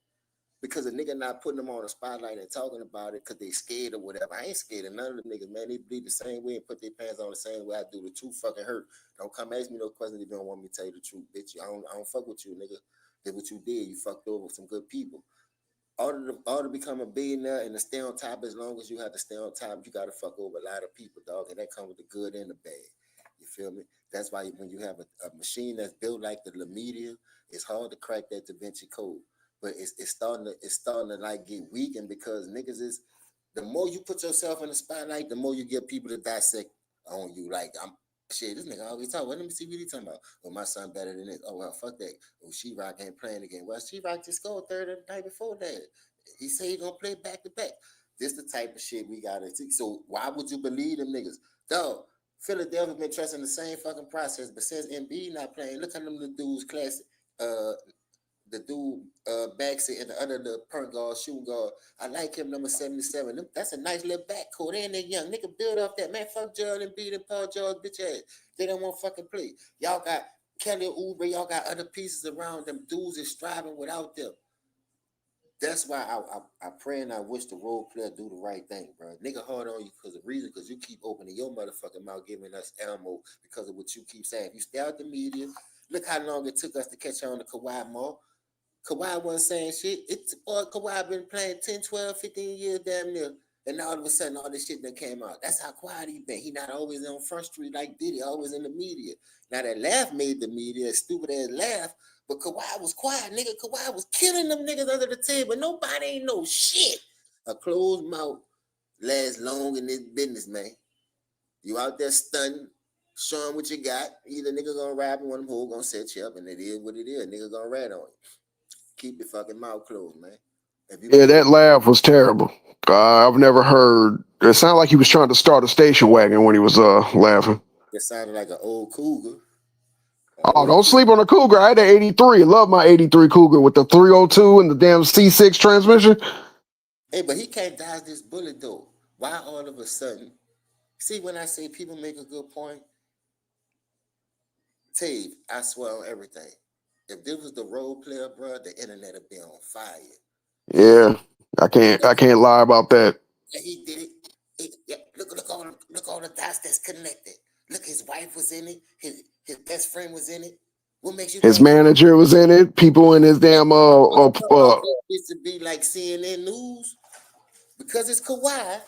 Because a nigga not putting them on the spotlight and talking about it because they scared or whatever. I ain't scared of none of them niggas, man. They bleed the same way and put their pants on the same way I do. The truth fucking hurt. Don't come ask me no questions if you don't want me to tell you the truth, bitch. I don't fuck with you, nigga. Did what you did. You fucked over some good people. All to become a billionaire and to stay on top as long as you have to stay on top, you got to fuck over a lot of people, dog. And that comes with the good and the bad. You feel me? That's why when you have a machine that's built like the Media, it's hard to crack that Da Vinci Code. But it's starting to like get weakened because niggas is the more you put yourself in the spotlight, the more you get people to dissect on you. Like this nigga always talk. Well, let me see what he talking about. Well, my son better than this. Oh well, fuck that. Oh, She-Rock ain't playing again. Well, She-Rock just scored third the night before that. He said he gonna play back to back. This the type of shit we gotta see. So why would you believe them niggas? Dog, Philadelphia been trusting the same fucking process, but since Embiid not playing, look at them the dudes classic. The dude backseat and the other the point guard, shooting guard. I like him, number 77. That's a nice little backcourt. And they young nigga build off that. Man, fuck Joel Embiid and Paul George, bitch ass. They don't want to fucking play. Y'all got Kelly Oubre. Y'all got other pieces around them. Dudes is striving without them. That's why I pray and I wish the role player do the right thing, bro. Nigga hard on you because you keep opening your motherfucking mouth, giving us ammo because of what you keep saying. If you stay out the media, look how long it took us to catch on to Kawhi more. Kawhi wasn't saying shit. Kawhi been playing 10, 12, 15 years damn near. And all of a sudden, all this shit that came out. That's how quiet he been. He not always on Front Street like Diddy, always in the media. Now that laugh made the media, stupid ass laugh, but Kawhi was quiet, nigga. Kawhi was killing them niggas under the table. Nobody ain't know shit. A closed mouth lasts long in this business, man. You out there stunting, showing what you got. Either nigga gonna rap and one of them hoes gonna set you up, and it is what it is. Nigga gonna rat on you. Keep your fucking mouth closed, man. If you Yeah, gonna that laugh was terrible. I've never heard. It sounded like he was trying to start a station wagon when he was laughing. it sounded like an old cougar. Oh, don't sleep on the Cougar. I had an 83. I love my 83 Cougar with the 302 and the damn C6 transmission. Hey, but he can't dodge this bullet though. Why all of a sudden? See, when I say people make a good point, Tave, I swear on everything. If this was the role player, bro, the internet would be on fire. Yeah, I can't lie about that. And he did it. Look all the dots that's connected. Look, his wife was in it. His best friend was in it. What makes you His think manager was in it. People in his damn it to be like CNN News? Because it's Kawhi.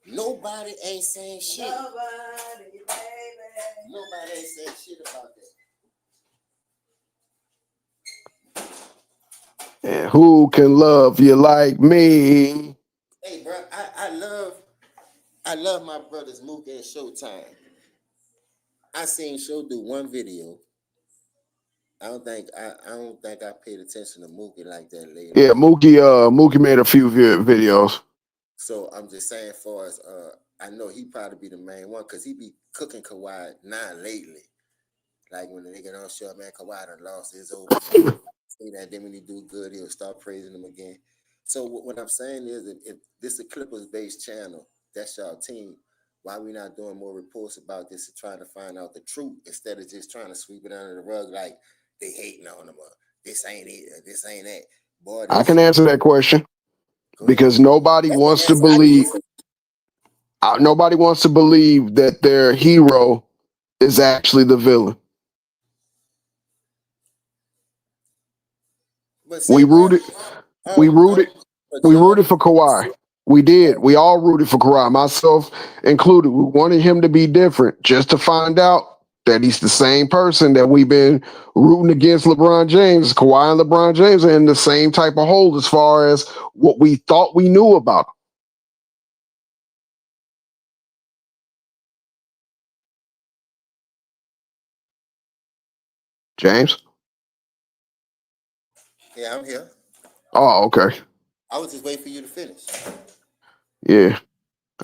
Nobody ain't saying shit. Nobody ain't saying shit about that. and who can love you like me? Hey, bro, I love my brothers Mook and Showtime. I seen Show do one video. I don't think I paid attention to Mookie like that later. Yeah, Mookie made a few videos. So I'm just saying, for as I know he probably be the main one because he be cooking Kawhi now lately. Like when the nigga don't show up, man, Kawhi done lost his over. Say that, then when he do good, he'll start praising him again. So what I'm saying is, if this is a Clippers-based channel, that's y'all team. Why we not doing more reports about this and trying to find out the truth instead of just trying to sweep it under the rug like they hating on them or this ain't it or this ain't that. Boy, I can answer that question because nobody wants to believe. Nobody wants to believe that their hero is actually the villain. We rooted for Kawhi. We did. We all rooted for Kawhi, myself included. We wanted him to be different just to find out that he's the same person that we've been rooting against LeBron James. Kawhi and LeBron James are in the same type of hole as far as what we thought we knew about him. James? Yeah, I'm here. Oh, okay. I was just waiting for you to finish. Yeah,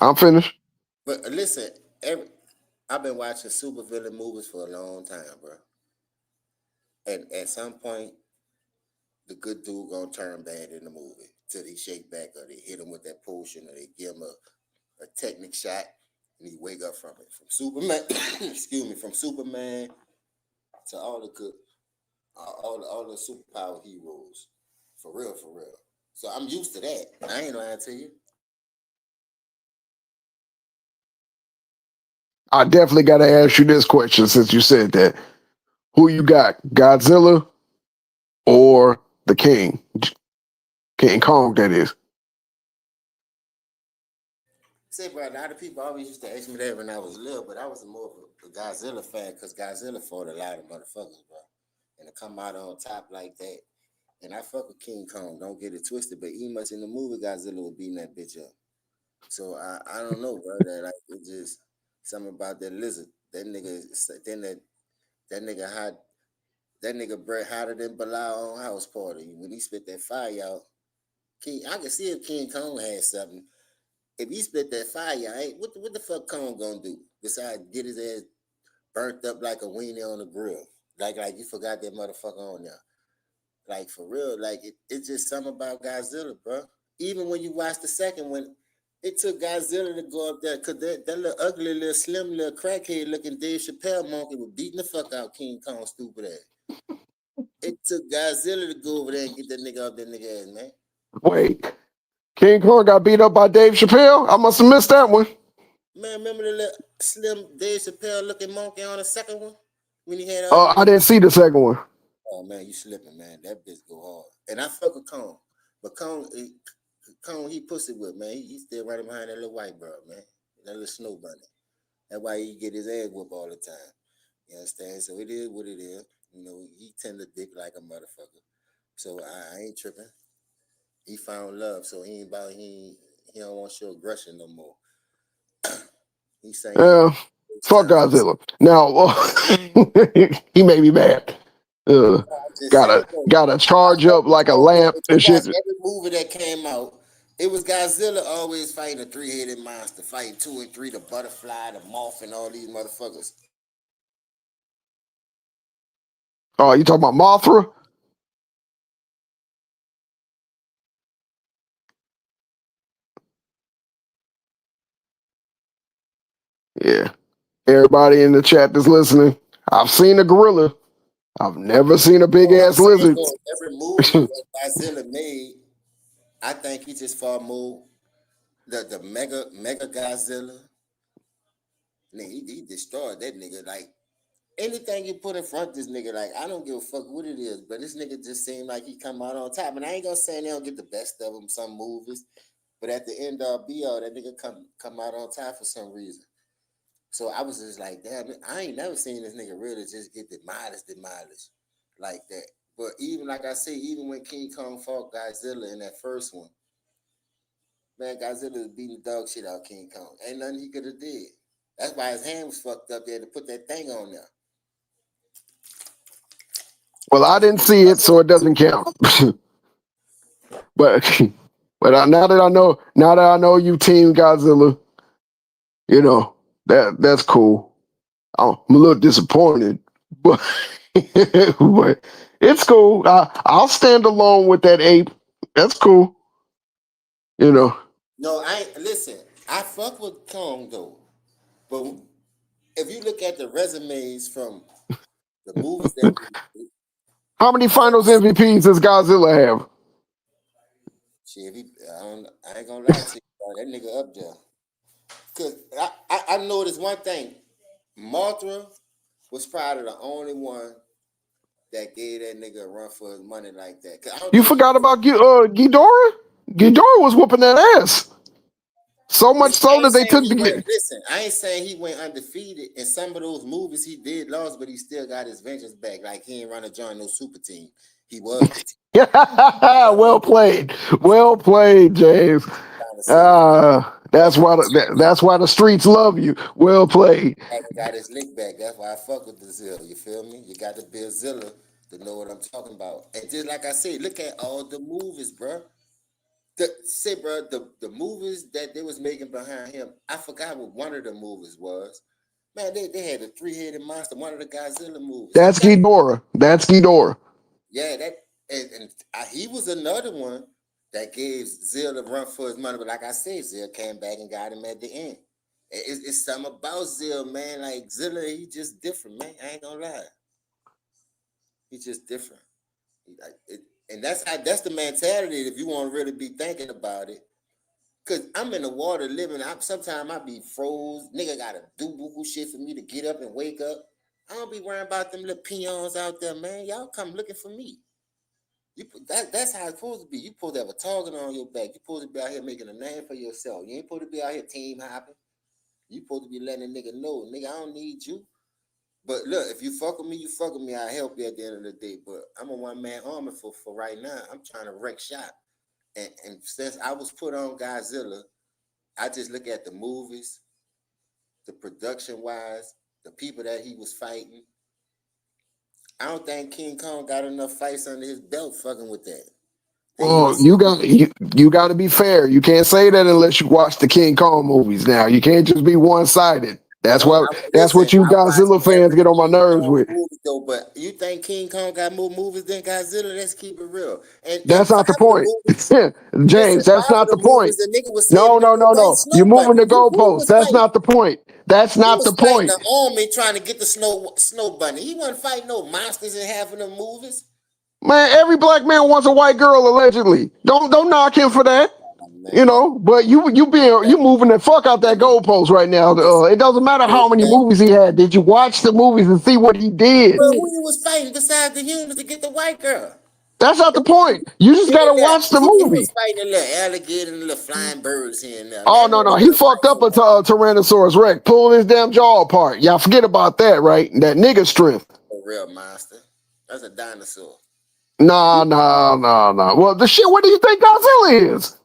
I'm finished. But listen, I've been watching supervillain movies for a long time, bro. And at some point, the good dude gonna turn bad in the movie till he shake back or they hit him with that potion or they give him a technic shot and he wake up from it. From Superman, from Superman to all the good, all the superpower heroes, for real. So I'm used to that. I ain't lying to you. I definitely got to ask you this question since you said that. Who you got, Godzilla or the King? King Kong, that is. Say, bro, a lot of people always used to ask me that when I was little, but I was more of a Godzilla fan because Godzilla fought a lot of motherfuckers, bro. And to come out on top like that, and I fuck with King Kong, don't get it twisted, but even much in the movie, Godzilla was beating that bitch up. So I don't know, bro. That like it just something about that lizard. That nigga, that nigga hot. That nigga Brett hotter than Bilal on House Party. When he spit that fire out, I can see if King Kong had something. If he spit that fire, what the fuck Kong gonna do besides get his ass burnt up like a weenie on the grill? Like you forgot that motherfucker on there. Like for real, like it's just something about Godzilla, bro. Even when you watch the second one, It took Godzilla to go up there because that little ugly, little slim, little crackhead looking Dave Chappelle monkey was beating the fuck out King Kong stupid ass. It took Godzilla to go over there and get that nigga up that nigga ass, man. Wait, King Kong got beat up by Dave Chappelle? I must have missed that one. Man, remember the little slim Dave Chappelle looking monkey on the second one? When he had I didn't see the second one. Oh man, you slipping, man. That bitch go hard. And I fuck with Kong. But Kong, he pussy with, man. He still right behind that little white bro, man. That little snow bunny. That's why he get his ass whooped all the time. You understand? So it is what it is. You know, he tend to dick like a motherfucker. So I ain't tripping. He found love, so he don't want to show aggression no more. He's saying fuck Godzilla. Now he made me mad. Gotta charge up like a lamp and shit. Every movie that came out, it was Godzilla always fighting a three-headed monster, fighting 2 and 3, the butterfly, the moth, and all these motherfuckers. Oh, you talking about Mothra? Yeah. Everybody in the chat that's listening, I've seen a gorilla. I've never seen a big ass lizard. Every movie that Godzilla made, I think he just far more the mega Godzilla. Nigga, he destroyed that nigga. Like anything you put in front of this nigga, like I don't give a fuck what it is, but this nigga just seemed like he come out on top. And I ain't gonna say they don't get the best of him some movies, but at the end of be all that nigga come out on top for some reason. So I was just like, damn, I ain't never seen this nigga really just get demolished like that. But even like I say, even when King Kong fought Godzilla in that first one, man, Godzilla was beating the dog shit out King Kong. Ain't nothing he could have did. That's why his hand was fucked up there to put that thing on there. Well, I didn't see it, so it doesn't count. but now that I know you team Godzilla, you know that's cool. I'm a little disappointed, but but it's cool. I'll stand alone with that ape. That's cool. You know. No, listen. I fuck with Kong though, but if you look at the resumes from the movies that how many Finals MVPs does Godzilla have? Shit, I ain't gonna lie to you, that nigga up there. Cause I noticed one thing. Mothra was probably the only one that gave that nigga a run for his money like that. You forgot about Ghidorah? Ghidorah was whooping that ass. So much so that they took listen, I ain't saying he went undefeated. In some of those movies he did lost, but he still got his vengeance back. Like he ain't run a joint no super team. He was the team. Well played. Well played, James. That's why the streets love you. Well played. Got his lick back. That's why I fuck with the Zilla. You feel me? You got to be a Zilla to know what I'm talking about. And just like I said, look at all the movies, bro. The movies that they was making behind him, I forgot what one of the movies was. Man, they had a three-headed monster, one of the Godzilla movies. That's Ghidorah. Yeah, he was another one that gave Zill a run for his money. But like I said, Zill came back and got him at the end. It's something about Zill, man. Like Zilla, he just different, man. I ain't gonna lie. He's just different. And that's the mentality if you want to really be thinking about it. Cause I'm in the water living. Sometimes I be froze. Nigga gotta do boo shit for me to get up and wake up. I don't be worrying about them little peons out there, man. Y'all come looking for me. That's how it's supposed to be. You supposed to have a target on your back. You supposed to be out here making a name for yourself. You ain't supposed to be out here team hopping. You supposed to be letting a nigga know, nigga, I don't need you. But look, if you fuck with me, you fuck with me. I'll help you at the end of the day. But I'm a one-man army for right now. I'm trying to wreck shop. And since I was put on Godzilla, I just look at the movies, the production-wise, the people that he was fighting. I don't think King Kong got enough fights under his belt fucking with that. Well, you got to be fair. You can't say that unless you watch the King Kong movies. Now you can't just be one-sided. That's No, what you I watch Godzilla fans get on my King nerves Kong with. movies though. But you think King Kong got more movies than Godzilla? Let's keep it real. And That's not the five of the point. movies, listen, James, that's five of not the the point. movies, the nigga was No, saving him no, from no, white no. You're snow moving bunny. the Who goalposts. was That's fighting? not the point. That's He not the was fighting point. the army trying to get the snow bunny. He wasn't fighting no monsters in half of them movies. Man, every black man wants a white girl, allegedly. Don't knock him for that. Oh, You man. know, but you moving the fuck out that goalpost right now. Listen, It doesn't matter how many man. movies he had. Did you watch the movies and see what he did? But who he was fighting besides the humans to get the white girl? That's not the point. You just gotta watch the He was movie. fighting a little alligator and little flying birds here and there. Oh Man, no, no, he fucked up a Tyrannosaurus Rex, pulling his damn jaw apart. Y'all forget about that, right? That nigga strength. a real monster. That's a dinosaur. Nah. Well, the shit. What do you think Godzilla is?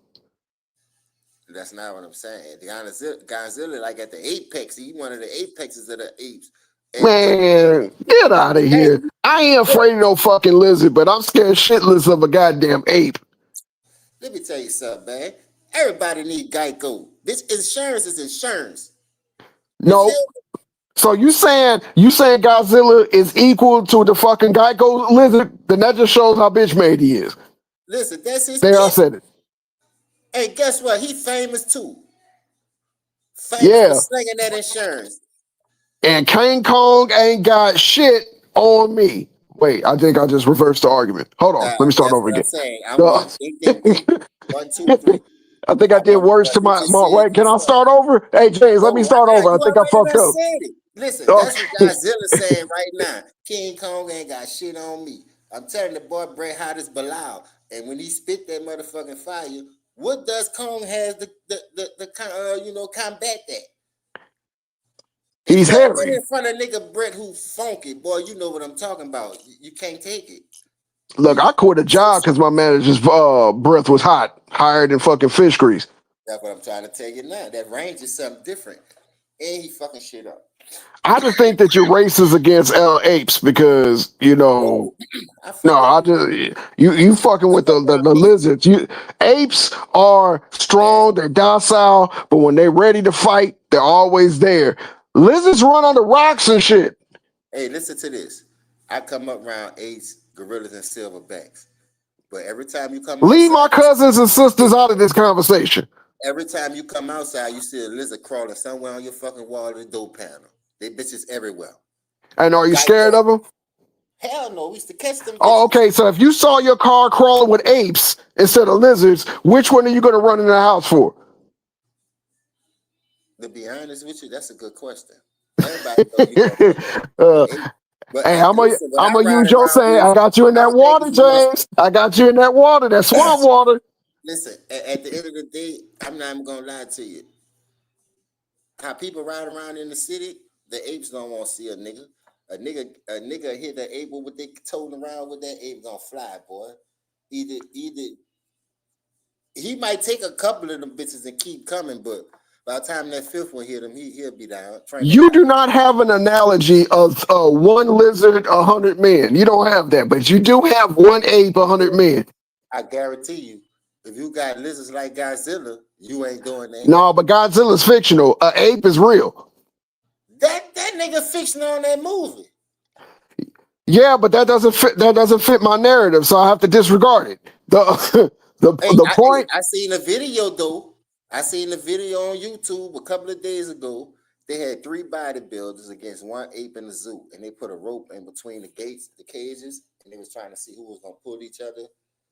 That's not what I'm saying. Godzilla, like at the apex, he one of the apexes of the apes. Man, get out of here. I ain't afraid of no fucking lizard, but I'm scared shitless of a goddamn ape. Let me tell you something, man. Everybody need Geico. This insurance is insurance. No. So you saying Godzilla is equal to the fucking Geico lizard? Then that just shows how bitch made he is. Listen, that's his. There, I said it. Hey, guess what? He famous too. Yeah. For slinging that insurance. And King Kong ain't got shit on me. Wait, I think I just reversed the argument. Hold on, let me start over again. I'm saying. I'm 1, 2, 3. I think I did words to my wait. Can I start over? Hey James, let me start over. I think I fucked up. Listen, that's what Godzilla's saying right now. King Kong ain't got shit on me. I'm telling the boy Bret Hart is Bilal, and when he spit that motherfucking fire, what does Kong has the combat that? He's hairy. In front of nigga Bret who funky, boy, you know what I'm talking about. You can't take it. Look, I quit a job because my manager's breath was hot, higher than fucking fish grease. That's what I'm trying to tell you now. That range is something different. And he fucking shit up. I just think that you're racist against apes because, you know, you fucking with the lizards. Apes are strong, they're docile, but when they're ready to fight, they're always there. Lizards run under rocks and shit. Hey, listen to this. I come up around apes, gorillas, and silverbacks. But every time you come leave my cousins and sisters out of this conversation. Every time you come outside, you see a lizard crawling somewhere on your fucking wall or the door panel. They bitches everywhere. And are you scared of them? Hell no, we used to catch them. Oh, okay. So if you saw your car crawling with apes instead of lizards, which one are you going to run in the house for? To be honest with you, that's a good question. Everybody hey, I'm gonna use your saying. I got you in that water, James. I got you in that water. That swamp water. Listen, at the end of the day, I'm not even gonna lie to you. How people ride around in the city, the apes don't want to see a nigga. A nigga hit the ape with what they toting around with, that ape gonna fly, boy. Either he might take a couple of them bitches and keep coming, but by the time that fifth one hit him, he'll be down. You do not have an analogy of one lizard, 100 men. You don't have that, but you do have one ape, 100 men. I guarantee you, if you got lizards like Godzilla, you ain't doing that. No, but Godzilla's fictional. An ape is real. That nigga fictional on that movie. Yeah, but that doesn't fit my narrative, so I have to disregard it. The point. I seen a video though. I seen the video on YouTube a couple of days ago. They had 3 bodybuilders against 1 ape in the zoo, and they put a rope in between the gates, the cages, and they was trying to see who was gonna pull each other.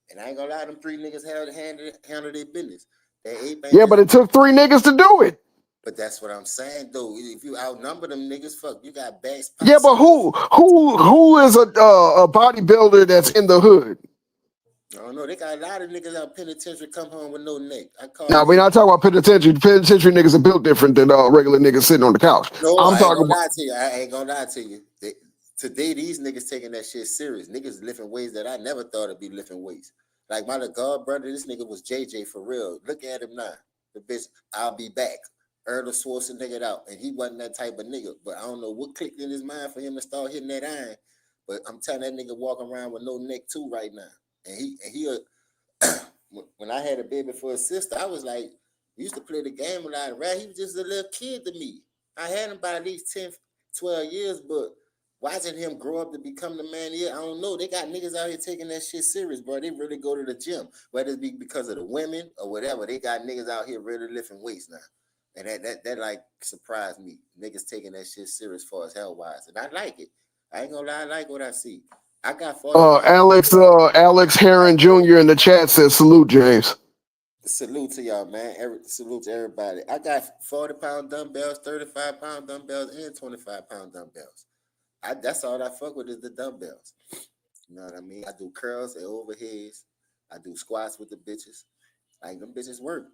And I ain't gonna lie, them 3 niggas handle their business. That ape ain't but it took 3 niggas to do it. But that's what I'm saying though. If you outnumber them niggas, fuck, you got bags. Yeah, but who is a bodybuilder that's in the hood? I don't know. They got a lot of niggas out penitentiary come home with no neck. Now we're not talking about penitentiary. Penitentiary niggas are built different than regular niggas sitting on the couch. No, I'm talking about. I ain't gonna lie to you. Today, these niggas taking that shit serious. Niggas lifting weights that I never thought it'd be lifting weights. Like my god brother, this nigga was JJ for real. Look at him now. The bitch, I'll be back. Arnold Schwarzenegger out, and he wasn't that type of nigga. But I don't know what clicked in his mind for him to start hitting that iron. But I'm telling that nigga walking around with no neck too right now. And he when I had a baby for a sister, I was like, we used to play the game a lot. Right? He was just a little kid to me. I had him by at least 10, 12 years, but watching him grow up to become the man he is, I don't know. They got niggas out here taking that shit serious, bro. They really go to the gym, whether it be because of the women or whatever. They got niggas out here really lifting weights now. And that like surprised me. Niggas taking that shit serious as far as health wise. And I like it. I ain't gonna lie, I like what I see. I got 40 pounds. Alex Heron Jr. in the chat says salute, James. Salute to y'all, man. Salute to everybody. I got 40-pound dumbbells, 35-pound dumbbells, and 25-pound dumbbells. That's all I fuck with is the dumbbells. You know what I mean? I do curls and overheads. I do squats with the bitches. Like them bitches work.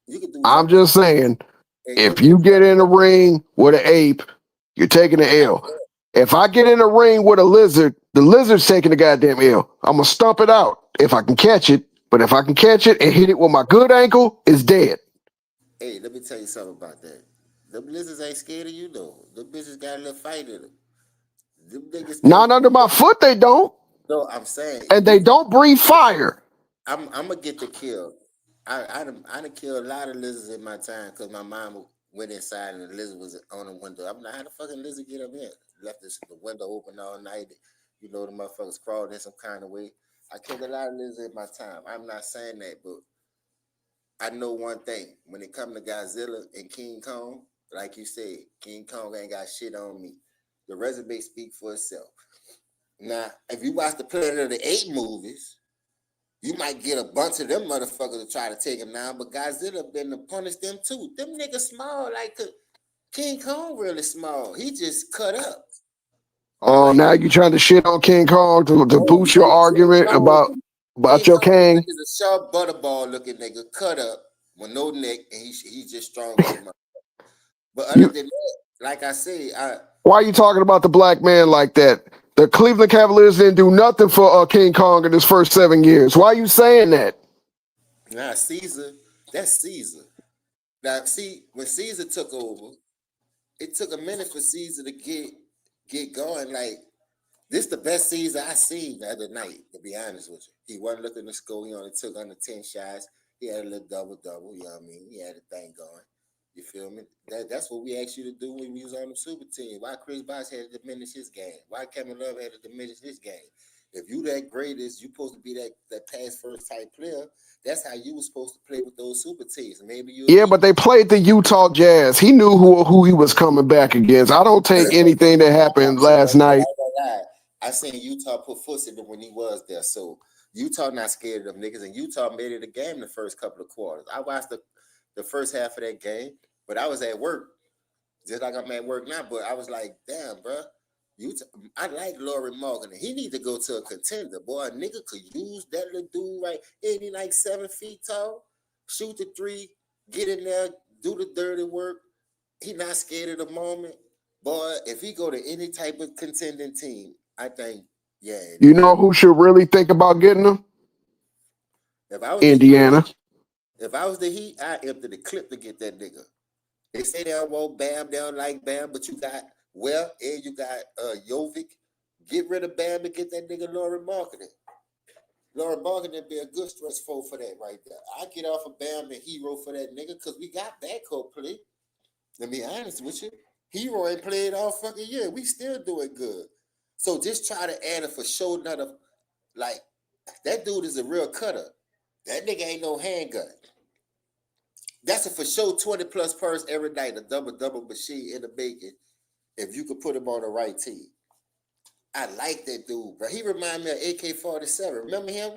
You can do. I'm just saying, if you get in a ring with an ape, you're taking the L. If I get in a ring with a lizard, the lizard's taking the goddamn L. I'm gonna stomp it out if I can catch it. But if I can catch it and hit it with my good ankle, it's dead. Hey, let me tell you something about that. Them lizards ain't scared of you though. Them bitches got a little fight in them. Them niggas Not under my foot, they don't. No, I'm saying. And they don't breathe fire. I'm gonna get the kill. I done killed a lot of lizards in my time because my mom went inside and the lizard was on the window. I'm like, how the fucking lizard get up here? Left the window open all night. You know, the motherfuckers crawled in some kind of way. I killed a lot of lizards in my time. I'm not saying that, but I know one thing. When it comes to Godzilla and King Kong, like you said, King Kong ain't got shit on me. The resume speak for itself. Now, if you watch the Planet of the Apes movies, you might get a bunch of them motherfuckers to try to take him down, but Godzilla been to punish them too. Them niggas small, like King Kong really small. He just cut up. Oh, now you trying to shit on King Kong to boost your argument about your king? He's a sharp butterball looking nigga, cut up with no neck, and he's just strong as a But other than that, like I say, why are you talking about the black man like that? The Cleveland Cavaliers didn't do nothing for King Kong in his first 7 years. Why are you saying that? Nah, Caesar, that's Caesar. Now, see, when Caesar took over, it took a minute for Caesar to get going. Like, this the best Caesar I seen the other night, to be honest with you. He wasn't looking to score. He only took under 10 shots. He had a little double-double, you know what I mean? He had a thing going. You feel me? That's what we asked you to do when we was on the super team. Why Chris Bosh had to diminish his game? Why Kevin Love had to diminish his game? If you that greatest, you supposed to be that pass first type player. That's how you was supposed to play with those super teams. Maybe you. Yeah, but they played the Utah Jazz. He knew who he was coming back against. I don't take anything that happened last night. I seen Utah put foot in him when he was there. So Utah not scared of them niggas, and Utah made it a game the first couple of quarters. I watched the first half of that game, but I was at work, just like I'm at work now. But I was like, damn, bro, Utah. I like Laurie Marketing. He need to go to a contender, boy. A nigga could use that little dude right. Ain't he like 7 feet tall? Shoot the three, get in there, do the dirty work. He not scared of the moment, boy. If he go to any type of contending team, I think, yeah. You know who should really think about getting him? Indiana. If I was the Heat, I empty the clip to get that nigga. They say they don't want Bam, they don't like Bam, but you got and you got Jovic. Get rid of Bam and get that nigga Laurie Marketing. Laurie Marketing be a good stretch four for that right there. I get off of Bam and Hero for that nigga because we got backcourt play. Let me be honest with you. Hero ain't played all fucking year. We still doing good. So just try to add it for sure. Like, that dude is a real cutter. That nigga ain't no handgun. That's a for sure 20+ purse every night, a double machine in the making, if you could put him on the right team. I like that dude, bro. He remind me of AK-47. Remember him?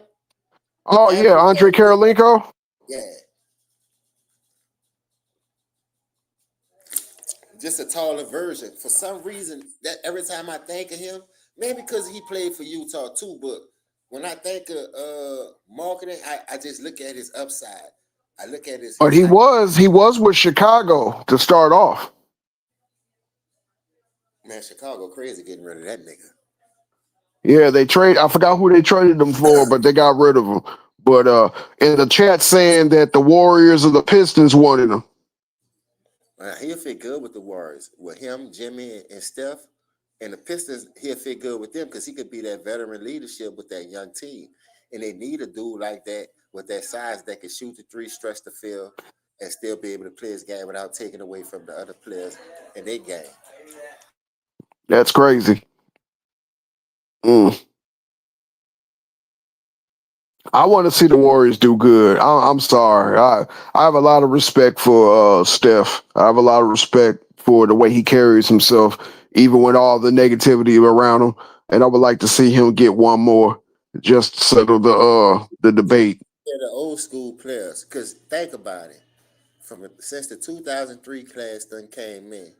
Oh, yeah, Andre Karolinko? Yeah. Just a taller version. For some reason, that every time I think of him, maybe because he played for Utah too, but when I think of Marketing, I just look at his upside. I look at his. But he was with Chicago to start off. Man, Chicago crazy getting rid of that nigga. Yeah, I forgot who they traded him for, but they got rid of him. But in the chat saying that the Warriors or the Pistons wanted him. He'll fit good with the Warriors. With him, Jimmy, and Steph. And the Pistons, he'll fit good with them because he could be that veteran leadership with that young team. And they need a dude like that with that size that can shoot the three, stretch the field. and still be able to play his game without taking away from the other players in their game. That's crazy. Mm. I want to see the Warriors do good. I'm sorry. I have a lot of respect for Steph. I have a lot of respect for the way he carries himself, even with all the negativity around him. And I would like to see him get one more, just to settle the debate. They're the old school players. Because think about it. Since the 2003 class done came in,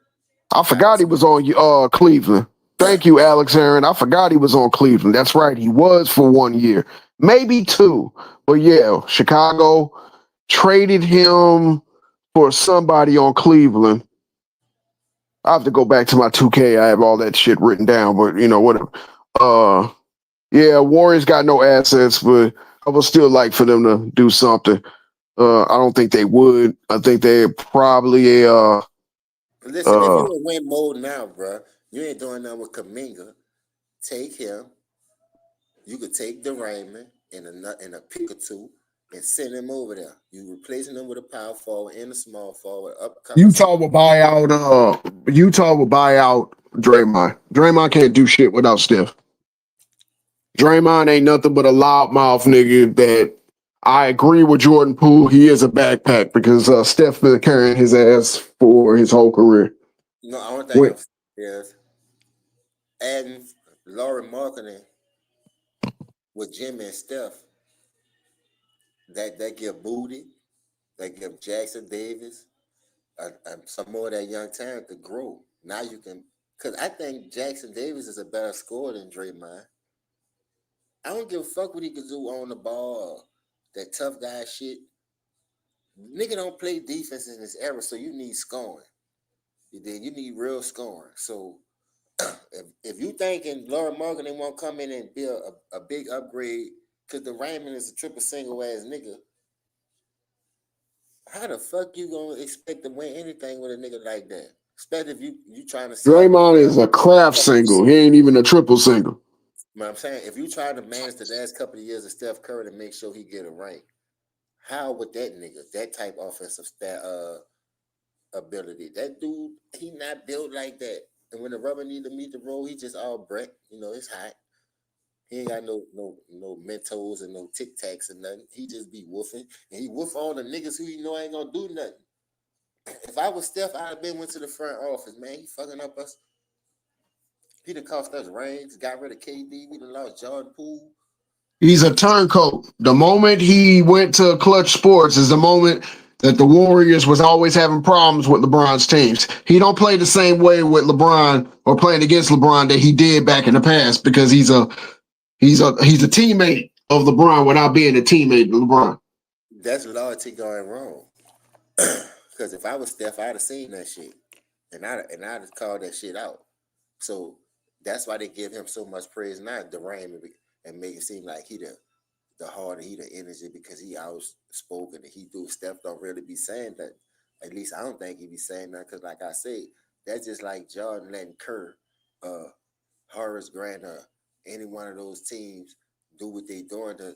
I forgot he guys, was on Cleveland. Thank you, Alex Aaron. I forgot he was on Cleveland. That's right. He was for 1 year, maybe two. But yeah, Chicago traded him for somebody on Cleveland. I have to go back to my 2K. I have all that shit written down, but whatever. Uh, yeah, Warriors got no assets, but I would still like for them to do something. I don't think they would. I think they probably listen, if uh you in win mode now, bro, you ain't doing nothing with Kaminga. Take him. You could take the Raymond in a pick or two and send him over there. You replacing him with a power forward and a small forward. Utah will buy out Draymond. Draymond can't do shit without Steph. Draymond ain't nothing but a loudmouth nigga that I agree with Jordan Poole. He is a backpack because Steph been carrying his ass for his whole career. No, I don't think Wait, I'm serious. Adding Laurie Marketing with Jimmy and Steph, that give Booty, that give Jackson Davis, some more of that young talent to grow. Now you can, because I think Jackson Davis is a better scorer than Draymond. I don't give a fuck what he can do on the ball, that tough guy shit. Nigga don't play defense in this era, so you need scoring. You need real scoring. So if you thinking Laura Morgan won't come in and be a big upgrade, because the Raymond is a triple single ass nigga, how the fuck you gonna expect to win anything with a nigga like that? Especially if you trying to slap. Draymond is a craft single. He ain't even a triple single. You know what I'm saying? If you try to manage the last couple of years of Steph Curry to make sure he get a ring, how would that nigga, that type offensive ability, that dude, he not built like that. And when the rubber need to meet the road, he just all brick. It's hot. He ain't got no Mentos and no Tic Tacs and nothing. He just be woofing. And he woof on the niggas who ain't gonna do nothing. If I was Steph, I'd have went to the front office, man. He fucking up us. He done cost us rings, got rid of KD. We done lost Jordan Poole. He's a turncoat. The moment he went to Clutch Sports is the moment that the Warriors was always having problems with LeBron's teams. He don't play the same way with LeBron or playing against LeBron that he did back in the past because he's a teammate of LeBron without being a teammate of LeBron. That's loyalty going wrong. Because if I was Steph, I'd have seen that shit. And I'd have called that shit out. So that's why they give him so much praise now, Durant, and make it seem like he the harder, he the energy because he outspoken and he do. Steph don't really be saying that. At least I don't think he be saying that because, like I said, that's just like Jordan letting Kerr, Horace Grant, any one of those teams do what they doing to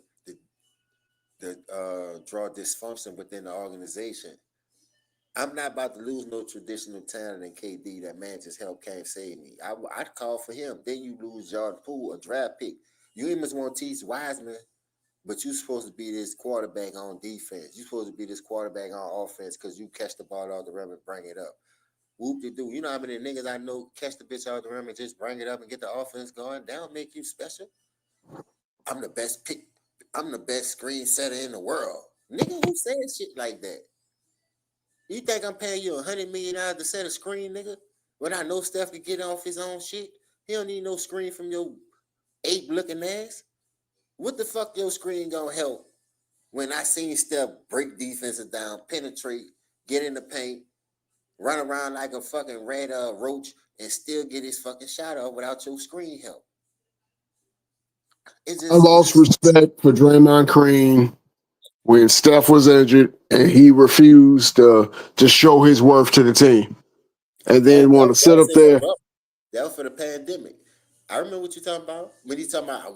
draw dysfunction within the organization. I'm not about to lose no traditional talent in KD. That man just helped came save me. I'd call for him. Then you lose Jordan Poole, a draft pick. You ain't must want to teach Wiseman, but you supposed to be this quarterback on defense. You supposed to be this quarterback on offense because you catch the ball out the rim and bring it up. Whoop de do. You know how many niggas I know catch the bitch out the rim and just bring it up and get the offense going? That don't make you special. I'm the best pick. I'm the best screen setter in the world. Nigga, who says shit like that? You think I'm paying you $100 million to set a screen, nigga? When I know Steph can get off his own shit, he don't need no screen from your ape-looking ass. What the fuck your screen gonna help when I seen Steph break defenses down, penetrate, get in the paint, run around like a fucking red roach, and still get his fucking shot off without your screen help? I lost respect for Draymond Green when Steph was injured and he refused to show his worth to the team. And then want to sit up there. That was for the pandemic. I remember what you talking about. When you talking about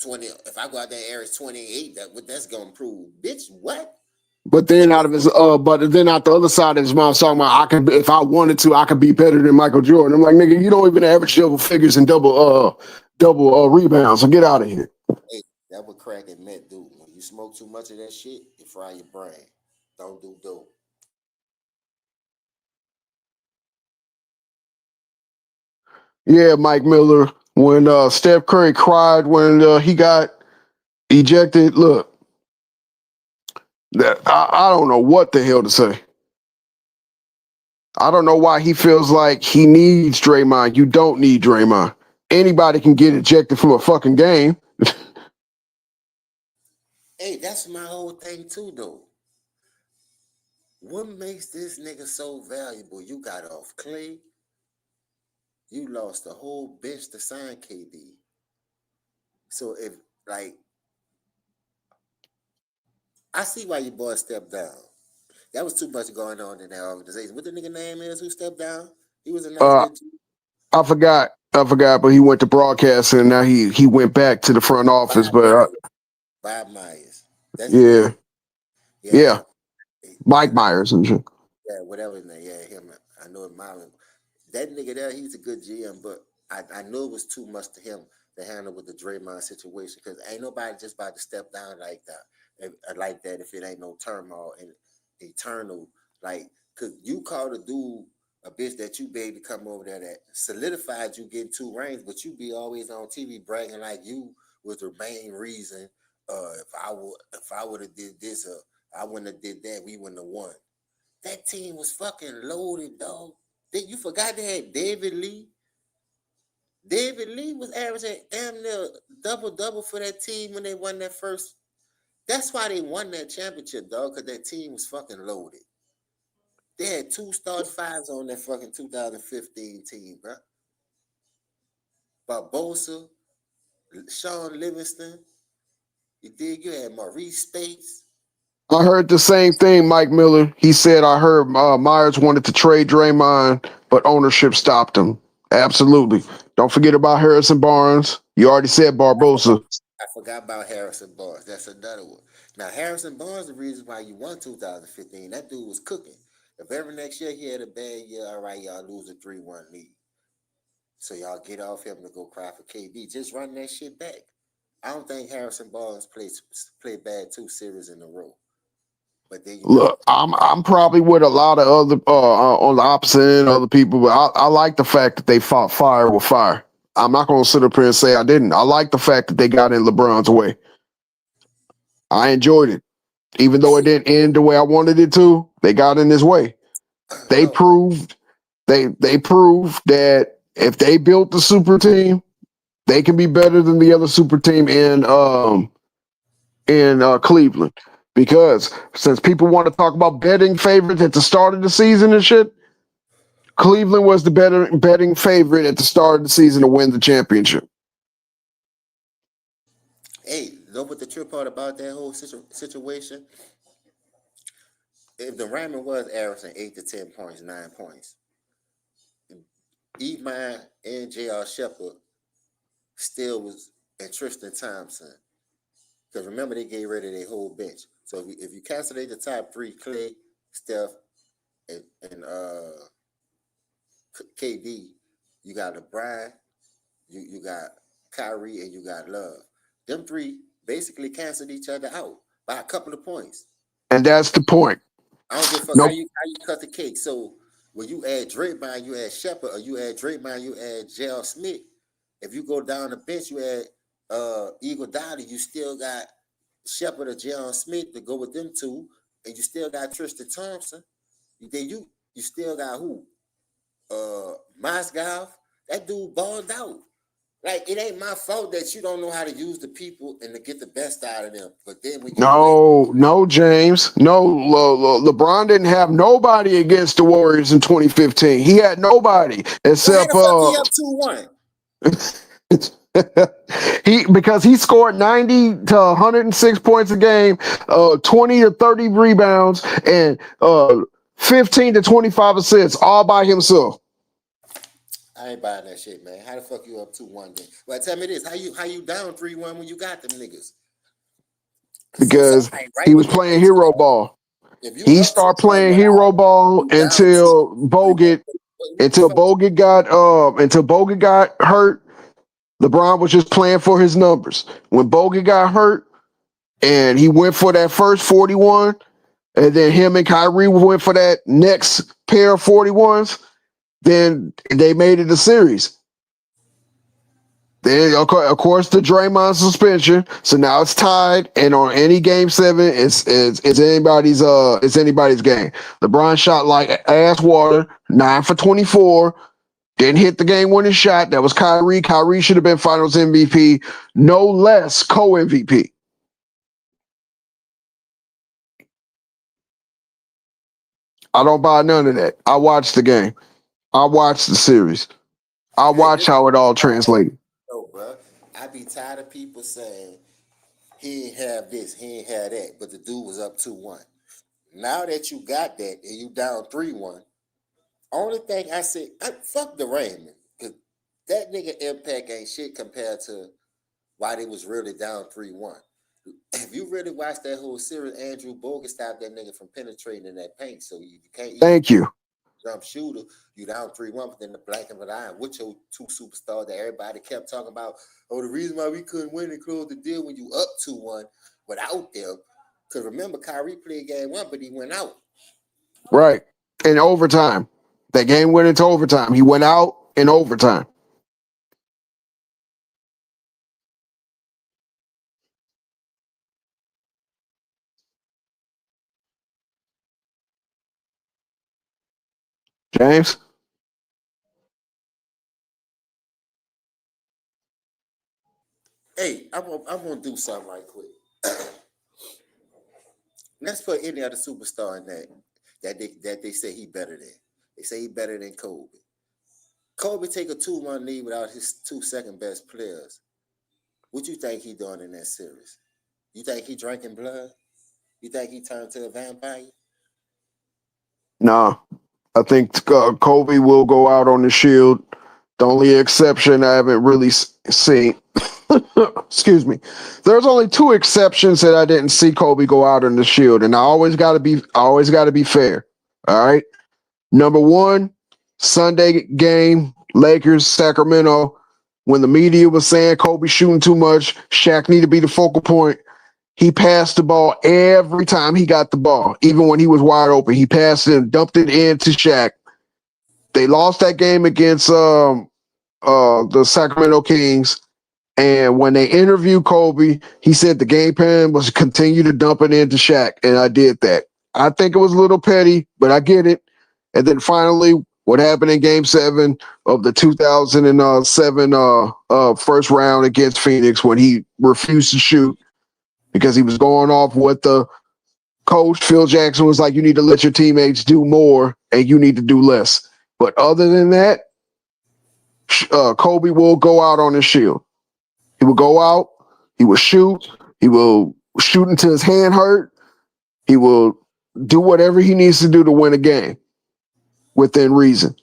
20, if I go out there and average 28, that's gonna improve. Bitch, what? But then out of his but then out the other side of his mouth talking about if I wanted to, I could be better than Michael Jordan. I'm like, nigga, you don't even average double figures and double rebounds. So get out of here. Hey, that what crack and meth do. When you smoke too much of that shit, it fry your brain. Don't do dope. Yeah, Mike Miller. When Steph Curry cried when he got ejected, look, I don't know what the hell to say. I don't know why he feels like he needs Draymond. You don't need Draymond. Anybody can get ejected from a fucking game. Hey, that's my whole thing too, though. What makes this nigga so valuable? You got off Clay. You lost the whole bench to sign KD. So if like, I see why your boy stepped down. That was too much going on in that organization. What the nigga name is who stepped down? He was a nice Uh, good dude. I forgot, but he went to broadcasting and now he went back to the front office. But Bob Myers. That's his yeah, name. yeah, He- Mike Myers and shit. yeah, whatever his name. Yeah, him. I know it, Myron. That nigga there, he's a good GM, but I knew it was too much to him to handle with the Draymond situation because ain't nobody just about to step down like that if it ain't no turmoil and eternal. Like, cause you called a dude a bitch that you made to come over there that solidified you getting 2 rings, but you be always on TV bragging like you was the main reason. If I would have did this or I wouldn't have did that, we wouldn't have won. That team was fucking loaded, dog. You forgot they had David Lee. David Lee was averaging damn near double for that team when they won that first. That's why they won that championship, dog, because that team was fucking loaded. They had 2 starting fives on that fucking 2015 team, bro. Barbosa, Sean Livingston. You had Maurice Spates. I heard the same thing, Mike Miller. He said, I heard Myers wanted to trade Draymond, but ownership stopped him. Absolutely. Don't forget about Harrison Barnes. You already said Barbosa. I forgot about Harrison Barnes. That's another one. Now, Harrison Barnes, the reason why you won 2015, that dude was cooking. If every next year he had a bad year, all right, y'all lose a 3-1 lead. So y'all get off him to go cry for KD. Just run that shit back. I don't think Harrison Barnes played bad 2 series in a row. But then you Look, I'm probably with a lot of other on the opposite end, other people, but I like the fact that they fought fire with fire. I'm not going to sit up here and say I didn't. I like the fact that they got in LeBron's way. I enjoyed it, even though it didn't end the way I wanted it to. They got in his way. They proved that if they built the super team, they can be better than the other super team in Cleveland. Because since people want to talk about betting favorites at the start of the season and shit, Cleveland was the betting favorite at the start of the season to win the championship. Hey, know what the trip part about that whole situation? If the Raymond was averaging 8 to 10 points, 9 points, Eman and J.R. Shepard still was, and Tristan Thompson. Because remember, they gave rid of their whole bench. So if you calculate the top 3, Clay, Steph, and KD, you got LeBron, you got Kyrie, and you got Love. Them 3 basically canceled each other out by a couple of points. And that's the point. I don't give a fuck Nope. how you cut the cake. So when you add Draymond, you add Shepard, or you add Draymond, you add J.R. Smith. If you go down the bench, you add Eagle Dowdy, you still got Shepard or J.R. Smith to go with them 2, and you still got Tristan Thompson. Then you still got who? Moscow. That dude balled out. Like, it ain't my fault that you don't know how to use the people and to get the best out of them. But then when you no, James, no, LeBron didn't have nobody against the Warriors in 2015. He had nobody except how the fuck he up 2-1? because he scored 90 to 106 points a game, 20 to 30 rebounds, and 15 to 25 assists all by himself. I ain't buying that shit, man. How the fuck you up 2-1 then? Well, tell me this: how you down 3-1 when you got them niggas? Because he was playing hero ball. If you He up started 2-1 playing without hero ball you down 2, until Bogut got hurt. LeBron was just playing for his numbers. When Bogut got hurt and he went for that first 41, and then him and Kyrie went for that next pair of 41s, then they made it a series. Then, of course, the Draymond suspension. So now it's tied, and on any game 7, it's anybody's game. LeBron shot like ass water, 9 for 24. Didn't hit the game-winning shot. That was Kyrie. Kyrie should have been Finals MVP, no less co-MVP. I don't buy none of that. I watched the game. I watched the series. I hey, watched how it all translated. no, bro. I be tired of people saying he ain't have this, he ain't have that, but the dude was up 2-1. Now that you got that and you down 3-1, only thing I say, fuck the Raymond, because that nigga impact ain't shit compared to why they was really down 3-1. If you really watch that whole series, Andrew Bogut stopped that nigga from penetrating in that paint, so you can't even Thank you. jump shooter. You down 3-1, but then the black and eye with your 2 superstars that everybody kept talking about. Oh, the reason why we couldn't win and close the deal when you up 2-1 without them. Because remember, Kyrie played game 1, but he went out. Right. In overtime. That game went into overtime. He went out in overtime. James? Hey, I'm gonna do something right quick. Let's put any other superstar in that they say he better than. They say he better than Kobe. Kobe take a 2-1 lead without his 2 second best players. What you think he doing in that series? You think he drinking blood? You think he turned to a vampire? Nah. I think Kobe will go out on the shield. The only exception I haven't really seen. Excuse me. There's only 2 exceptions that I didn't see Kobe go out on the shield, and I always got to be fair. All right. Number 1, Sunday game, Lakers, Sacramento. When the media was saying Kobe shooting too much, Shaq need to be the focal point. He passed the ball every time he got the ball, even when he was wide open. He passed it and dumped it into Shaq. They lost that game against the Sacramento Kings. And when they interviewed Kobe, he said the game plan was to continue to dump it into Shaq. And I did that. I think it was a little petty, but I get it. And then finally, what happened in game 7 of the 2007 first round against Phoenix when he refused to shoot because he was going off what the coach, Phil Jackson, was like, you need to let your teammates do more and you need to do less. But other than that, Kobe will go out on his shield. He will go out. He will shoot. He will shoot until his hand hurt. He will do whatever he needs to do to win a game within reason.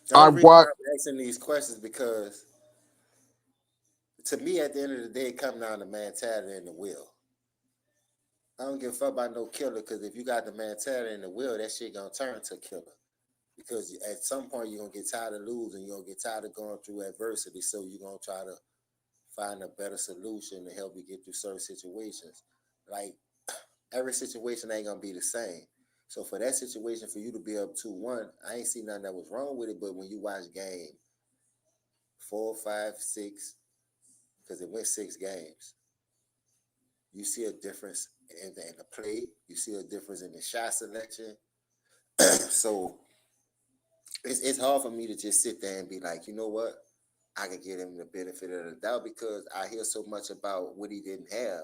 The I only reason why watch. I'm asking these questions because to me, at the end of the day, it comes down to mentality and the will. I don't give a fuck about no killer because if you got the mentality and the will, that shit gonna turn to killer. Because at some point you're gonna get tired of losing, you're gonna get tired of going through adversity, so you're gonna try to find a better solution to help you get through certain situations. Like every situation ain't gonna be the same. So for that situation, for you to be up 2-1, I ain't see nothing that was wrong with it. But when you watch game 4, 5, 6, because it went 6 games, you see a difference in the play. You see a difference in the shot selection. So it's hard for me to just sit there and be like, you know what? I can give him the benefit of the doubt because I hear so much about what he didn't have.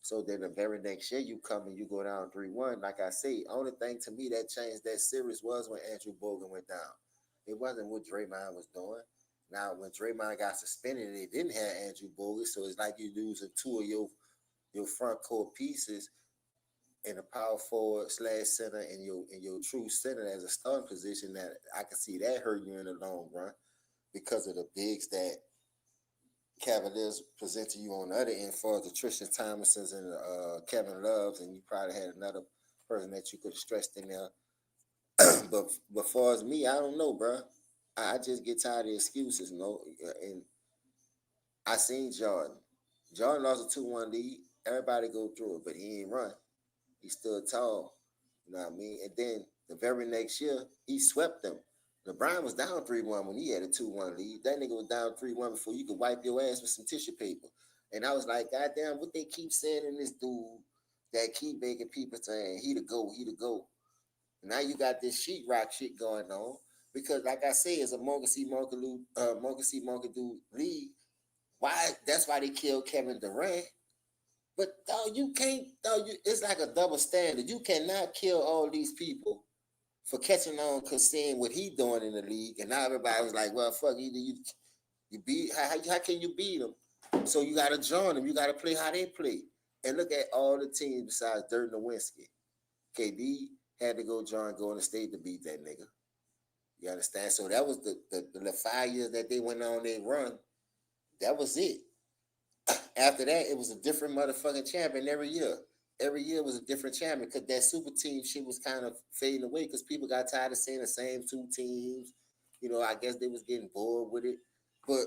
So then the very next year you come and you go down 3-1. Like I say, only thing to me that changed that series was when Andrew Bogut went down. It wasn't what Draymond was doing. Now when Draymond got suspended, they didn't have Andrew Bogut, so it's like you losing 2 of your front court pieces in a power forward / center and your true center as a starting position. That I can see that hurt you in the long run because of the bigs that Cavaliers present to you on the other end for the Tristan Thompsons and Kevin Loves, and you probably had another person that you could have stretched in there. but far as me, I don't know, bro. I just get tired of excuses, and I seen Jordan. Jordan lost a 2-1 lead. Everybody go through it, but he ain't run. He stood tall. You know what I mean? And then the very next year, he swept them. LeBron was down 3-1 when he had a 2-1 lead. That nigga was down 3-1 before you could wipe your ass with some tissue paper. And I was like, God damn, what they keep saying in this dude that keep making people saying he the GOAT, he the GOAT. Now you got this sheetrock shit going on. Because like I say, it's a Monkey league. Why? That's why they killed Kevin Durant. But dog, you can't. Dog, it's like a double standard. You cannot kill all these people for catching on, cause seeing what he doing in the league, and now everybody was like, "Well, fuck, either you beat. How can you beat them? So you got to join them. You got to play how they play. And look at all the teams besides Dirk Nowitzki. KD had to go join Golden State to beat that nigga. You understand? So that was the 5 years that they went on their run. That was it. After that, it was a different motherfucking champion every year. Every year was a different champion because that super team shit was kind of fading away because people got tired of seeing the same two teams. You know, I guess they was getting bored with it. But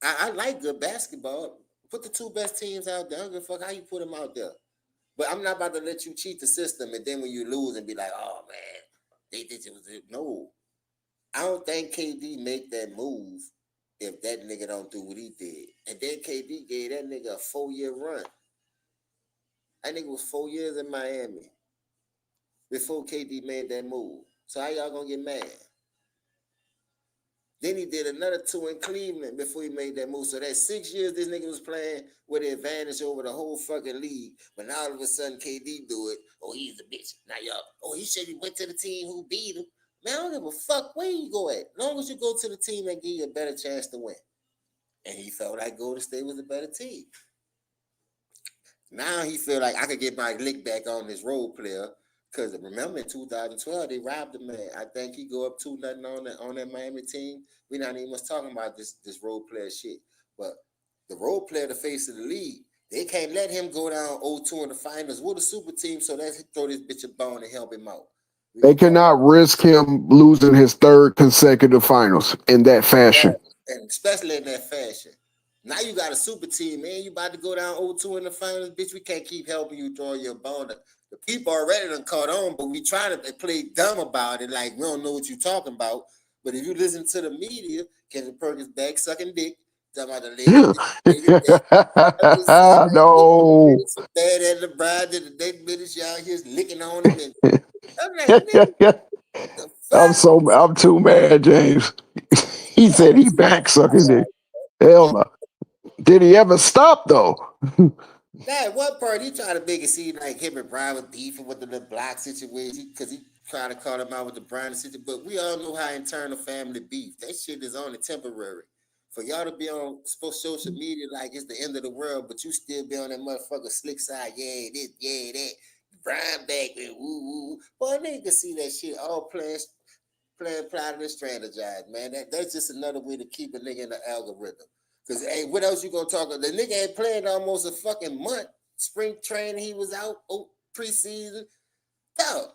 I like good basketball. Put the two best teams out there. I don't give a fuck how you put them out there. But I'm not about to let you cheat the system and then when you lose and be like, oh, man, they did it. No. I don't think KD make that move if that nigga don't do what he did. And then KD gave that nigga a 4-year run. That nigga was 4 years in Miami before KD made that move. So how y'all gonna get mad? Then he did another 2 in Cleveland before he made that move. So that's 6 years this nigga was playing with an advantage over the whole fucking league. But now all of a sudden KD do it. Oh, he's a bitch. Now y'all, oh, he said he went to the team who beat him. Man, I don't give a fuck where you go at. As long as you go to the team that give you a better chance to win. And he felt like Golden State was a better team. Now he feel like I could get my lick back on this role player. Because remember in 2012, they robbed the man. I think he go up 2-0 on that Miami team. We're not even talking about this role player shit. But the role player, the face of the league, they can't let him go down 0-2 in the finals with a super team, so let's throw this bitch a bone and help him out. They cannot risk him losing his 3rd consecutive finals in that fashion. And especially in that fashion. Now you got a super team, man. You about to go down 0-2 in the finals, bitch. We can't keep helping you throw your bone. The people already done caught on, but we trying to play dumb about it, like we don't know what you're talking about. But if you listen to the media, Kendrick Perkins back sucking dick, talking about the lady. No. So bad at LeBron that the next minute y'all here licking on him. And I'm like, nigga, the fuck? I'm too mad, James. He said he back sucking dick. Hell no. Did he ever stop though? That one part, he tried to make it seem like him and Brian was beefing with the little block situation because he tried to call him out with the Brian situation. But we all know how internal family beef. That shit is only temporary. For y'all to be on social media like it's the end of the world, but you still be on that motherfucker slick side. Yeah, this, yeah, that. Brian back with woo woo. Boy, nigga can see that shit all playing, plotting, and strategized, man. That's just another way to keep a nigga in the algorithm. Because, hey, what else you gonna talk about? The nigga ain't played almost a fucking month. Spring training, he was out preseason. Dog.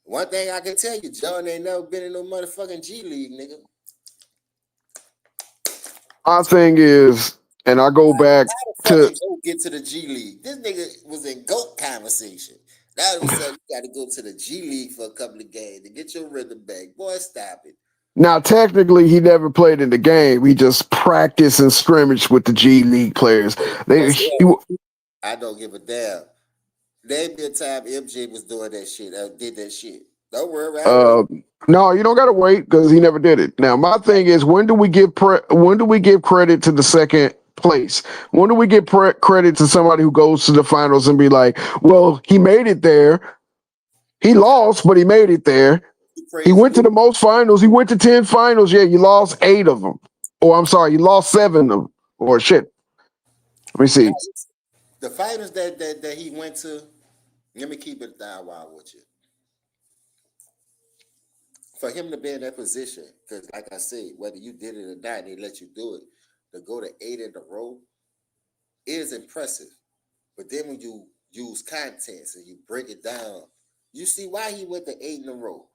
One thing I can tell you, John ain't never been in no motherfucking G League, nigga. My thing is, and I go back how the to fuck you get to the G League? This nigga was in GOAT conversation. Now all of a sudden you got to go to the G League for a couple of games to get your rhythm back. Boy, stop it. now technically he never played in the game. He just practiced and scrimmaged with the G League players. I don't give a damn. There'd be a time MJ was doing that shit. Did that shit. Don't worry about it. No, you don't gotta wait because he never did it. Now my thing is, when do we give credit to the second place? When do we give credit to somebody who goes to the finals and be like, well, he made it there. He lost, but he made it there. He went to the most finals. He went to 10 finals. Yeah, you lost 8 of them. Or I'm sorry, you lost 7 of them. Or shit. Let me see. The finals that he went to, let me keep it down while with you. For him to be in that position, because like I said, whether you did it or not, they let you do it. to go to 8 in a row is impressive. But then when you use contents and you break it down, you see why he went to 8 in a row.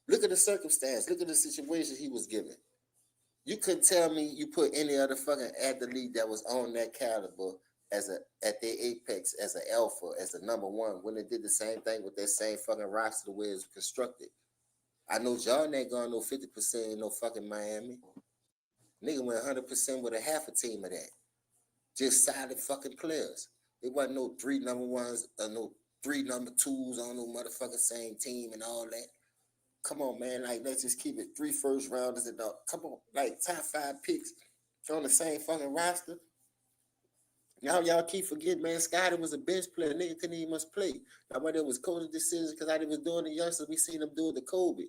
Look at the circumstance. Look at the situation he was given. You couldn't tell me you put any other fucking athlete that was on that caliber at their apex as an alpha, as a number one, when they did the same thing with that same fucking roster the way it's constructed. I know Jordan ain't going no 50% in no fucking Miami. Nigga went 100% with a half a team of that. Just solid fucking players. It wasn't no 3 number ones or no 3 number twos on no motherfucking same team and all that. Come on, man. Like, let's just keep it 3 first rounders and all. Come on, like top 5 picks on the same fucking roster. Now y'all keep forgetting, man. Scotty was a bench player. Nigga couldn't even must play. Now whether it was coaching decisions because I was doing the youngsters, we seen them do it to Kobe.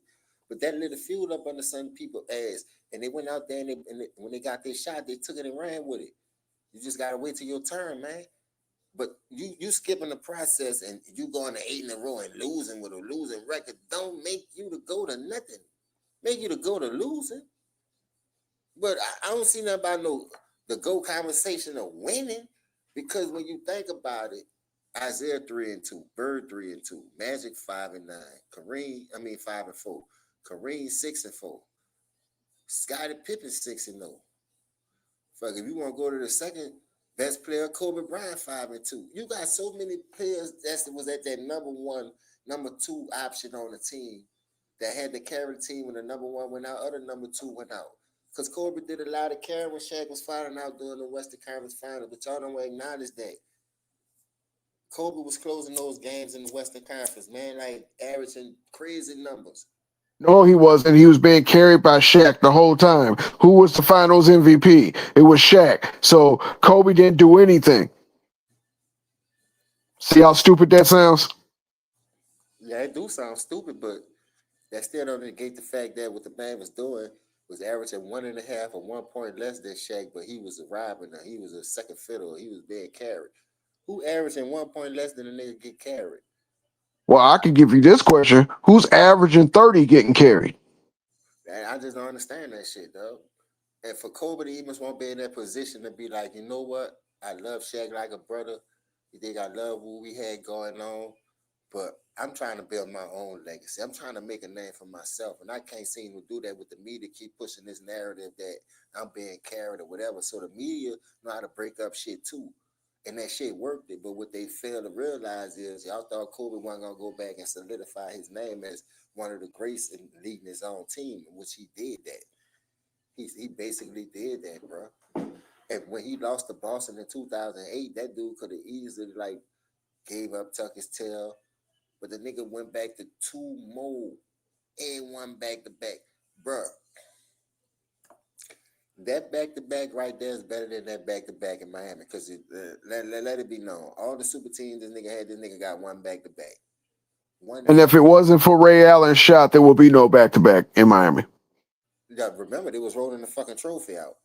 But that lit a fuel up under some people's ass. And they went out there and when they got their shot, they took it and ran with it. You just gotta wait till your turn, man. But you skipping the process and you going to 8 in a row and losing with a losing record don't make you to go to nothing. Make you to go to losing. But I don't see nothing about the go conversation of winning. Because when you think about it, Isaiah 3-2, Bird 3-2, Magic 5-9, Kareem 5-4, Kareem 6-4, Scottie Pippen 6-0. Fuck, if you want to go to the second best player, Kobe Bryant 5-2. You got so many players that was at that number 1, number 2 option on the team that had to carry the team when the number 1 went out, other number 2 went out. Because Kobe did a lot of carrying when Shaq was fighting out during the Western Conference Finals, but y'all don't acknowledge that. Kobe was closing those games in the Western Conference, man, like averaging crazy numbers. No, he wasn't. He was being carried by Shaq the whole time. Who was the Finals MVP? It was Shaq. So Kobe didn't do anything. See how stupid that sounds? Yeah, it do sound stupid, but that still don't negate the fact that what the man was doing was averaging 1.5 or 1 point less than Shaq, but he was arriving. He was a second fiddle. He was being carried. Who averaging 1 point less than a nigga get carried? Well, I could give you this question. Who's averaging 30 getting carried? I just don't understand that shit, dog. And for Kobe to even want to be in that position to be like, you know what? I love Shaq like a brother. You think I love what we had going on, but I'm trying to build my own legacy. I'm trying to make a name for myself, and I can't seem to do that with the media keep pushing this narrative that I'm being carried or whatever. So the media know how to break up shit too, and that shit worked it. But what they fail to realize is y'all thought Kobe wasn't gonna go back and solidify his name as one of the greats in leading his own team, which he did that. He basically did that, bro. And when he lost to Boston in 2008, that dude could have easily like gave up, tuck his tail. But the nigga went back to 2 more and 1 back-to-back. Bruh, that back-to-back right there is better than that back-to-back in Miami. Because let it be known. All the super teams this nigga had, this nigga got 1 back-to-back. And if it wasn't for Ray Allen's shot, there would be no back-to-back in Miami. Yeah, remember, they was rolling the fucking trophy out.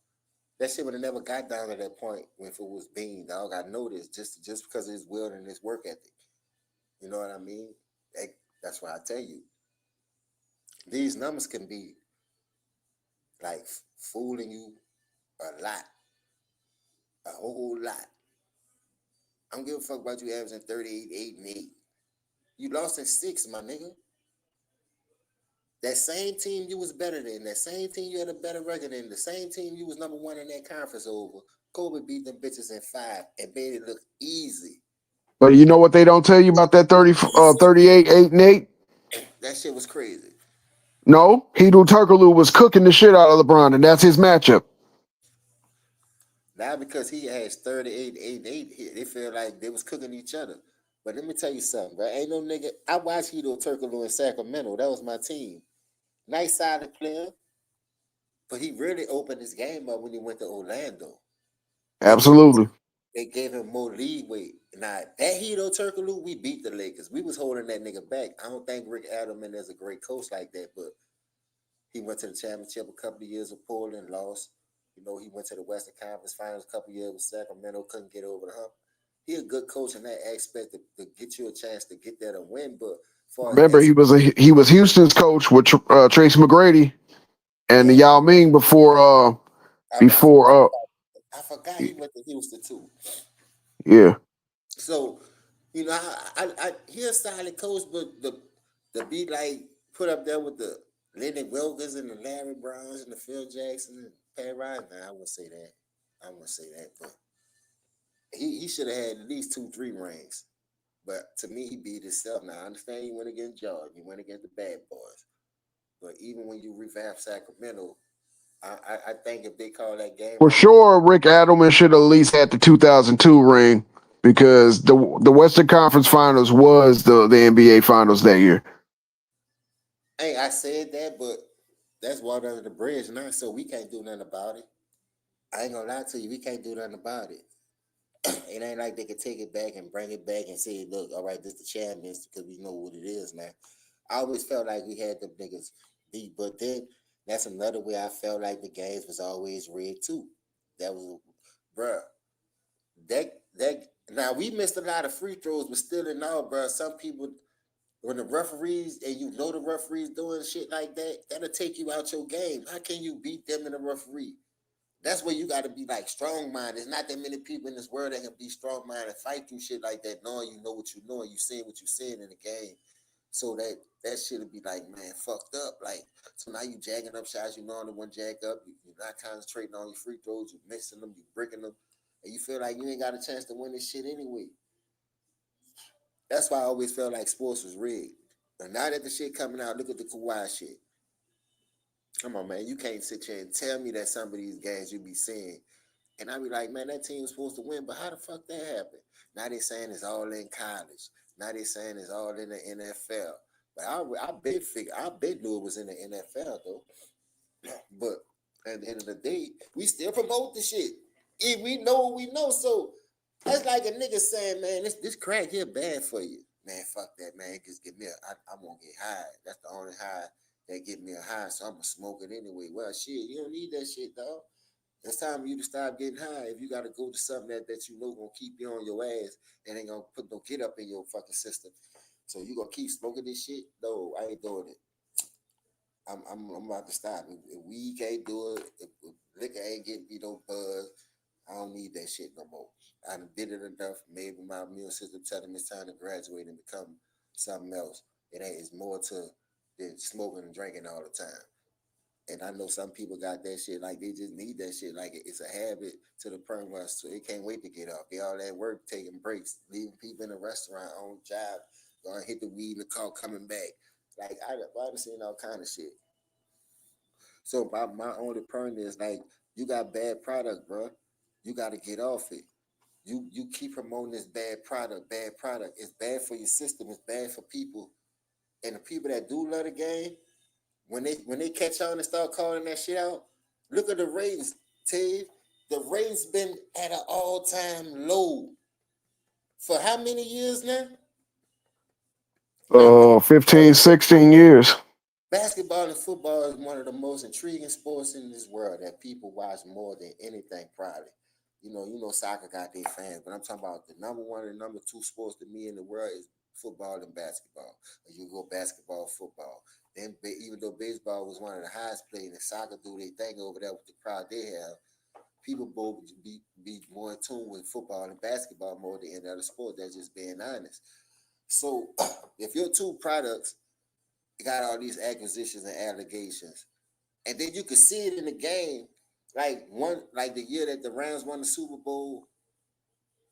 That shit would have never got down to that point when it was Bean, dog. I know this just because of his will and his work ethic. You know what I mean? That's why I tell you. These numbers can be like fooling you a lot. A whole lot. I don't give a fuck about you averaging 38, 8, and 8. You lost in 6, my nigga. That same team you was better than, that same team you had a better record than, the same team you was number 1 in that conference over. Kobe beat them bitches in 5 and made it look easy. But you know what they don't tell you about that 38, 8, and 8? That shit was crazy. No, Hedo Turkoglu was cooking the shit out of LeBron, and that's his matchup. Not because he has 38, 8, and 8. They feel like they was cooking each other. But let me tell you something, bro. Ain't no nigga. I watched Hedo Turkoglu in Sacramento. That was my team. Nice sided player. But he really opened his game up when he went to Orlando. Absolutely. They gave him more leeway. Now, that Hedo Turkoglu, we beat the Lakers. We was holding that nigga back. I don't think Rick Adelman is a great coach like that, but he went to the championship a couple of years with Portland, lost. You know, he went to the Western Conference Finals a couple of years with Sacramento, couldn't get over the hump. He a good coach in that aspect to get you a chance to get there to win. But remember, he was Houston's coach with Tracy McGrady and the Yao Ming before before. I forgot he went to Houston too. Yeah. So, you know, he's a solid coach, but the be like put up there with the Leonard Wilkins and the Larry Browns and the Phil Jackson and Pat Ryan. Nah, I wouldn't say that. But he should have had at least 2-3 rings. But to me, he beat himself. Now I understand you went against Georgia, you went against the Bad Boys, but even when you revamp Sacramento, I think if they call that game For right, sure, Rick Adelman should at least had the 2002 ring because the Western Conference Finals was the NBA Finals that year. hey, I said that, but that's water under the bridge now, so we can't do nothing about it. I ain't gonna lie to you, we can't do nothing about it. It ain't like they could take it back and bring it back and say, look, all right, this the champions because we know what it is now. I always felt like we had them niggas beat, but then that's another way I felt like the games was always rigged too. That was, bruh, that now we missed a lot of free throws, but still in all, bruh, some people when the referees and you know the referees doing shit like that, that'll take you out your game. How can you beat them in a referee? That's where you got to be like strong minded. There's not that many people in this world that can be strong minded and fight through shit like that, knowing you know what you know and you seeing what you seeing in the game. So that shit would be like, man, fucked up. Like, so now you jagging up shots, you know the one jag up, you're not concentrating on your free throws, you missing them, you breaking them, and you feel like you ain't got a chance to win this shit anyway. That's why I always felt like sports was rigged. But now that the shit coming out, look at the Kawhi shit. Come on, man. You can't sit here and tell me that some of these games you be seeing. And I be like, man, that team was supposed to win, but how the fuck that happened? Now they saying it's all in college. Now they saying it's all in the NFL. But I bet knew it was in the NFL though. But at the end of the day, we still promote the shit. If we know what we know. So that's like a nigga saying, man, this crack here bad for you. Man, fuck that, man. Just give me I'm gonna get high. That's the only high that get me a high, so I'm gonna smoke it anyway. Well, shit, you don't need that shit, dog. It's time for you to stop getting high. If you gotta go to something that you know gonna keep you on your ass and ain't gonna put no get up in your fucking system. So you gonna keep smoking this shit? No, I ain't doing it. I'm about to stop. If weed can't do it, if liquor ain't getting me no buzz, I don't need that shit no more. I done did it enough. Maybe my immune system telling me it's time to graduate and become something else. It's more to than smoking and drinking all the time. And I know some people got that shit like they just need that shit like it's a habit to the point where so they can't wait to get off. They all at work taking breaks, leaving people in the restaurant on job, going hit the weed in the car, coming back. Like I've seen all kind of shit. So my only point is like you got bad product, bro. You got to get off it. You keep promoting this bad product. Bad product. It's bad for your system. It's bad for people. And the people that do love the game, when they catch on and start calling that shit out, look at the ratings, Steve. The ratings been at an all-time low for how many years now? Now, 15, 16 years. basketball and football is one of the most intriguing sports in this world that people watch more than anything, probably. You know, soccer got their fans, but I'm talking about the number one and number two sports to me in the world is football and basketball. You go basketball, football. Then, even though baseball was one of the highest played, and soccer do their thing over there with the crowd they have, people both be more in tune with football and basketball more than any other sport. That's just being honest. So, if your two products got all these acquisitions and allegations, and then you could see it in the game, like the year that the Rams won the Super Bowl,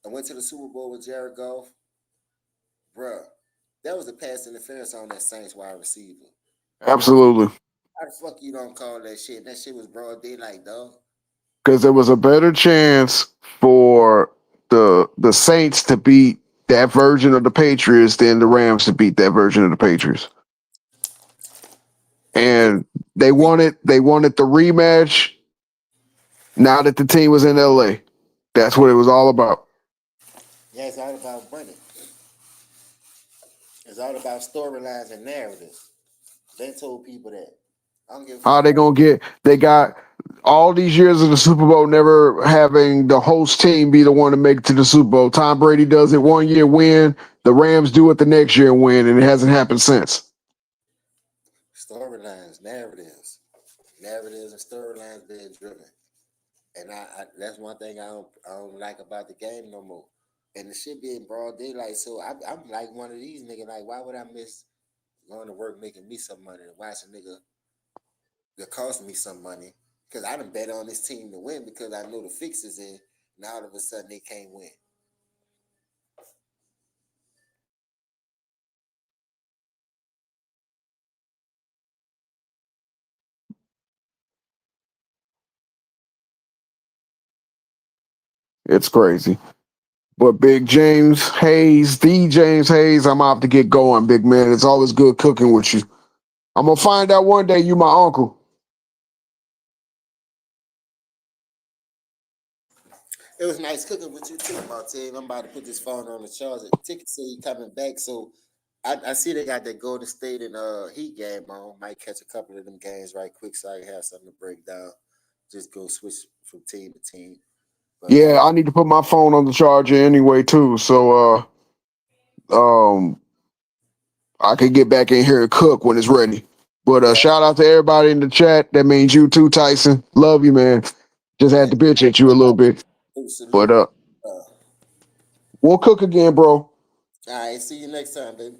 I went to the Super Bowl with Jared Goff, bruh. That was a pass interference on that Saints wide receiver. Absolutely. How the fuck you don't call that shit? That shit was broad daylight, dog. Because there was a better chance for the Saints to beat that version of the Patriots than the Rams to beat that version of the Patriots. And they wanted the rematch now that the team was in LA. That's what it was all about. Yeah, it's all about money. It's all about storylines and narratives. They told people that. I don't give a fuck. How they gonna get? They got all these years of the Super Bowl, never having the host team be the one to make it to the Super Bowl. Tom Brady does it one year, win. The Rams do it the next year, win, and it hasn't happened since. Storylines, narratives and storylines being driven. And I that's one thing I don't like about the game no more. And the shit being broad daylight. So I'm like one of these niggas. Like, why would I miss going to work making me some money and watch a nigga that cost me some money? Because I done bet on this team to win because I know the fix is in. Now all of a sudden they can't win. It's crazy. But Big James Hayes, the James Hayes, I'm off to get going, big man. It's always good cooking with you. I'm gonna find out one day you my uncle. It was nice cooking with you too, Martin. I'm about to put this phone on the charger. Ticket say he coming back, so I see they got that Golden State and Heat game on. Might catch a couple of them games right quick, so I can have something to break down. Just go switch from team to team. But Yeah, I need to put my phone on the charger anyway too. So I can get back in here and cook when it's ready. But yeah, shout out to everybody in the chat. That means you too, Tyson. Love you, man. Just had yeah. to bitch at you a little bit. But Salute. All we'll cook again, bro. right, see you next time, baby.